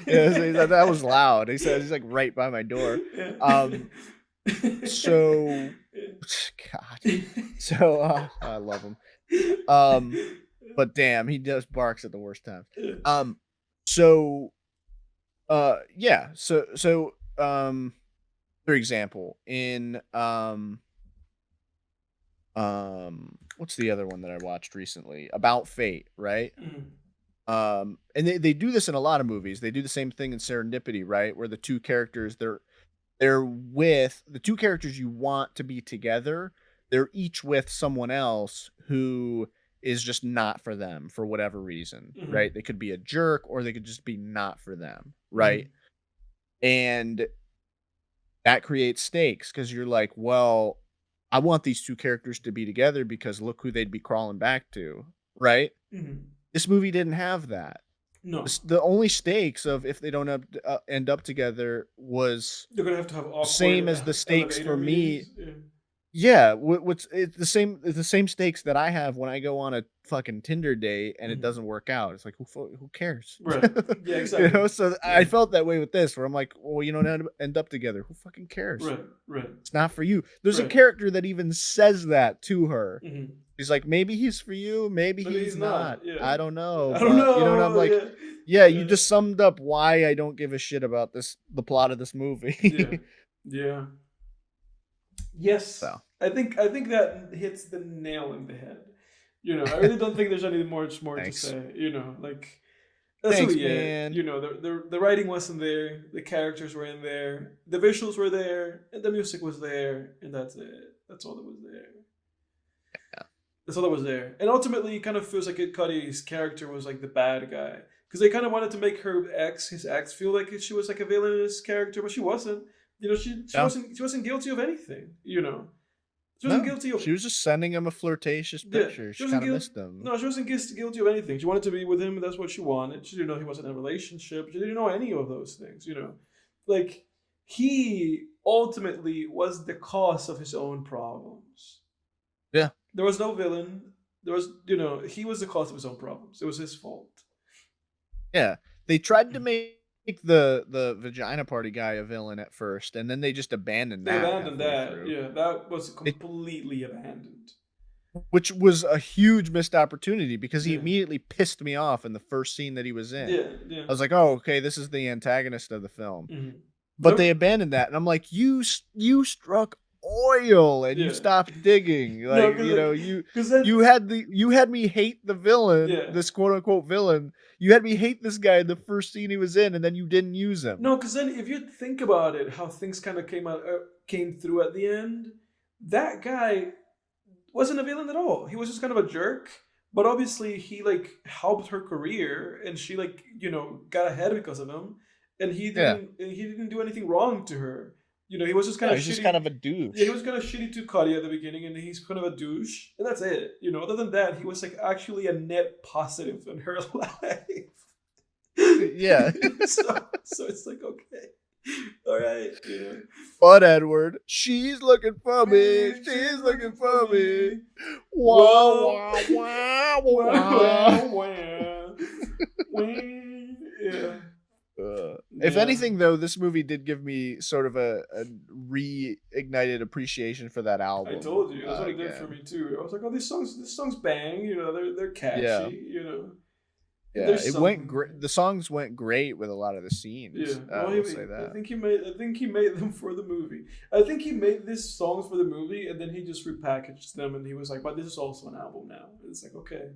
Yeah, that was loud. He said he's like right by my door. Yeah. Um, so Yeah. God, so I love him. Um, but damn, he just barks at the worst times. Yeah. Um, so yeah, so for example, in what's the other one that I watched recently? About Fate, right? Mhm. And they do this in a lot of movies. They do the same thing in Serendipity, right? Where the two characters they're with the two characters you want to be together. They're each with someone else who is just not for them for whatever reason, right? Mhm. They could be a jerk or they could just be not for them, right? Mhm. And that creates stakes because you're like, well, I want these two characters to be together because look who they'd be crawling back to, right? Mhm. This movie didn't have that. No. The only stakes of if they don't end up together was You're gonna have to have the awkward same as the stakes elevator for me. meetings. Yeah. Yeah, what's it's the same stakes that I have when I go on a fucking Tinder date and it Mhm. doesn't work out. It's like who cares? Right. Yeah, exactly. So I Yeah. felt that way with this, where I'm like, well, you don't end up together. Who fucking cares? Right. Right. It's not for you. There's a Right. character that even says that to her. Mhm. He's like, maybe he's for you, maybe Maybe he's he's not. not. Yeah. I don't know, I don't but and I'm know. like, Yeah. yeah, you Yeah. just summed up why I don't give a shit about the plot of this Yeah. movie. Yeah. Yes. So I think that hits the nail in the head. I really don't think there's any more to thanks. say. Like that's Thanks, really it. man. The writing wasn't there, the characters were in there, the visuals were there, and the music was there, and that's it. That's all that was there. That's all that was there. And ultimately, it kind of feels like Kid Cudi's character was like the bad guy, because they kind of wanted to make his ex, feel like she was like a villainous character, but she wasn't. No, She wasn't guilty of anything. She wasn't no, guilty of. she was just sending him a flirtatious Yeah, picture. she She wasn't kind of guilty. missed him. No, she wasn't guilty of anything. She wanted to be with him. That's what she wanted. She didn't know he wasn't in a relationship. She didn't know any of those things. Like he ultimately was the cause of his own problems. Yeah. There was no villain. There was, you know, he was the cause of his own problems. It was his fault. Yeah. They tried to make the vagina party guy a villain at first, and then they just abandoned They that abandoned halfway that. through. Yeah, that was completely abandoned. Which was a huge missed opportunity because he Yeah. immediately pissed me off in the first scene that he was in. Yeah, yeah. I was like, "Oh, okay, this is the antagonist of the film." Mm-hmm. But they abandoned that, and I'm like, "You struck oil and you Yeah. stopped digging." No, Like, you know, then, you had me hate the villain, yeah. this quote unquote villain. You had me hate this guy in the first scene he was in, and then you didn't use him. No, because then if you think about it, how things kind of came through at the end, that guy wasn't a villain at all. He was just kind of a jerk. But obviously, he like helped her career, and she like, you know, got ahead because of him. And he didn't do anything wrong to her. You know, he was just kind of he's shitty. just kind of a douche. Yeah, he was kind of shitty to Cuddy at the beginning, and he's kind of a douche, and that's it. You know, other than that, he was like actually a net positive in her life. Yeah. so it's like, okay, all right, you know. But Edward, she's looking for me. She's looking for me. Wah, wah, wah, wah. Yeah. If anything, though, this movie did give me sort of a reignited appreciation for that album. I told you, that's what it did for me too. I was like, oh, this song's bang. You know, they're catchy. Yeah. You know. Yeah, it went great. The songs went great with a lot of the scenes. Yeah, I will say that. I think he made them for the movie. I think he made these songs for the movie, and then he just repackaged them, and he was like, "But this is also an album now." And it's like, okay,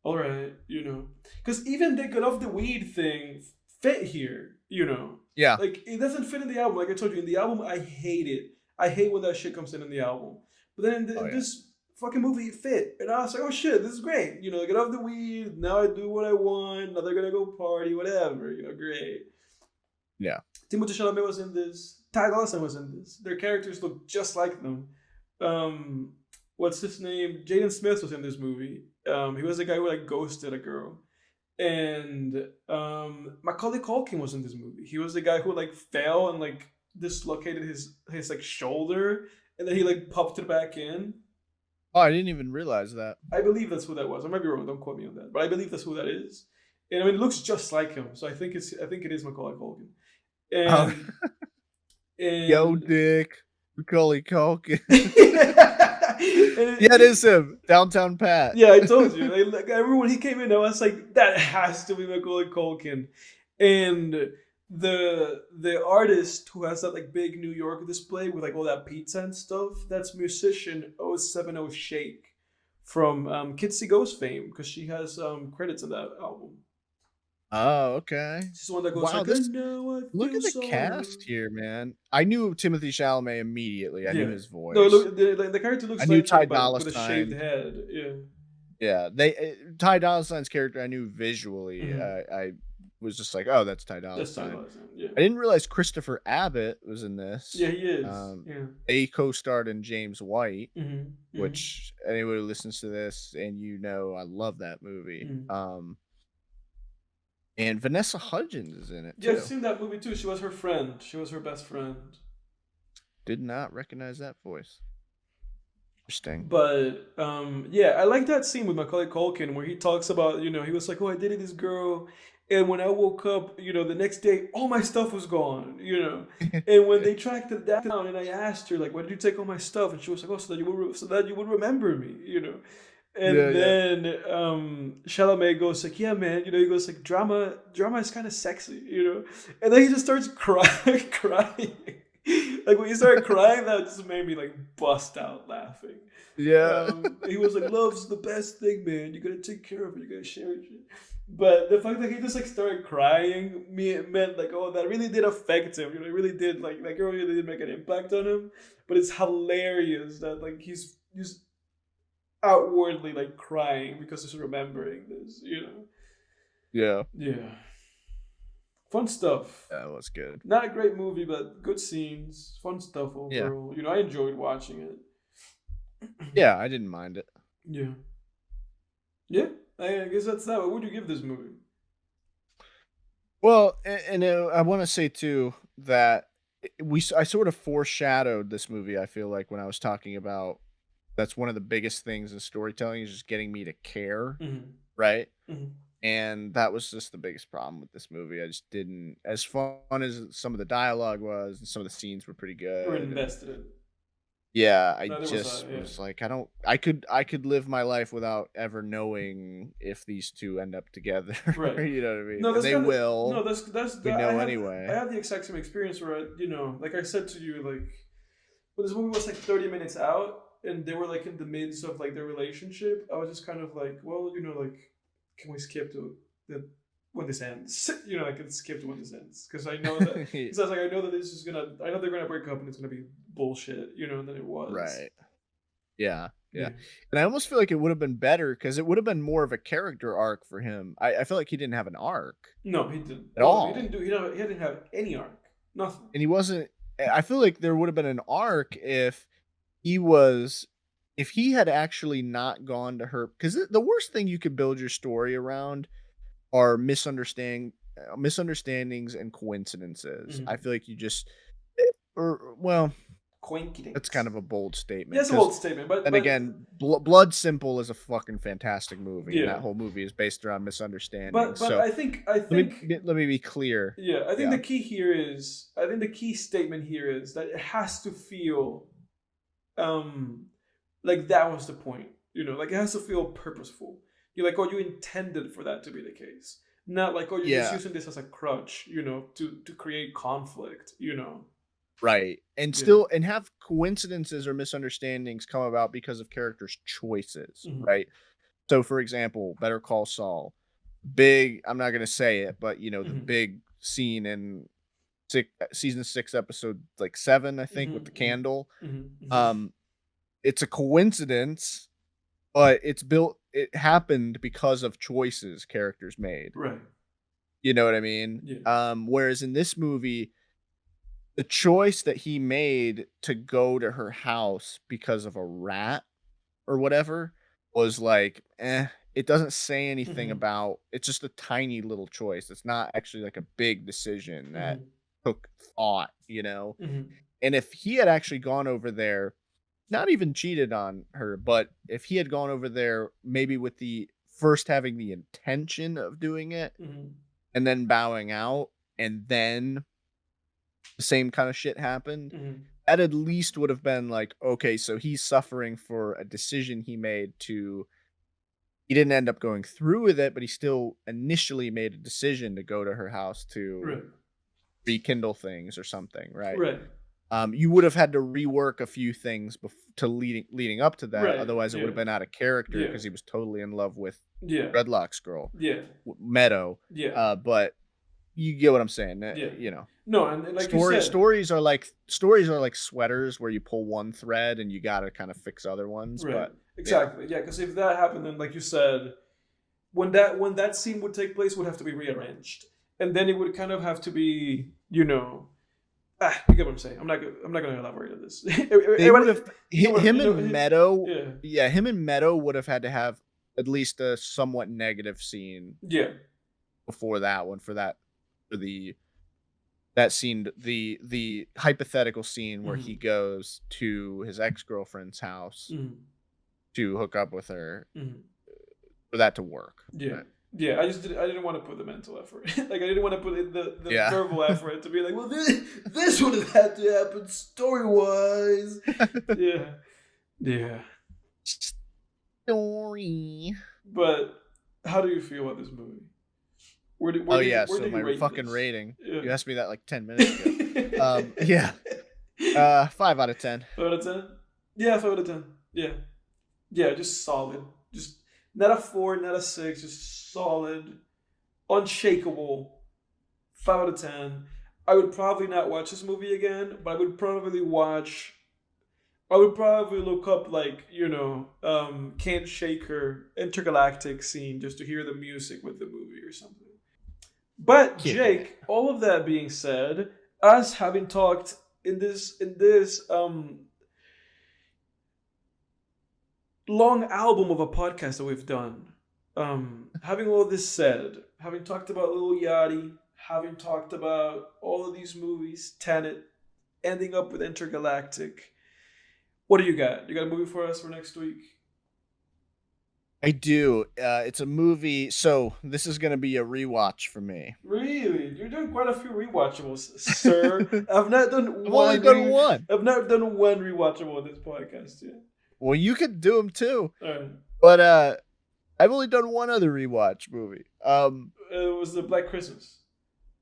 all right, you know, because even the "Get Off the Weed" thing fit here, you know. Yeah, like it doesn't fit in the album. Like I told you, in the album, I hate it. I hate when that shit comes in the album. But then in this fucking movie fit, and I was like, oh shit, this is great. You know, get off the weed. Now I do what I want. Now they're gonna go party, whatever. You know, great. Yeah. Timothée Chalamet was in this. Ty Dolla $ign was in this. Their characters look just like them. What's his name? Jaden Smith was in this movie. He was the guy who like ghosted a girl. And Macaulay Culkin was in this movie. He was the guy who like fell and like dislocated his like shoulder, and then he like popped it back in. Oh, I didn't even realize that. I believe that's who that was. I might be wrong. Don't quote me on that. But I believe that's who that is. And I mean, it looks just like him. So I think it is Macaulay Culkin. And, and Yo, Dick, Macaulay Culkin. Yeah, it is him. Downtown Pat. Yeah, I told you. Like, I remember when he came in, I was like, that has to be Macaulay Culkin. And the artist who has that like big New York display with like all that pizza and stuff, that's musician 070 Shake from Kid Cudi fame, because she has credits in that album. Oh, okay. She's the one that goes like, look at the cast here, man. I knew Timothée Chalamet immediately. I knew his voice. No, the character looks like Ty Dolla $ign with a shaved head. Yeah. Yeah, Ty Dolla $ign's character I knew visually. Mm-hmm. I was just like, oh, that's Ty Dolla $ign. Yeah. I didn't realize Christopher Abbott was in this. Yeah, he is. They co-starred in James White, mm-hmm. which anyone who listens to this and you know I love that movie. Mm-hmm. And Vanessa Hudgens is in it too. Yeah, I've seen that movie too. She was her friend. She was her best friend. Did not recognize that voice. Interesting. But yeah, I like that scene with Macaulay Culkin where he talks about, you know, he was like, oh, I dated this girl, and when I woke up, you know, the next day, all my stuff was gone, you know. And when they tracked it down, and I asked her, like, why did you take all my stuff? And she was like, oh, so that you would remember me, you know. And then Chalamet goes like, yeah, man, you know, he goes like, drama is kind of sexy, you know. And then he just starts crying. Like when he started crying, that just made me like bust out laughing. Yeah. He was like, love's the best thing, man. You gotta take care of it. You gotta share it. But the fact that he just like started crying meant like, oh, that really did affect him. You know, it really did like that girl really did make an impact on him. But it's hilarious that like he's just outwardly like crying because he's remembering this, you know. Yeah. Yeah. Fun stuff. That was good. Not a great movie, but good scenes. Fun stuff overall. Yeah. You know, I enjoyed watching it. Yeah, I didn't mind it. Yeah. Yeah, I guess that's that. What would you give this movie? Well, and I want to say too that I sort of foreshadowed this movie, I feel like, when I was talking about that's one of the biggest things in storytelling is just getting me to care, Mhm. right? Mhm. And that was just the biggest problem with this movie. I just didn't, as fun as some of the dialogue was, and some of the scenes were pretty You were good, and invested in. yeah, I No, there was just yeah. was like, I could live my life without ever knowing if these two end up together. Right. You know what I mean? No, And that's they kind of will. no, that's We that. know I anyway. had the exact same experience where like I said to you, like when this movie was like 30 minutes out and they were like in the midst of like their relationship, I was just kind of like, well, like, can we skip to the when this ends? I can skip to when this ends because I know that because I was like, I know that this is gonna, I know they're gonna break up and it's gonna be bullshit, and then it was. Right. Yeah, yeah. Yeah. And I almost feel like it would have been better because it would have been more of a character arc for him. I feel like he didn't have an arc No, he didn't. at Oh, he didn't all. do. He didn't have any arc. Nothing. And he wasn't I feel like there would have been an arc if he was if he had actually not gone to her because the worst thing you could build your story around are misunderstandings and coincidences. I Mm-hmm. feel like you just or well, that's kind Coincidence. of a bold Yeah, statement it's a because bold statement, but then again, Blood Simple is a fucking fantastic movie, and yeah, that whole movie is based around misunderstandings. but So I think let me be clear. yeah, I think Yeah, the key here is I think the key statement here is that it has to feel um like that was the point. Like it has to feel purposeful. You're like, oh, you intended for that to be the case. Not like, oh, you're just yeah, using this as a crutch, to create conflict. right. And Yeah. still, and have coincidences or misunderstandings come about because of characters' choices, Hmm. right? So, for example, Better Call Saul, big. I'm not gonna say it, but the Hmm. big scene in season 6, episode like 7, I think, with the Hmm. candle. Hmm. Hmm. Um, it's a coincidence, but it happened because of choices characters made. Right. You know what I mean? Yeah. Whereas in this movie, the choice that he made to go to her house because of a rat or whatever was like, it doesn't say anything Hmm. about it's just a tiny little choice. It's not actually like a big decision that Hmm. took thought. Hmm. And if he had actually gone over there, not even cheated on her, but if he had gone over there maybe with the first having the intention of doing it Hmm. and then bowing out and then the same kind of shit happened, Hmm. that at least would have been like, okay, so he's suffering for a decision he made to he didn't end up going through with it, but he still initially made a decision to go to her house to Right. rekindle things or something, right? Right. You would have had to rework a few things to leading up to that. Right. Otherwise, it would Yeah. have been out of character Yeah. because he was totally in love with Yeah. Dreadlocks girl, Yeah. Meadow. Yeah. But you get what I'm saying. Yeah. You know, No, and like you said, stories are like sweaters where you pull one thread and you got to kind of fix other ones. right. But yeah, Exactly. Yeah, because if that happened, then like you said, when that scene would take place, would have to be rearranged, and then it would kind of have to be, you get what I'm saying. I'm not gonna elaborate on this. they would Everybody, have him and Meadow. yeah, Yeah, him and Meadow would have had to have at least a somewhat negative scene yeah. before that one for the that scene, the hypothetical scene where he Hmm. goes to his ex-girlfriend's house Hmm. to hook up with her Hmm. for that to work. Yeah. Right. Yeah, I didn't want to put the mental effort. Like I didn't want to put in the Yeah. verbal effort to be like, well, this would have had to happen story wise. Yeah, yeah. Story. But how do you feel about this movie? Where Oh do you yeah, where so do you my rate fucking this? rating. Yeah. You asked me that like 10 minutes ago. Yeah. 5 out of 10. 5 out of 10. Yeah, 5 out of 10. Yeah, yeah. Just solid. Just not a 4, not a 6. Just solid, unshakable. 5 out of 10. I would probably not watch this movie again, but I would probably look up like Can't Shake Her Intergalactic scene just to hear the music with the movie or something. But Yeah. Jake, all of that being said, us having talked in this long album of a podcast that we've done, having all this said, having talked about Lil Yachty, having talked about all of these movies, Tenet, ending up with Intergalactic. What do you got? You got a movie for us for next week? I do. It's a movie. So this is going to be a rewatch for me. Really? You're doing quite a few rewatchables, sir. I've not done I've only done one. I've not done one rewatchable on this podcast yet. Well, you could do them too. All right. But I've only done one other rewatch movie. It was the Black Christmas.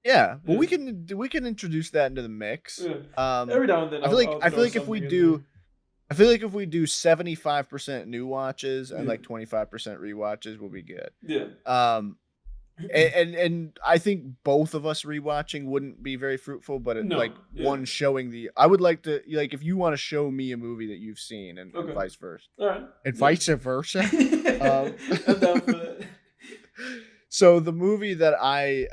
Yeah, well, we can introduce that into the mix. Yeah. Every now and then, I feel like if we do 75% new watches and like 25% rewatches, we'll be good. Yeah. And I think both of us rewatching wouldn't be very fruitful, but one showing I would like to, like, if you want to show me a movie that you've seen and vice versa. All right. And vice versa. I'm down for that. So the movie that I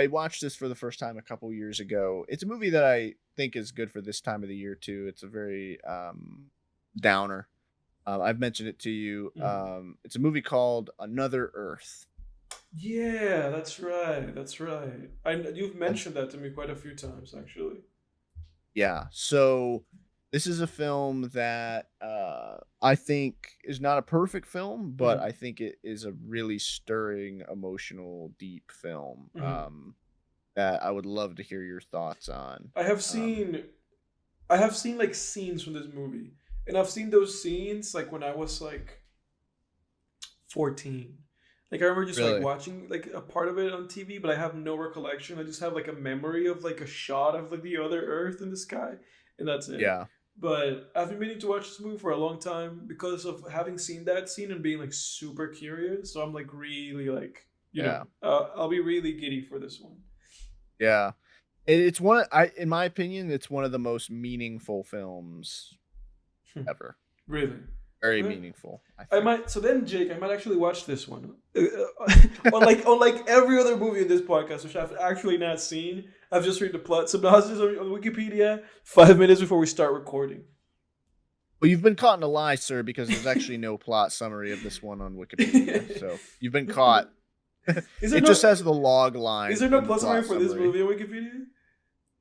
watched this for the first time a couple years ago. It's a movie that I think is good for this time of the year too. It's a very downer. I've mentioned it to you. It's a movie called Another Earth. Yeah, that's right. You've mentioned that to me quite a few times, actually. Yeah. So this is a film that I think is not a perfect film, but I think it is a really stirring, emotional, deep film that I would love to hear your thoughts on. I have seen like scenes from this movie, and I've seen those scenes like when I was like 14. Like I remember just like watching like a part of it on TV, but I have no recollection. I just have like a memory of like a shot of like the other Earth in the sky, and that's it. Yeah. But I've been meaning to watch this movie for a long time because of having seen that scene and being like super curious. So I'm like really like, you know, I'll be really giddy for this one. Yeah. It's in my opinion, it's one of the most meaningful films ever. Really? Very meaningful. I might. So then, Jake, I might actually watch this one. Unlike every other movie in this podcast, which I've actually not seen, I've just read the plot synopsis on Wikipedia 5 minutes before we start recording. Well, you've been caught in a lie, sir, because there's actually no plot summary of this one on Wikipedia. So you've been caught. It just has the log line. Is there no plot summary for this movie on Wikipedia?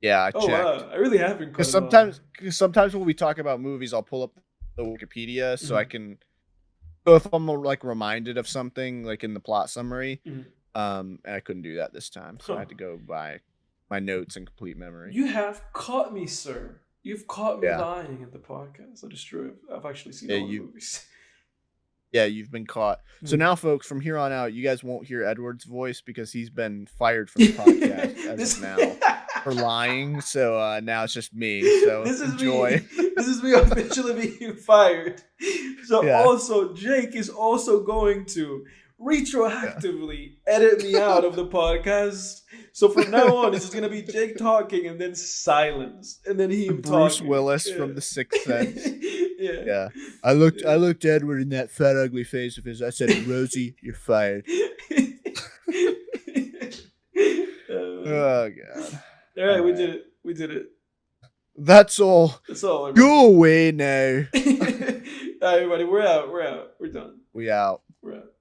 Yeah, I checked. Wow. I really have been caught. Because sometimes when we talk about movies, I'll pull up the Wikipedia so I can. So if I'm like reminded of something like in the plot summary, and I couldn't do that this time, so I had to go by my notes and complete memory. You have caught me, sir. You've caught me lying in the podcast. That is true. I've actually seen all the movies. Yeah, you've been caught. So now, folks, from here on out, you guys won't hear Edward's voice because he's been fired from the podcast as of now for lying. So now it's just me. So enjoy. This is me officially being fired. So also, Jake is also going to retroactively edit me out of the podcast. So from now on, it's just going to be Jake talking and then silence. And then him talking. Bruce Willis from The Sixth Sense. Yeah. I looked Edward in that fat, ugly face of his. I said, Rosie, you're fired. Oh, God. All right, we did it. That's all. Everybody. Go away now. All right, everybody, we're out. We're done. We out. We're out.